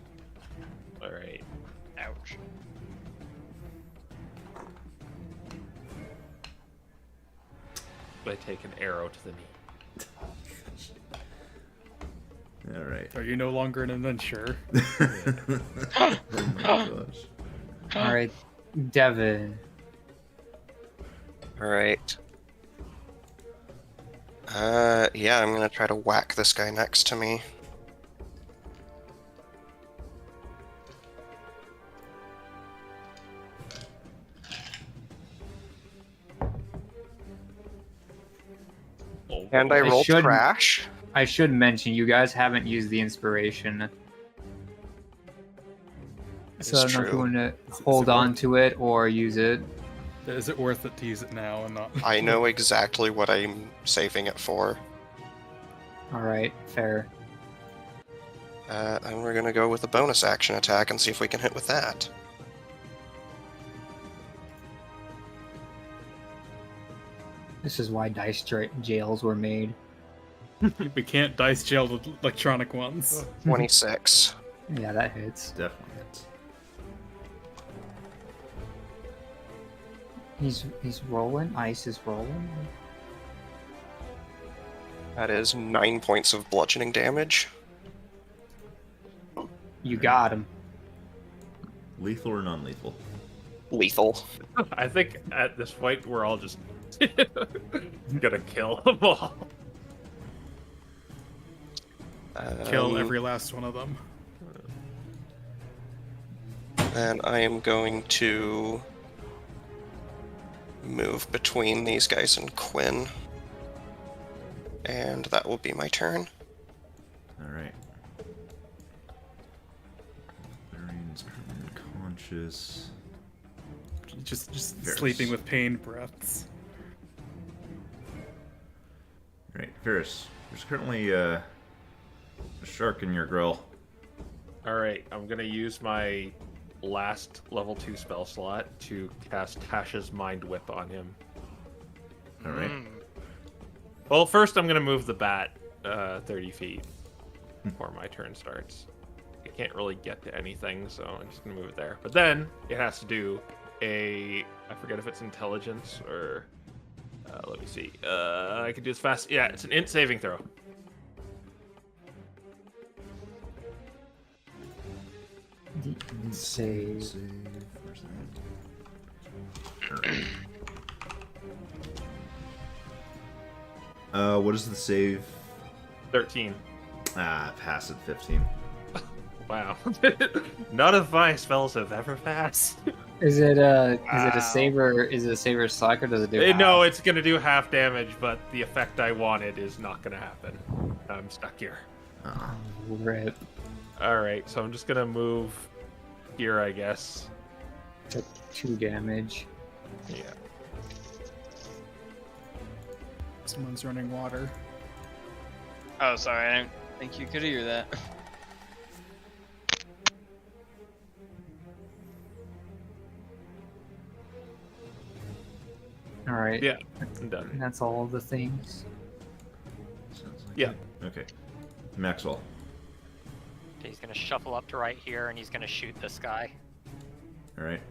Alright. Ouch. I take an arrow to the knee. Alright. Are you no longer an adventurer? Oh my gosh. All right, Devin. Alright. Yeah, I'm gonna try to whack this guy next to me. And I roll shouldn't- trash. I should mention you guys haven't used the inspiration. So I don't know if you true. want to hold on to it or use it. Is it worth it to use it now and not? I know exactly what I'm saving it for. All right, fair. And we're gonna go with a bonus action attack and see if we can hit with that. This is why dice jails were made. We can't dice jail with electronic ones. 26. Yeah, that hits. Definitely hits. He's rolling. Ice is rolling. That is 9 points of bludgeoning damage. You got him. Lethal or non-lethal? Lethal. I think at this point we're all just gonna kill them all. Kill every last one of them. And I am going to move between these guys and Quinn. And that will be my turn. Alright. Marine's currently unconscious. Just Ferris. sleeping with pain breaths. Alright, Ferris. There's currently a shark in your grill. Alright, I'm gonna use my last level 2 spell slot to cast Tasha's Mind Whip on him. Alright. Well, first I'm gonna move the bat 30 feet before my turn starts. It can't really get to anything, so I'm just gonna move it there. But then it has to do I forget if it's intelligence or let me see. I can do this fast. Yeah, it's an int saving throw. Save. Where's that? Alright. What is the save? 13. Pass at 15. Wow. None of my spells have ever passed. Is it a Wow. saber? Is it a saber suck or does it do? No, half? it's gonna do half damage, but the effect I wanted is not gonna happen. I'm stuck here. Rip. Alright, so I'm just gonna move here, I guess. Took 2 damage. Yeah. Someone's running water. Oh, sorry. I didn't think you could hear that. All right. Yeah, I'm done. And that's all the things. Sounds like Yeah. it. Okay. Maxwell. He's gonna shuffle up to right here, and he's gonna shoot this guy. Alright.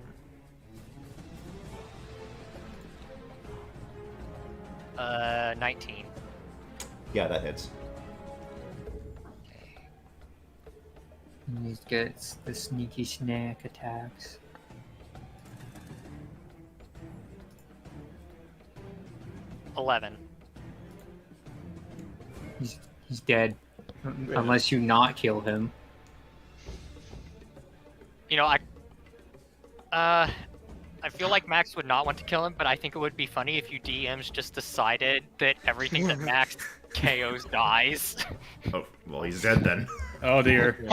Uh, 19. Yeah, that hits. And he gets the sneaky snack attacks. $11. He's dead. Unless you not kill him. You know, I feel like Max would not want to kill him, but I think it would be funny if you DMs just decided that everything that Max KOs dies. Oh, well, he's dead then. Oh dear.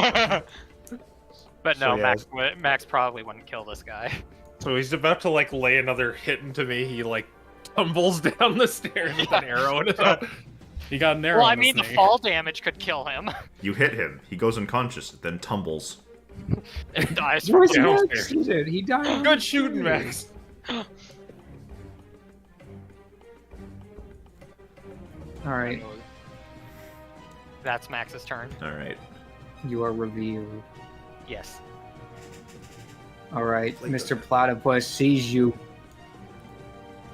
But no, So, yeah. Max probably wouldn't kill this guy. So he's about to like lay another hit into me. He like tumbles down the stairs with an arrow in his arm. He got an arrow. Well, I in mean, the knee. fall damage could kill him. You hit him. He goes unconscious, then tumbles. And dies Where's from Max downstairs. seated? He died. Good shooting, Max. All right, That's Max's turn. All right. you are revealed. Yes. All right, Like Mr. Platypus sees you.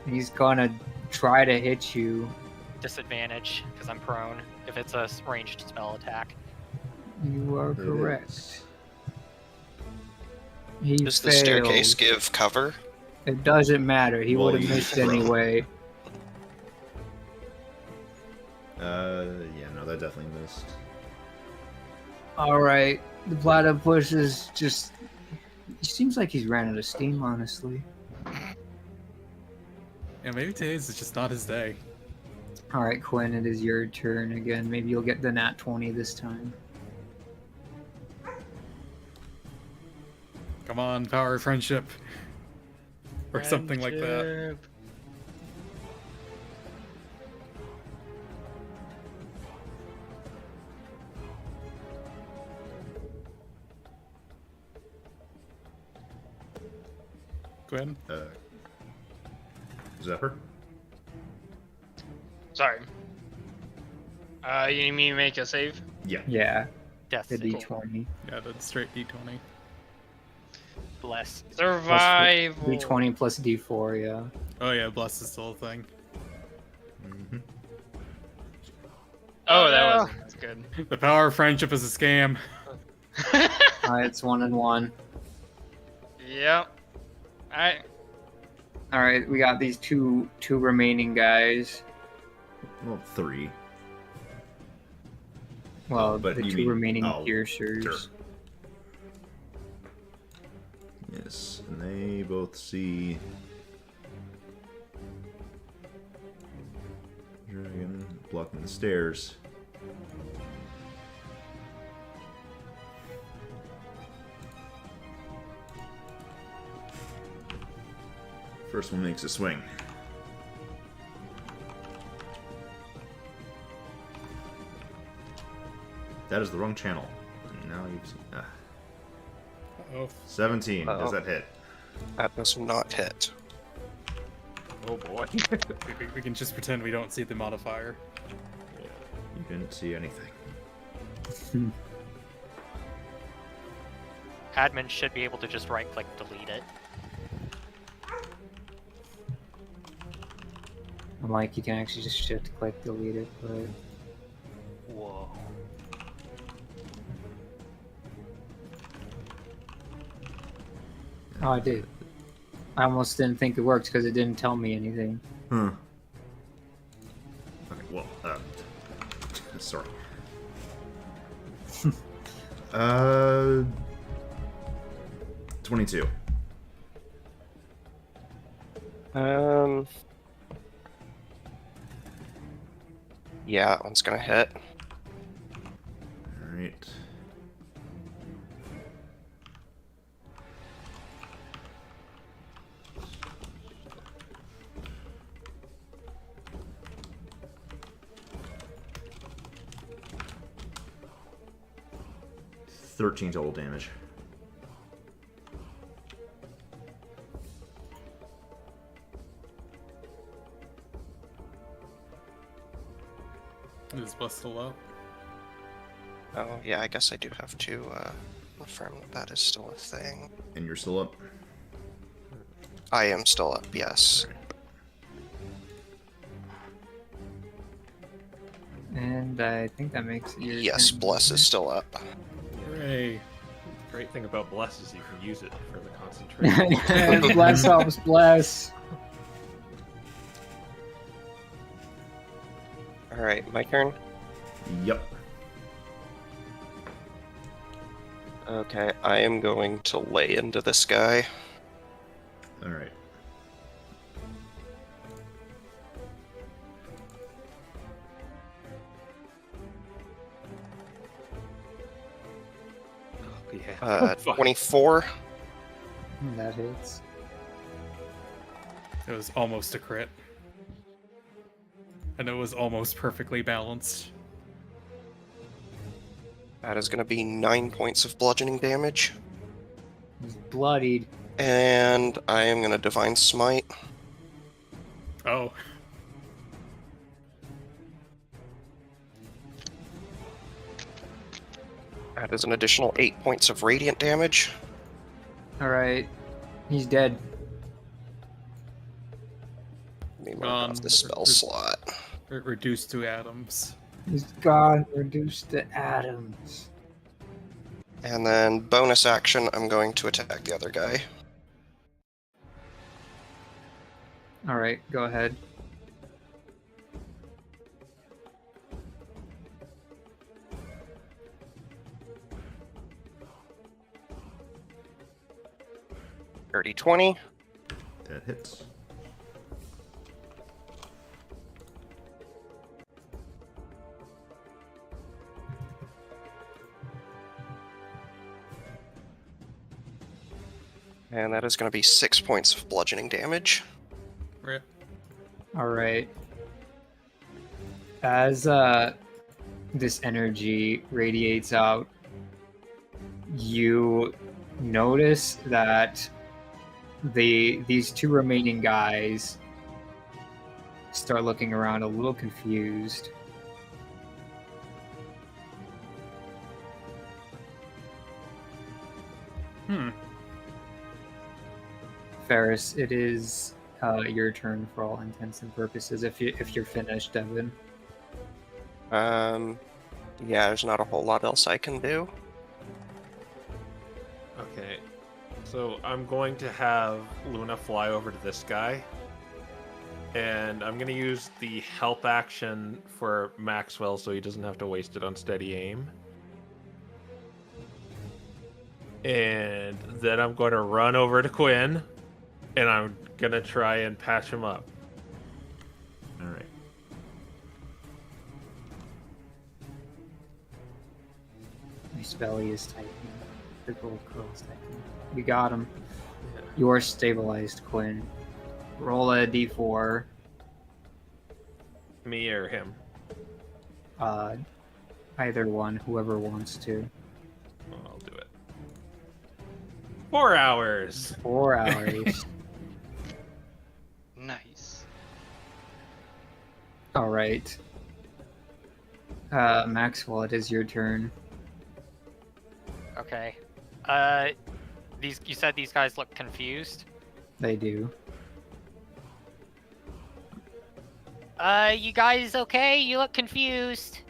He's gonna try to hit you. Disadvantage, because I'm prone, if it's a ranged spell attack. You are It correct. is. He Does the staircase failed. give cover? It doesn't matter. He Well, would have you missed throw. anyway. Yeah, no, that definitely missed. All right, the platypus is just. He seems like he's ran out of steam, honestly. Yeah, maybe today's is just not his day. All right, Quinn, it is your turn again. Maybe you'll get the nat 20 this time. Come on, power of friendship. Or something like that. Friendship. Gwen? Is that her? Sorry. You need me to make a save? Yeah. Yeah, Death the save. d20. Yeah, that's straight D20. Bless. Survival. D20 plus d4, yeah. Oh yeah, bless is still a thing. Mm-hmm. Oh, no. that wasn't as good. The power of friendship is a scam. All right, it's 1 and 1. Yep. Alright. All right, we got these two remaining guys. Well, 3. Well, But the you two mean- remaining oh, piercers. sure. Yes, and they both see dragon blocking the stairs. First one makes a swing. That is the wrong channel. And now you've seen. Oh, 17. Does Uh-oh. that hit? That does not hit. Oh boy. we can just pretend we don't see the modifier. You didn't see anything. Admin should be able to just right-click delete it. I'm like, you can actually just shift click delete it, but Whoa. oh, I did. I almost didn't think it worked because it didn't tell me anything. Huh. Okay, well, sorry. 22. Yeah, that one's gonna hit. Alright. $13 total damage. Is bless still up? Oh, yeah, I guess I do have to affirm that that is still a thing. And you're still up? I am still up, yes. And I think that makes it your Yes, turn. Bless is still up. Hooray. Great thing about bless is you can use it for the concentration. Bless helps bless. Alright, my turn. Yep. Okay, I am going to lay into this guy. All right. Yeah. Fuck. 24. That hits. It was almost a crit. And it was almost perfectly balanced. That is going to be 9 points of bludgeoning damage. He's bloodied. And I am going to Divine Smite. Oh. That is an additional 8 points of radiant damage. Alright. He's dead. Let me mark off the spell slot. Reduced to atoms. He's gone, reduced to atoms. And then bonus action, I'm going to attack the other guy. Alright, go ahead. Dirty 20. That hits. And that is going to be 6 points of bludgeoning damage. Rip. Alright. As this energy radiates out, you notice that these two remaining guys start looking around a little confused. Ferris, it is your turn for all intents and purposes. If you're finished, Devin. Yeah, there's not a whole lot else I can do. Okay. So I'm going to have Luna fly over to this guy. And I'm going to use the help action for Maxwell so he doesn't have to waste it on steady aim. And then I'm going to run over to Quinn. And I'm going to try and patch him up. All right. My belly is tightening. The gold curls tightening. We got him. You are stabilized, Quinn. Roll a d4. Me or him? Either one, whoever wants to. I'll do it. 4 hours. 4 hours. Nice. All right. Maxwell, it is your turn. Okay. You said these guys look confused. They do. You guys okay? You look confused.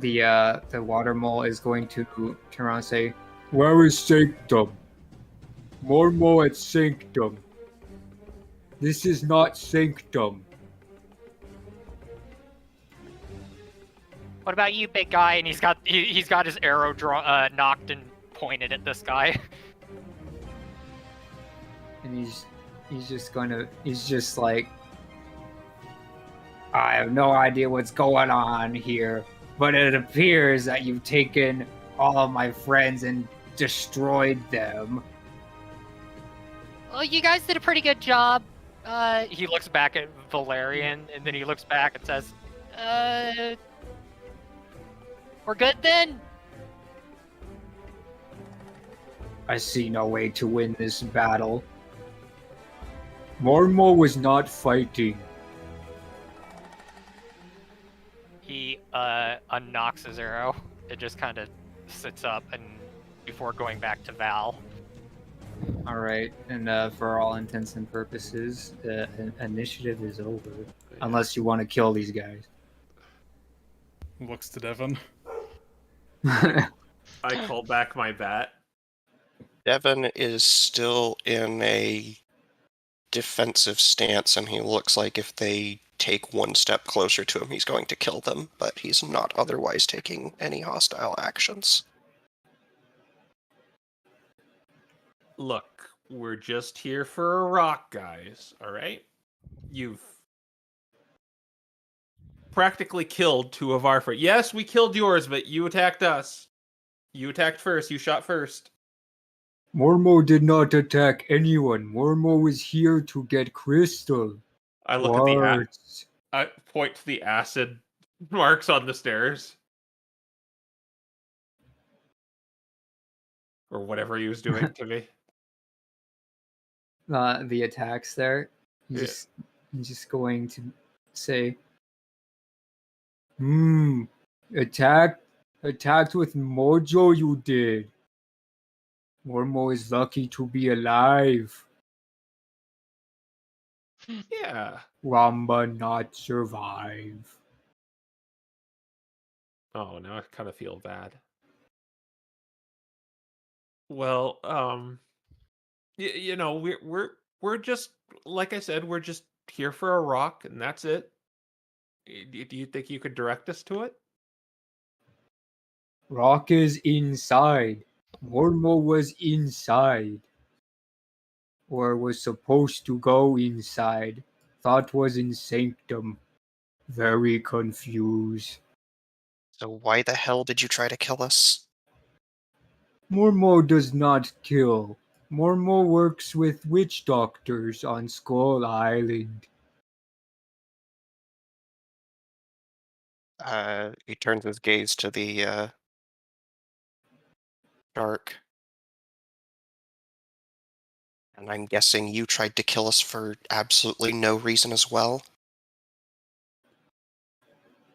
The water mole is going to turn around and say, "Where is Sanctum? Mormo at Sanctum. This is not Sanctum." What about you, big guy? And he's got his arrow knocked and pointed at this guy. And he's just like, "I have no idea what's going on here, but it appears that you've taken all of my friends and destroyed them." Well, you guys did a pretty good job. He looks back at Valerian, and then he looks back and says, we're good then? I see no way to win this battle. Mormo was not fighting. He unknocks his arrow. It just kind of sits up and before going back to Val. All right, and for all intents and purposes, initiative is over, unless you want to kill these guys. Looks to Devon. I called back my bat. Devon is still in a defensive stance, and he looks like if they take one step closer to him, he's going to kill them, but he's not otherwise taking any hostile actions. Look, we're just here for a rock, guys. All right? You've practically killed 2 of our friends. Yes, we killed yours, but you attacked us. You attacked first. You shot first. Mormo did not attack anyone. Mormo was here to get crystal. I look at the Quartz. I point to the acid marks on the stairs. Or whatever he was doing to me. The attacks there. Yeah. He's just going to say, attacked with mojo you did. Mormo is lucky to be alive. Yeah. Ramba not survive. Oh, now I kind of feel bad. Well, you know, we're just, like I said, we're just here for a rock, and that's it. Do you think you could direct us to it? Rock is inside. Mormo was inside. Or was supposed to go inside. Thought was in sanctum. Very confused. So why the hell did you try to kill us? Mormo does not kill. Mormo works with witch doctors on Skull Island. He turns his gaze to the dark. And I'm guessing you tried to kill us for absolutely no reason as well?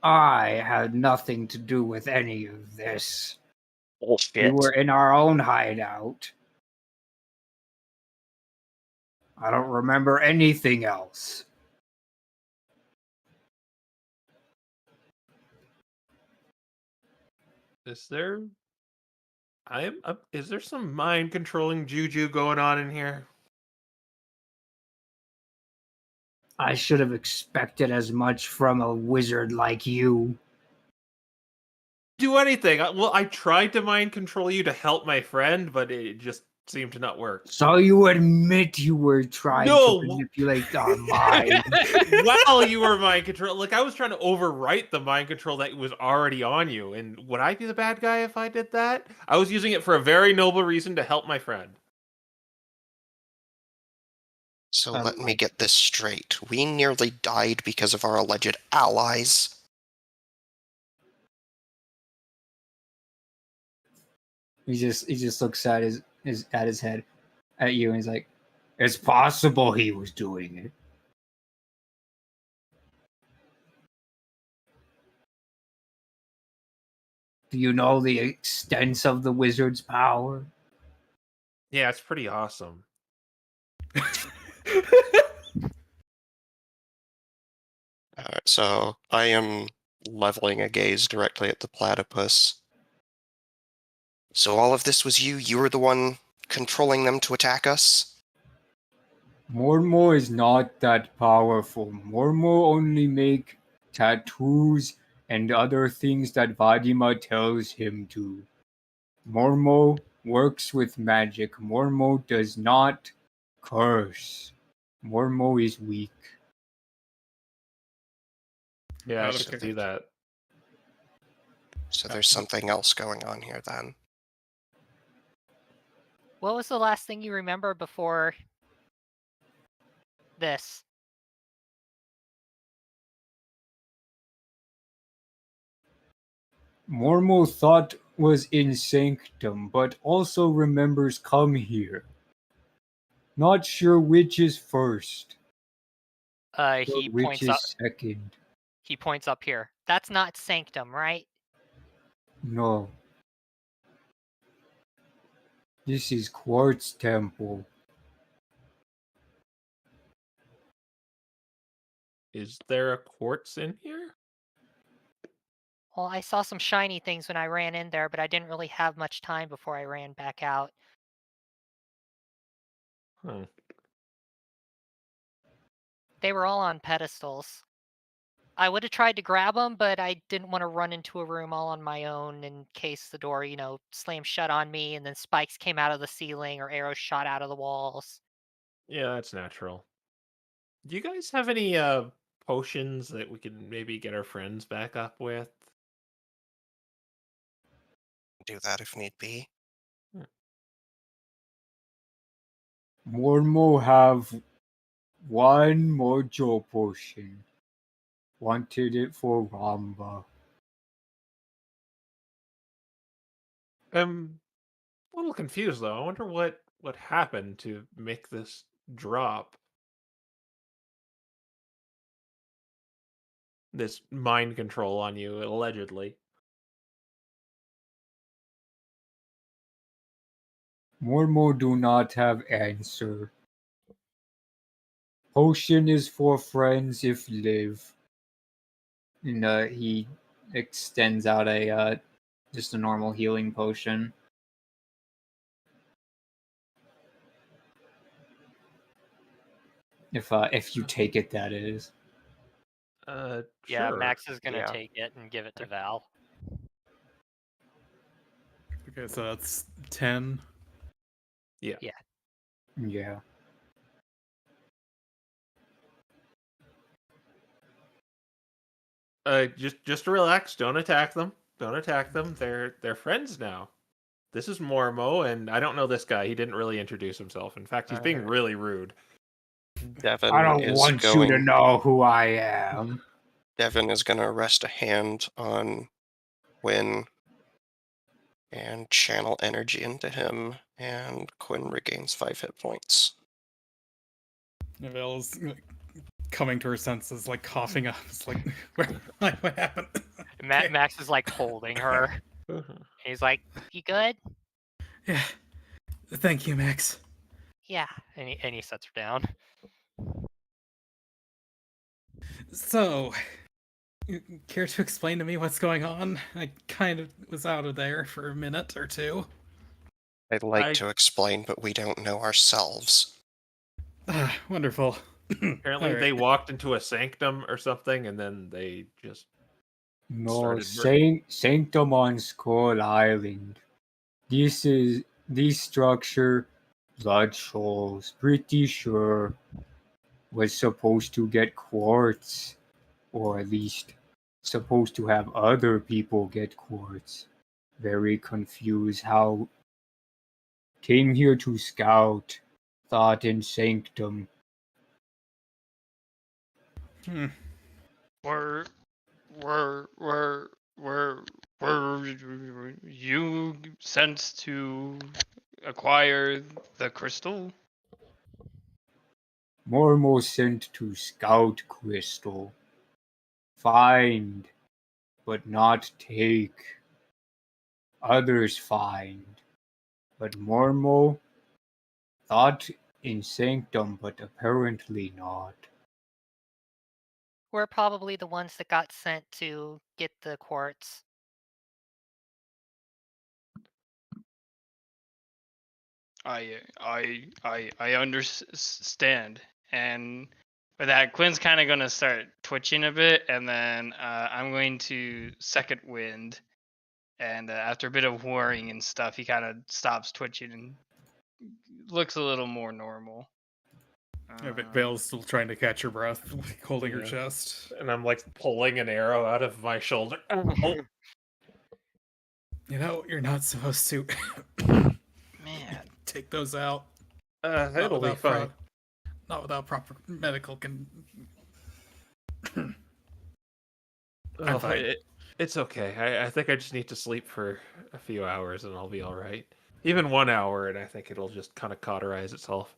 I had nothing to do with any of this. We Bullshit. were in our own hideout. I don't remember anything else. Is there is there some mind controlling juju going on in here? I should have expected as much from a wizard like you. Do anything. Well, I tried to mind control you to help my friend, but it just seemed to not work. So you admit you were trying No! to manipulate our mind. While you were mind control, like I was trying to overwrite the mind control that was already on you. And would I be the bad guy if I did that? I was using it for a very noble reason to help my friend. So let me get this straight. We nearly died because of our alleged allies. He just looks at his head at you and he's like, it's possible he was doing it. Do you know the extent of the wizard's power? Yeah, it's pretty awesome. So I am leveling a gaze directly at the platypus. So all of this was you? You were the one controlling them to attack us? Mormo is not that powerful. Mormo only make tattoos and other things that Vadima tells him to. Mormo works with magic. Mormo does not curse. Mormo is weak. Yeah, I Out of should character. see that. So there's something else going on here then. What was the last thing you remember before this? Mormo thought was in Sanctum, but also remembers come here. Not sure which is first, He or which points up. is second. He points up here. That's not Sanctum, right? No. This is Quartz Temple. Is there a quartz in here? Well, I saw some shiny things when I ran in there, but I didn't really have much time before I ran back out. Hmm. They were all on pedestals. I would have tried to grab him, but I didn't want to run into a room all on my own in case the door, slammed shut on me and then spikes came out of the ceiling or arrows shot out of the walls. Yeah, that's natural. Do you guys have any potions that we can maybe get our friends back up with? Do that if need be. Mormo have one mojo potion. Wanted it for Ramba. I'm a little confused though. I wonder what happened to make this drop. This mind control on you, allegedly. Mormo do not have answer. Potion is for friends if live. And he extends out a just a normal healing potion. If you take it, that is. Yeah, Sure. Max is gonna Yeah. take it and give it to Val. Okay, so that's 10. Yeah. Yeah. Just relax. Don't attack them. Don't attack them. They're friends now. This is Mormo, and I don't know this guy. He didn't really introduce himself. In fact, he's being really rude. Devin I don't is want going. you to know who I am. Devin is going to rest a hand on Quinn and channel energy into him, and Quinn regains 5 hit points. Neville's coming to her senses, like coughing up. It's like, what happened? Okay. Max is like holding her. He's like, "You good?" Yeah. Thank you, Max. Yeah, and he sets her down. So, you care to explain to me what's going on? I kind of was out of there for a minute or two. I'd like to explain, but we don't know ourselves. Ah, wonderful. Apparently, All right. they walked into a sanctum or something, and then they just No, started Sanctum on Skull Island. This structure, Blood Shoals, pretty sure, was supposed to get quartz, or at least supposed to have other people get quartz. Very confused how came here to scout, thought in Sanctum. Were you sent to acquire the crystal? Mormo sent to scout crystal. Find, but not take. Others find, but Mormo thought in Sanctum, but apparently not. We're probably the ones that got sent to get the quartz. I understand, and with that, Quinn's kind of gonna start twitching a bit, and then I'm going to second wind, and after a bit of worrying and stuff, he kind of stops twitching and looks a little more normal. Vale's still trying to catch her breath, holding her Yeah. chest. and I'm like pulling an arrow out of my shoulder. Oh, You know, you're not supposed to Man, take those out. it'll be fine. Not without proper medical I'm Oh, fine. it's okay. I think I just need to sleep for a few hours and I'll be all right. Even 1 hour, and I think it'll just kind of cauterize itself.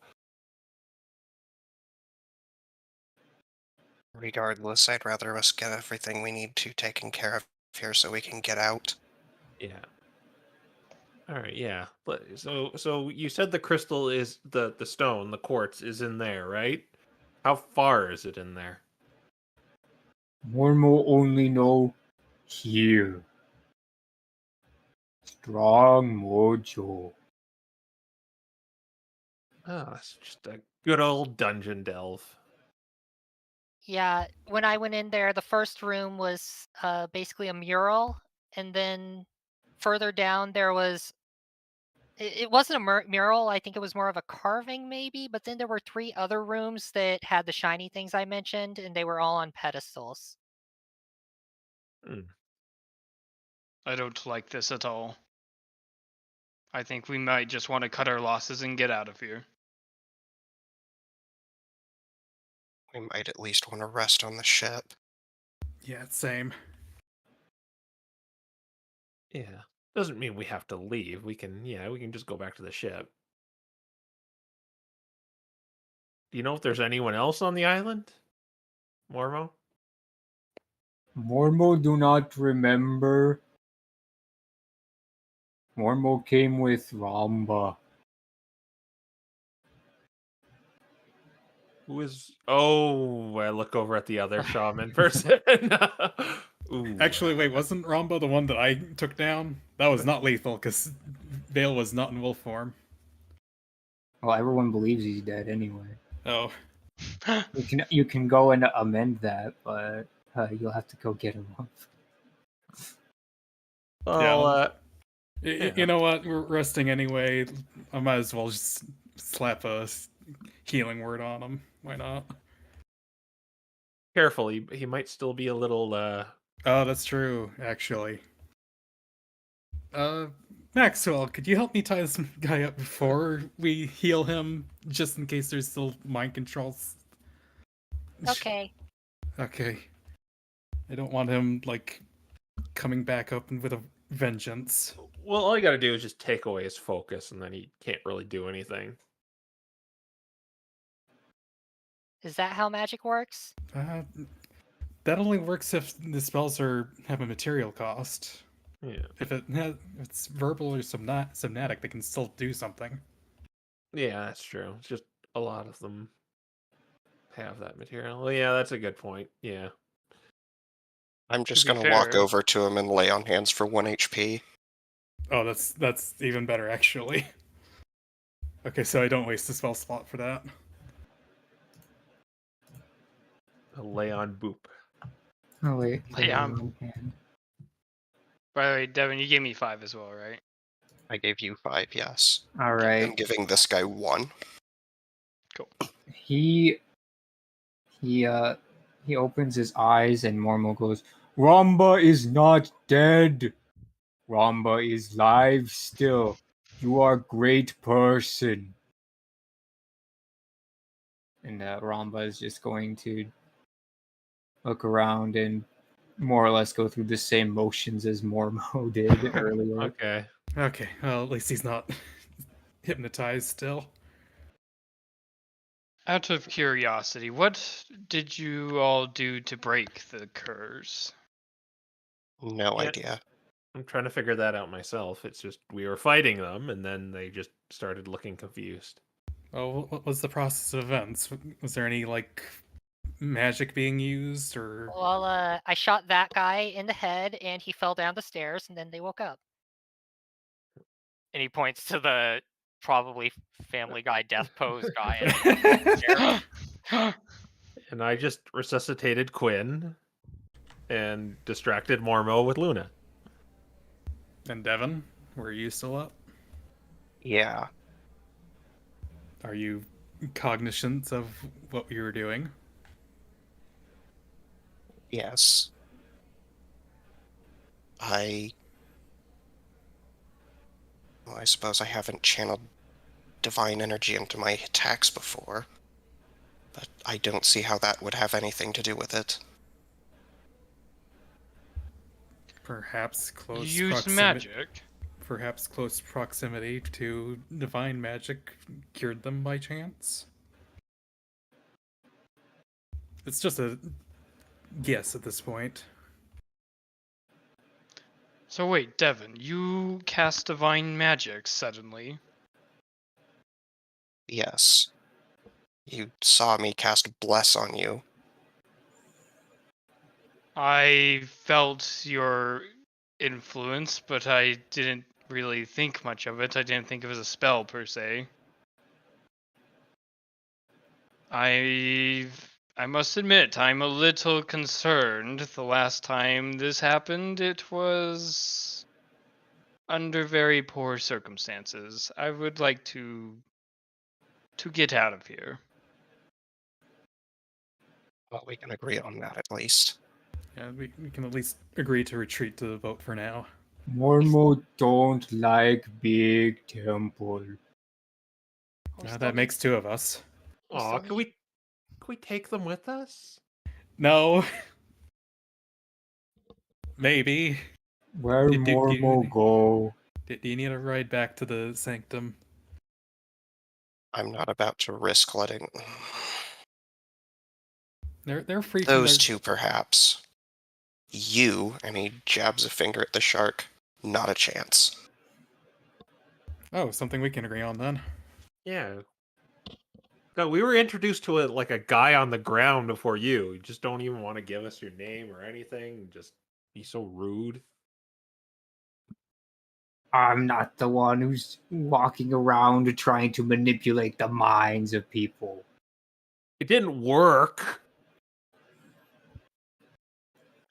Regardless, I'd rather us get everything we need to taken care of here so we can get out. Yeah. All right. Yeah. So you said the crystal is the stone, the quartz is in there, right? How far is it in there? Mormo only know here. Strong mojo. Oh, it's just a good old dungeon delve. Yeah, when I went in there, the first room was basically a mural, and then further down there was. It wasn't a mural. I think it was more of a carving, maybe. But then there were 3 other rooms that had the shiny things I mentioned, and they were all on pedestals. I don't like this at all. I think we might just want to cut our losses and get out of here. We might at least want to rest on the ship. Yeah, same. Yeah. Doesn't mean we have to leave. We can just go back to the ship. Do you know if there's anyone else on the island? Mormo? Mormo do not remember. Mormo came with Ramba. Who is... Oh, I look over at the other shaman person. Ooh. Actually, wait, wasn't Rombo the one that I took down? That was not lethal, because Vale was not in wolf form. Well, everyone believes he's dead anyway. Oh. You can go and amend that, but you'll have to go get him up. Well, You know what? We're resting anyway. I might as well just slap a healing word on him. Why not? careful. He might still be a little... Oh, that's true, actually. Maxwell, could you help me tie this guy up before we heal him, just in case there's still mind controls? Okay. Okay. I don't want him, like, coming back up with a vengeance. Well, all you gotta do is just take away his focus, and then he can't really do anything. Is that how magic works? That only works if the spells have a material cost. Yeah. If it's verbal or somatic, they can still do something. Yeah, that's true. It's just a lot of them have that material. Well, yeah, that's a good point. Yeah. I'm just be going to walk fair- over to him and lay on hands for 1 HP. Oh, that's even better, actually. Okay, so I don't waste a spell slot for that. A lay on boop. Oh wait, Yeah. one hand. By the way, Devin, you gave me 5 as well, right? I gave you 5, yes. All I'm right. giving this guy 1. He opens his eyes and Mormo goes, "Ramba is not dead. Ramba is live still. You are a great person." And Ramba is just going to look around and more or less go through the same motions as Mormo did earlier. Okay. Okay, well, at least he's not hypnotized still. Out of curiosity, what did you all do to break the curse? No Yeah. idea. I'm trying to figure that out myself. It's just we were fighting them, and then they just started looking confused. Oh, what was the process of events? Was there any, like, magic being used, or... Well, I shot that guy in the head, and he fell down the stairs, and then they woke up. And he points to the probably Family Guy death pose guy. And I just resuscitated Quinn and distracted Mormo with Luna. And Devin, were you still up? Yeah. Are you cognizant of what you were doing? Yes. Well, I suppose I haven't channeled divine energy into my attacks before, but I don't see how that would have anything to do with it. Perhaps close You used proximity. magic. Perhaps close proximity to divine magic cured them by chance? It's just a guess at this point. So wait, Devin, you cast divine magic suddenly. Yes. You saw me cast Bless on you. I felt your influence, but I didn't really think much of it. I didn't think it was a spell per se. I must admit, I'm a little concerned. The last time this happened, it was under very poor circumstances. I would like to get out of here. Well, we can agree on that at least. Yeah, we can at least agree to retreat to the boat for now. Mormon don't like big temple. That makes two of us. Aw, can we take them with us? No. Maybe. Where Mormon go? Do you need a ride back to the sanctum? I'm not about to risk letting They're free those from two, perhaps. You, and he jabs a finger at the shark, not a chance. Oh, something we can agree on then. Yeah. No, we were introduced to a guy on the ground before you. You just don't even want to give us your name or anything. Just be so rude. I'm not the one who's walking around trying to manipulate the minds of people. It didn't work.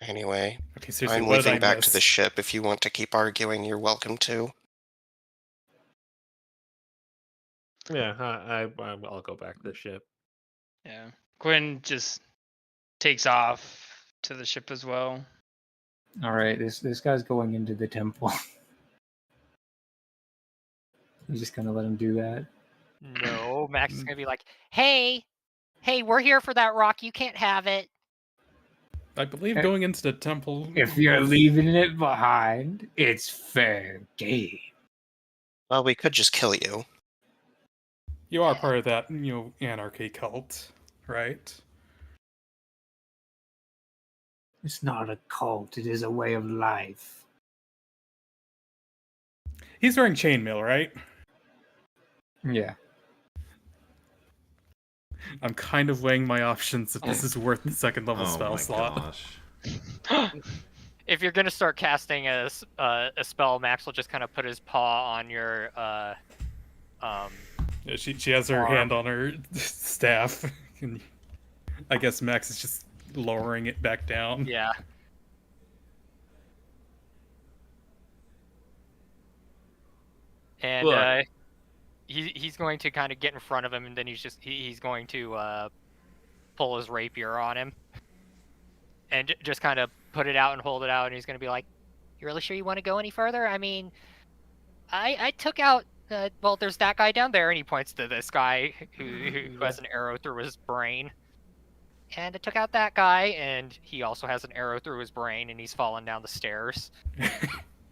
Anyway, Okay, seriously, I'm what did I leaving back to miss? the ship. If you want to keep arguing, you're welcome to. Yeah, I'll go back to the ship. Yeah. Quinn just takes off to the ship as well. All right, this guy's going into the temple. I'm just gonna let him do that. No, Max is gonna be like, hey, we're here for that rock. You can't have it. I believe going into the temple. If you're leaving it behind, it's fair game. Well, we could just kill you. You are part of that, anarchy cult, right? It's not a cult, it is a way of life. He's wearing chainmail, right? Yeah. I'm kind of weighing my options if this is worth the second level Oh spell my slot. gosh. If you're gonna start casting a spell, Max will just kind of put his paw on your Yeah, she has her arm. hand on her staff. And I guess Max is just lowering it back down. Yeah. And Look. he's going to kind of get in front of him, and then he's going to pull his rapier on him, and just kind of put it out and hold it out, and he's going to be like, "You really sure you want to go any further? I mean, I took out well, there's that guy down there," and he points to this guy who has an arrow through his brain. And I took out that guy, and he also has an arrow through his brain, and he's fallen down the stairs.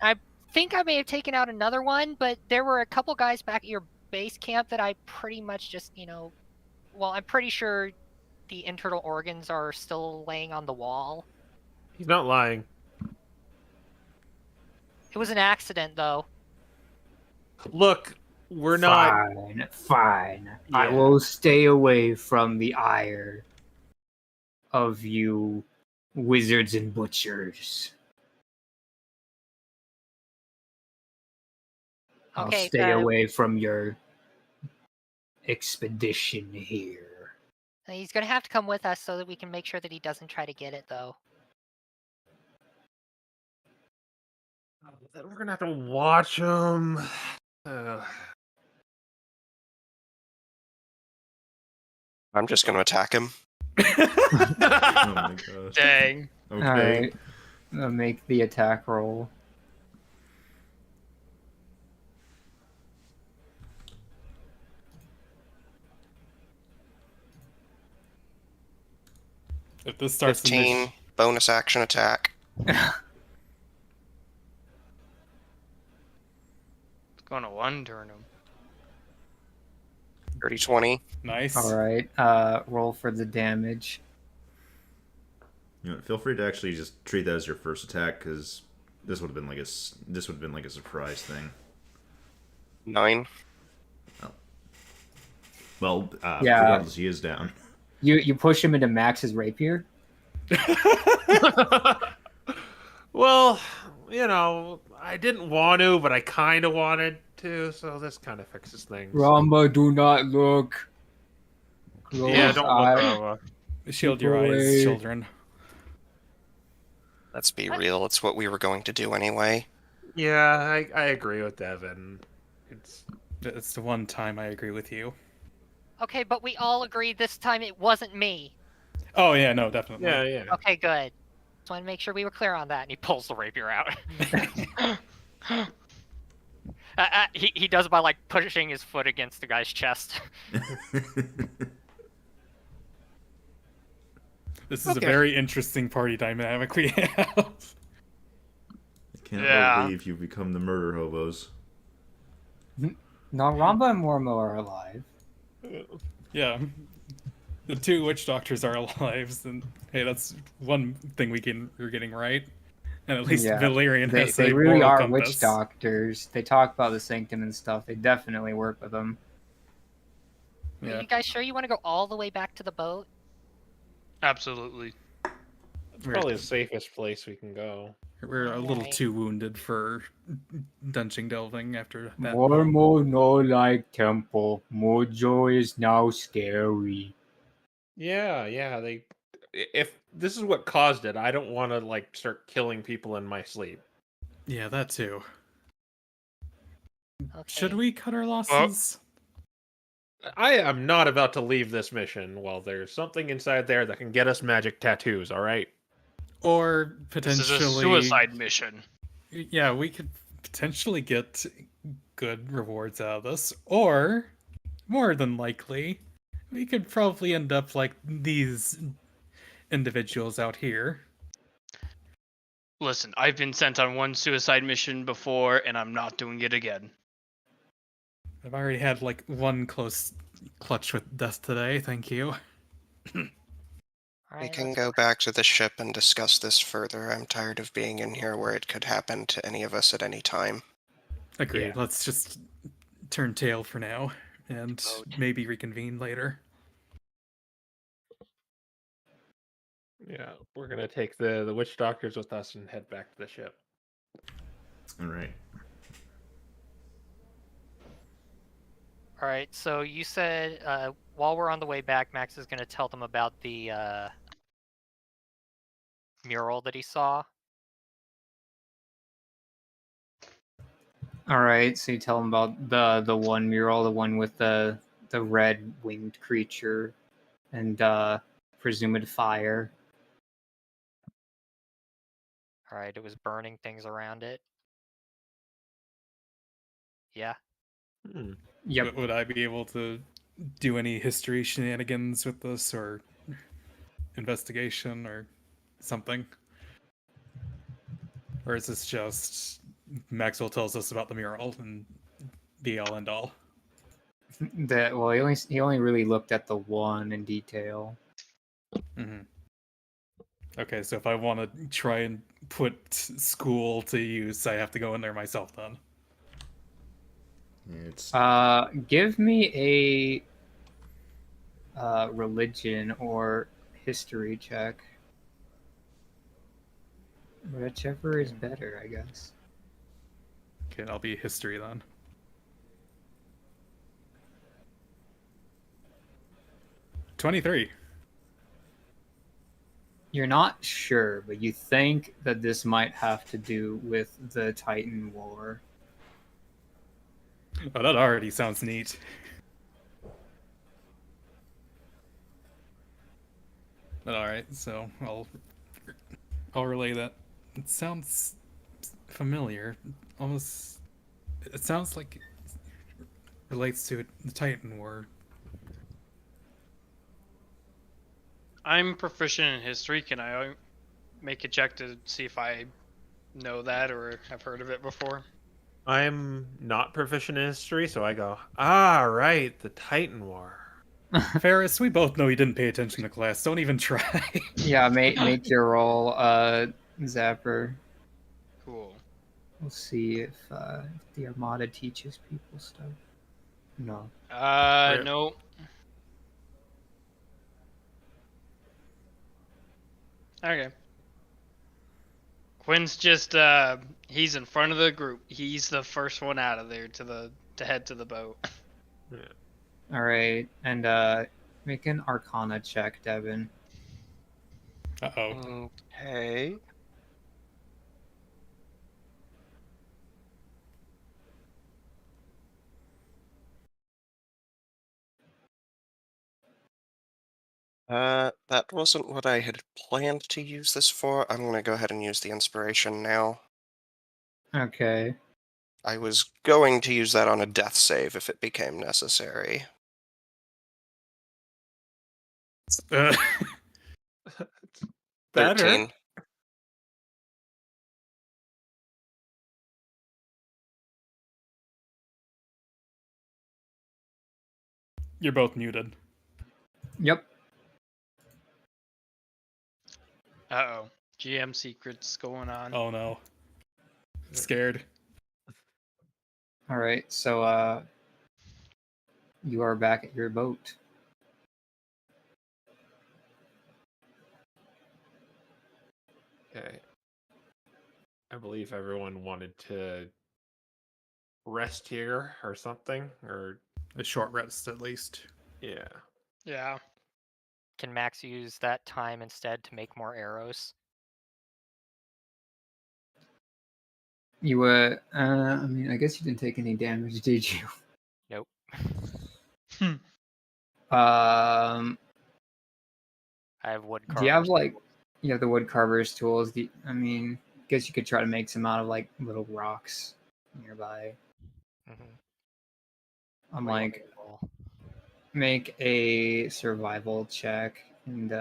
I think I may have taken out another one, but there were a couple guys back at your base camp that I pretty much just, well, I'm pretty sure the internal organs are still laying on the wall. He's not lying. It was an accident, though. Look, we're not. Fine. I Yeah. will stay away from the ire of you wizards and butchers. I'll Okay, stay away from your expedition here. He's gonna have to come with us so that we can make sure that he doesn't try to get it, though. We're gonna have to watch him. I'm just going to attack him. Oh my gosh. Dang. Okay. All right. I'll make the attack roll. If this starts 15, bonus action attack. It's going to one turn him. 30, 20. nice. All right. Roll for the damage. Feel free to actually just treat that as your first attack, because this would have been like a surprise thing. 9. Well, Yeah. regardless, he is down. You push him into Max's rapier. Well, I didn't want to, but I kind of wanted to, so this kind of fixes things. Ramba, do not look. Close Yeah, don't eye. look, Rama. Shield your eyes, Boy. children. Let's be real, it's what we were going to do anyway. Yeah, I agree with Devin. It's the one time I agree with you. Okay, but we all agreed this time it wasn't me. Oh yeah, no, definitely. Yeah. Okay, good. Just want to make sure we were clear on that. And he pulls the rapier out. He does by like pushing his foot against the guy's chest. This is Okay. a very interesting party dynamic we have. I can't Yeah. believe you've become the murder hobos. No, Ramba and Mormo are alive. Yeah. The two witch doctors are alive, and hey, that's one thing we're getting right. And at least Yeah. Valyrian has They a really moral are compass. witch doctors. They talk about the sanctum and stuff. They definitely work with them. Are Yeah. you guys sure you want to go all the way back to the boat? Absolutely. It's probably the safest place we can go. We're a little Alright. too wounded for dungeon delving after that. Mormo no like temple. Mojo is now scary. Yeah. If this is what caused it, I don't want to like start killing people in my sleep. Yeah, that too. Okay. Should we cut our losses? I am not about to leave this mission while there's something inside there that can get us magic tattoos. All right. Or This potentially is a suicide mission. Yeah, we could potentially get good rewards out of this. Or, more than likely, we could probably end up like these individuals out here. Listen, I've been sent on one suicide mission before, and I'm not doing it again. I've already had like one close clutch with death today, thank you. We Alright, can let's- go back to the ship and discuss this further. I'm tired of being in here where it could happen to any of us at any time. Agreed. Yeah. Let's just turn tail for now and maybe reconvene later. Yeah, we're gonna take the witch doctors with us and head back to the ship. All right. Alright, so you said while we're on the way back, Max is going to tell them about the mural that he saw. All right, so you tell them about the one mural, the one with the red winged creature and presumed fire. Alright, it was burning things around it. Yeah. Hmm. Yep. Would I be able to do any history shenanigans with this or investigation or something? Or is this just Maxwell tells us about the mural and be all end all? That well, he only really looked at the one in detail. Mm-hmm. Okay, so if I want to try and put school to use, I have to go in there myself then. It's Give me a religion or history check. Whichever is better, I guess. Okay, I'll be history then. $23. You're not sure, but you think that this might have to do with the Titan War. Oh, that already sounds neat. But alright, so I'll relay that. It sounds familiar. Almost it sounds like it relates to the Titan War. I'm proficient in history. Can I make a check to see if I know that or have heard of it before? I'm not proficient in history, so I go, ah, right, the Titan War. Ferris, we both know you didn't pay attention to class. Don't even try. Yeah, make your roll, Zapper. Cool. We'll see if the Armada teaches people stuff. No. No. Okay. Quinn's just he's in front of the group. He's the first one out of there to head to the boat. All right, and make an Arcana check, Devin. Uh-oh. Okay. That wasn't what I had planned to use this for. I'm gonna go ahead and use the inspiration now. Okay. I was going to use that on a death save if it became necessary. Uh, Better. 13. You're both muted. Yep. Uh-oh. GM secrets going on. Oh no. Scared. All right. So you are back at your boat. Okay. I believe everyone wanted to rest here or something, or A short rest, at least. yeah. Yeah. Can Max use that time instead to make more arrows? You I mean, I guess you didn't take any damage, did you? Nope. Um, I have wood do you have carvers. like you have the wood carver's tools? I mean, guess you could try to make some out of like little rocks nearby. Mhm. I'm What do you want like, me to roll? make a survival check, and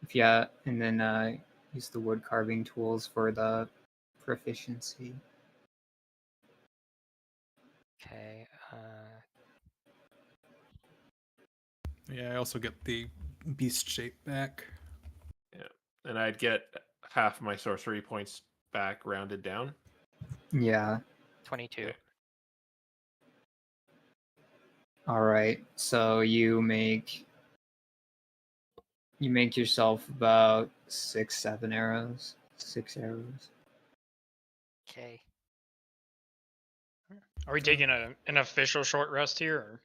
if yeah, and then use the wood carving tools for the proficiency. Okay. Yeah, I also get the beast shape back. And I'd get half my sorcery points back rounded down. Yeah. 22. Okay. All right. So you make yourself about 6 arrows. 6 arrows. Okay. Are we taking an official short rest here? Or?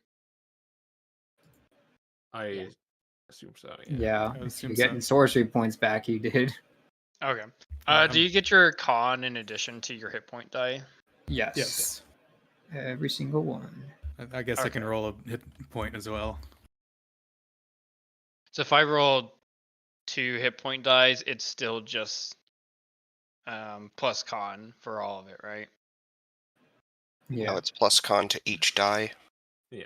I assume so, yeah. Yeah. I would If assume you're so. getting sorcery points back, you did. Okay. Yeah, Do you get your con in addition to your hit point die? Yes. Yes. Every single one. I guess I can Okay. roll a hit point as well. So if I roll 2 hit point dies, it's still just plus con for all of it, right? Yeah. No, it's plus con to each die. Yeah.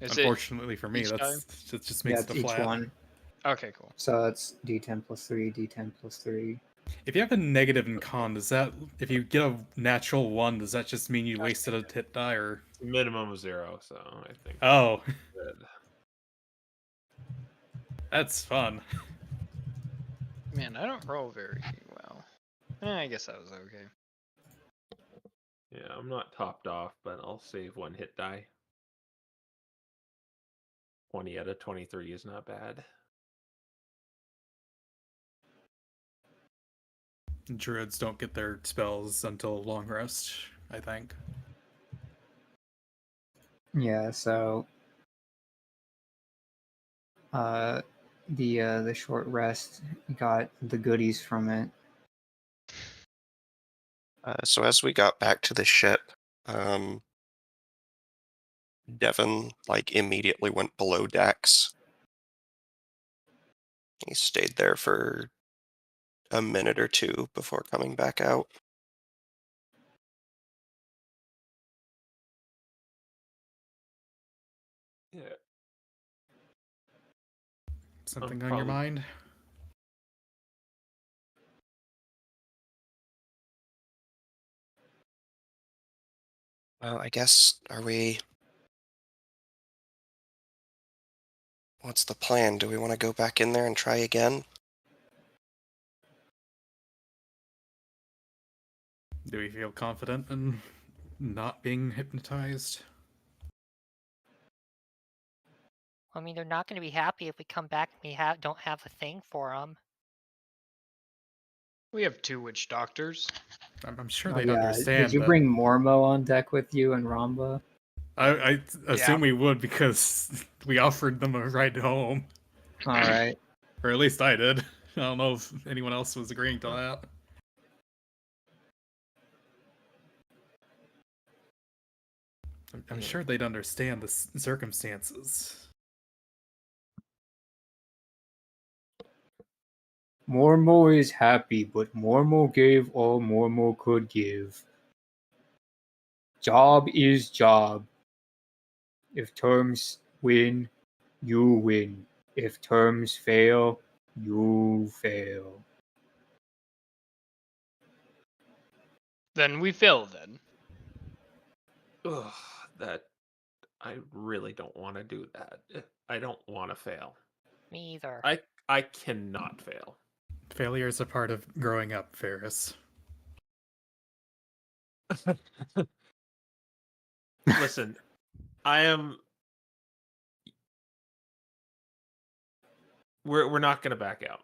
Is Unfortunately for me, each that just makes it it's a each flat. one. it? Okay, cool. So it's D10 plus 3, D10 plus 3. If you have a negative in con, does that, if you get a natural 1, does that just mean you wasted a hit die, or? Minimum of 0, so I think Oh, good. that's fun. Man, I don't roll very well. I guess that was okay. Yeah, I'm not topped off, but I'll save 1 hit die. 20 out of 23 is not bad. Druids don't get their spells until long rest, I think. Yeah, so the short rest, you got the goodies from it. So as we got back to the ship, Devin immediately went below decks. He stayed there for a minute or two before coming back out. Yeah. Something on your mind? Well, I guess, what's the plan? Do we want to go back in there and try again? Do we feel confident in not being hypnotized? I mean, they're not going to be happy if we come back and we don't have a thing for them. We have 2 witch doctors. I'm sure Oh, they'd yeah. understand. Did you but bring Mormo on deck with you and Ramba? I assume we would, because we offered them a ride home. All right. Or at least I did. I don't know if anyone else was agreeing to that. I'm sure they'd understand the circumstances. Mormo is happy, but Mormo gave all Mormo could give. Job is job. If terms win, you win. If terms fail, you fail. Then we fail then. Ugh, that I really don't want to do that. I don't want to fail. Me either. I cannot fail. Failure is a part of growing up, Ferris. Listen, I am. We're not gonna back out.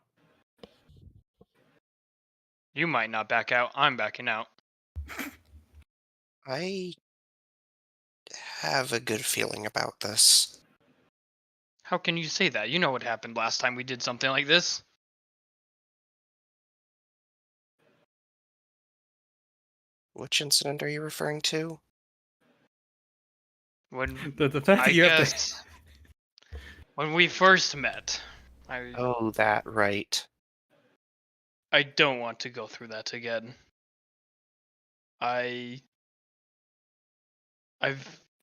You might not back out. I'm backing out. I have a good feeling about this. How can you say that? You know what happened last time we did something like this. Which incident are you referring to? When The fact I that you have to. guess when we first met, Oh, that right. I don't want to go through that again. I've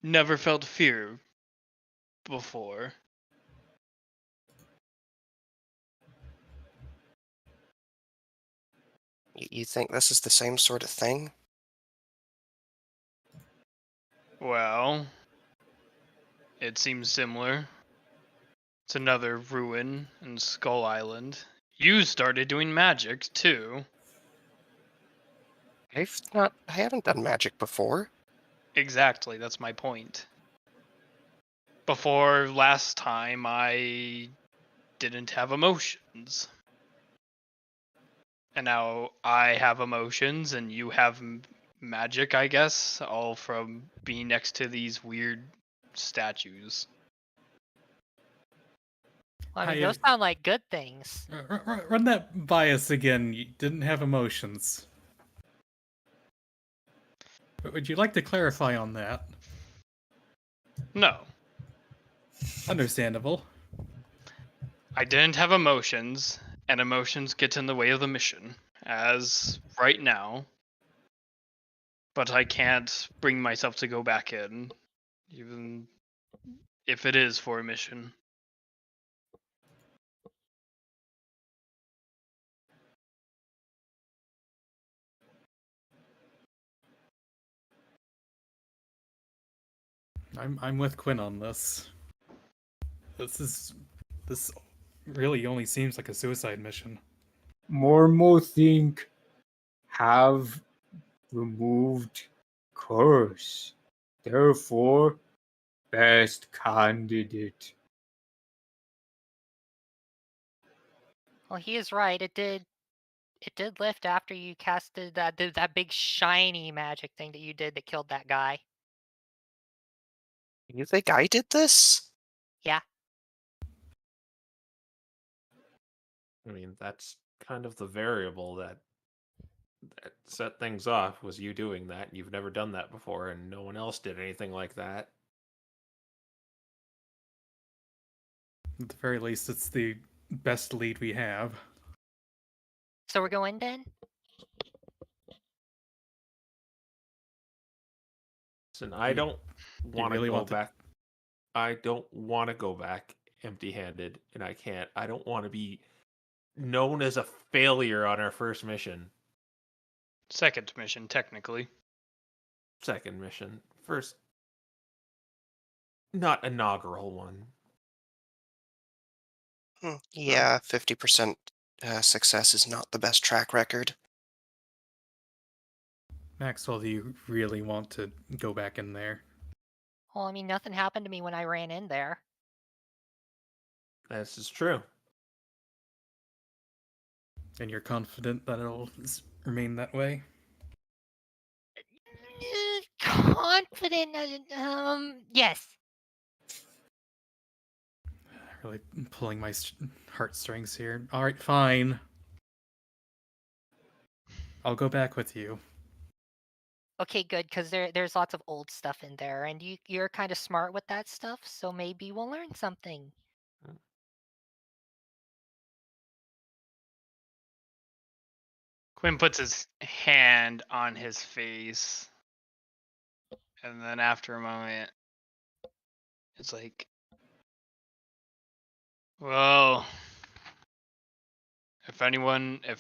never felt fear before. You think this is the same sort of thing? Well, it seems similar. It's another ruin in Skull Island. You started doing magic too. I haven't done magic before. Exactly, that's my point. Before last time, I didn't have emotions. And now I have emotions and you have magic, I guess, all from being next to these weird statues. Well, I mean, those sound like good things. Run that by us again. You didn't have emotions. But would you like to clarify on that? No, Understandable. I didn't have emotions, and emotions get in the way of the mission, as right now. But I can't bring myself to go back in, even if it is for a mission. I'm with Quinn on this. This really only seems like a suicide mission. Mormo think have removed curse. Therefore, best candidate. Well, he is right. It did lift after you casted that big shiny magic thing that you did that killed that guy. You think I did this? Yeah. I mean, that's kind of the variable that set things off was you doing that. You've never done that before, and no one else did anything like that. At the very least, it's the best lead we have. So we're going then? Listen, I don't want to really go want to- back. I don't want to go back empty-handed, and I can't. I don't want to be known as a failure on our first mission. Second mission, technically. Second mission. First, not inaugural one. Yeah, 50% success is not the best track record. Maxwell, do you really want to go back in there? Well, I mean, nothing happened to me when I ran in there. This is true. And you're confident that it'll remain that way? Confident, yes. I Really pulling my heartstrings here. All right, fine. I'll go back with you. Okay, good, because there's lots of old stuff in there, and you're kind of smart with that stuff, so maybe we'll learn something. Quinn puts his hand on his face, and then after a moment, it's like, well, if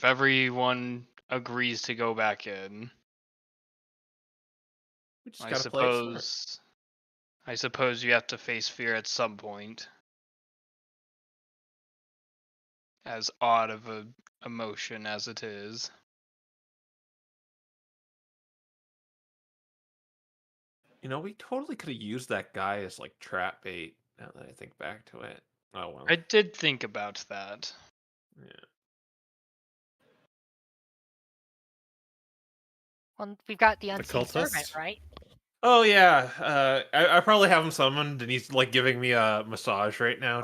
everyone agrees to go back in, We just I gotta play it smart. suppose you have to face fear at some point. As odd of a emotion as it is. You know, we totally could have used that guy as like trap bait. Now that I think back to it. Oh well. I did think about that. Yeah. Well, we've got the The unseen servant, cultist? right? Oh yeah. I probably have him summoned, and he's like giving me a massage right now.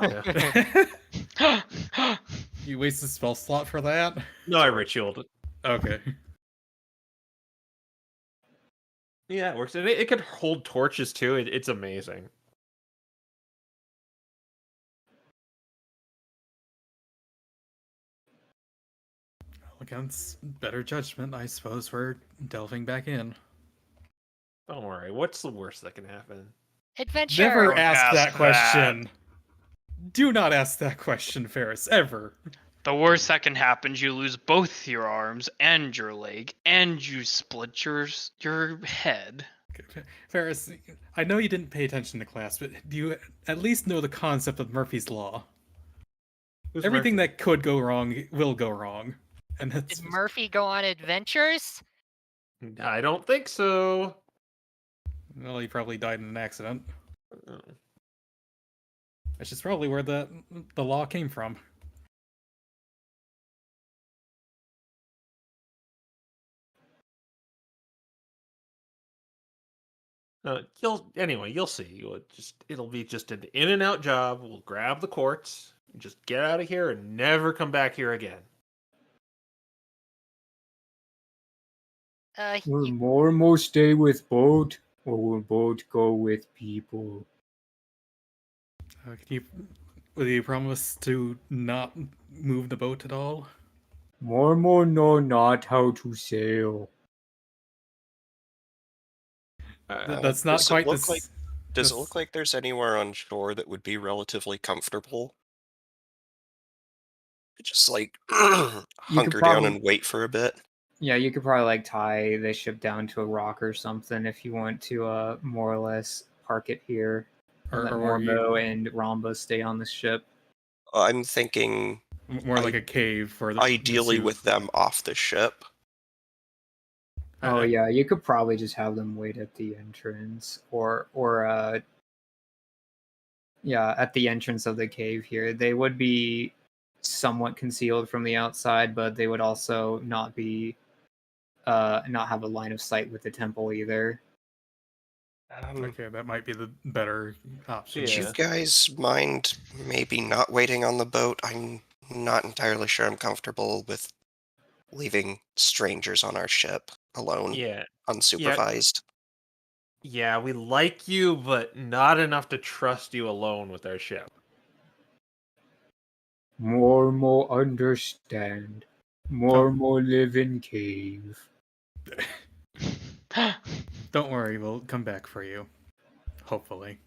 You waste a spell slot for that? No, I ritualed it. Okay. Yeah, it works. And it could hold torches too. It's amazing. Against better judgment, I suppose we're delving back in. Don't worry. What's the worst that can happen? Adventure. Never Don't ask ask that that. question. Do not ask that question, Ferris, ever. The worst that can happen is you lose both your arms and your leg, and you split your head. Ferris, I know you didn't pay attention to class, but do you at least know the concept of Murphy's Law? Who's Everything Murphy? that could go wrong will go wrong. And that's Did Murphy go on adventures? I don't think so. well, he probably died in an accident. Oh. Which is probably where the law came from. You'll see. It'll be just an in and out job. We'll grab the quartz, just get out of here, and never come back here again. Will Mormo stay with Boat, or will Boat go with people? Will you promise to not move the boat at all? Mormo know not how to sail. That's not does it quite look this. like- Does it this- look like there's anywhere on shore that would be relatively comfortable? Just like hunker down probably- and wait for a bit. Yeah, you could probably like tie the ship down to a rock or something if you want to more or less park it here. And let or Mormo and Ramba stay on the ship. I'm thinking more like a cave for the ideally suit. with them off the ship. Oh yeah, you could probably just have them wait at the entrance, or at the entrance of the cave here. They would be somewhat concealed from the outside, but they would also not have a line of sight with the temple either. Okay, that might be the better option. Would you Yeah. guys mind maybe not waiting on the boat? I'm not entirely sure I'm comfortable with leaving strangers on our ship alone, Yeah. unsupervised. Yeah, we like you, but not enough to trust you alone with our ship. Mormo understand. Mormo live in cave. Don't worry, we'll come back for you. Hopefully.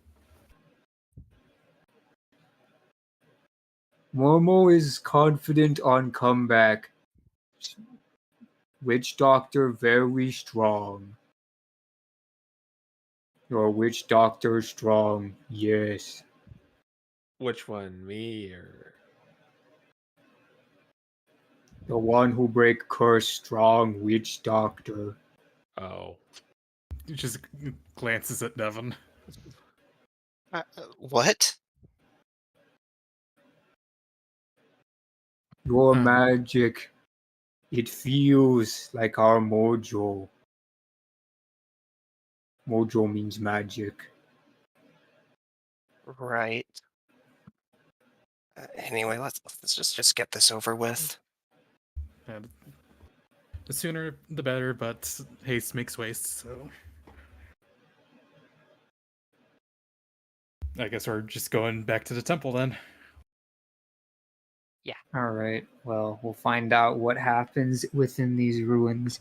Mormo is confident on comeback. Witch doctor very strong. Your witch doctor strong, yes. Which one, me or? The one who break curse strong, witch doctor. Oh. He just glances at Devon. What? Your magic, it feels like our mojo. Mojo means magic. Right. Anyway, let's just get this over with. And the sooner the better, but haste makes waste, so. I guess we're just going back to the temple then. All right. Well, we'll find out what happens within these ruins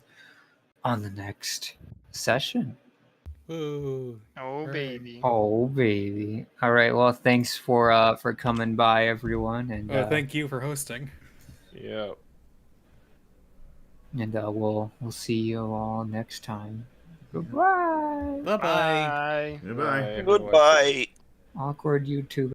on the next session. Woo. Oh, Hooray. baby. Oh, baby. All right. Well, thanks for coming by, everyone, and Thank you for hosting. Yeah. we'll see you all next time. Goodbye. Bye-bye. Bye. Goodbye. Goodbye. Awkward YouTube.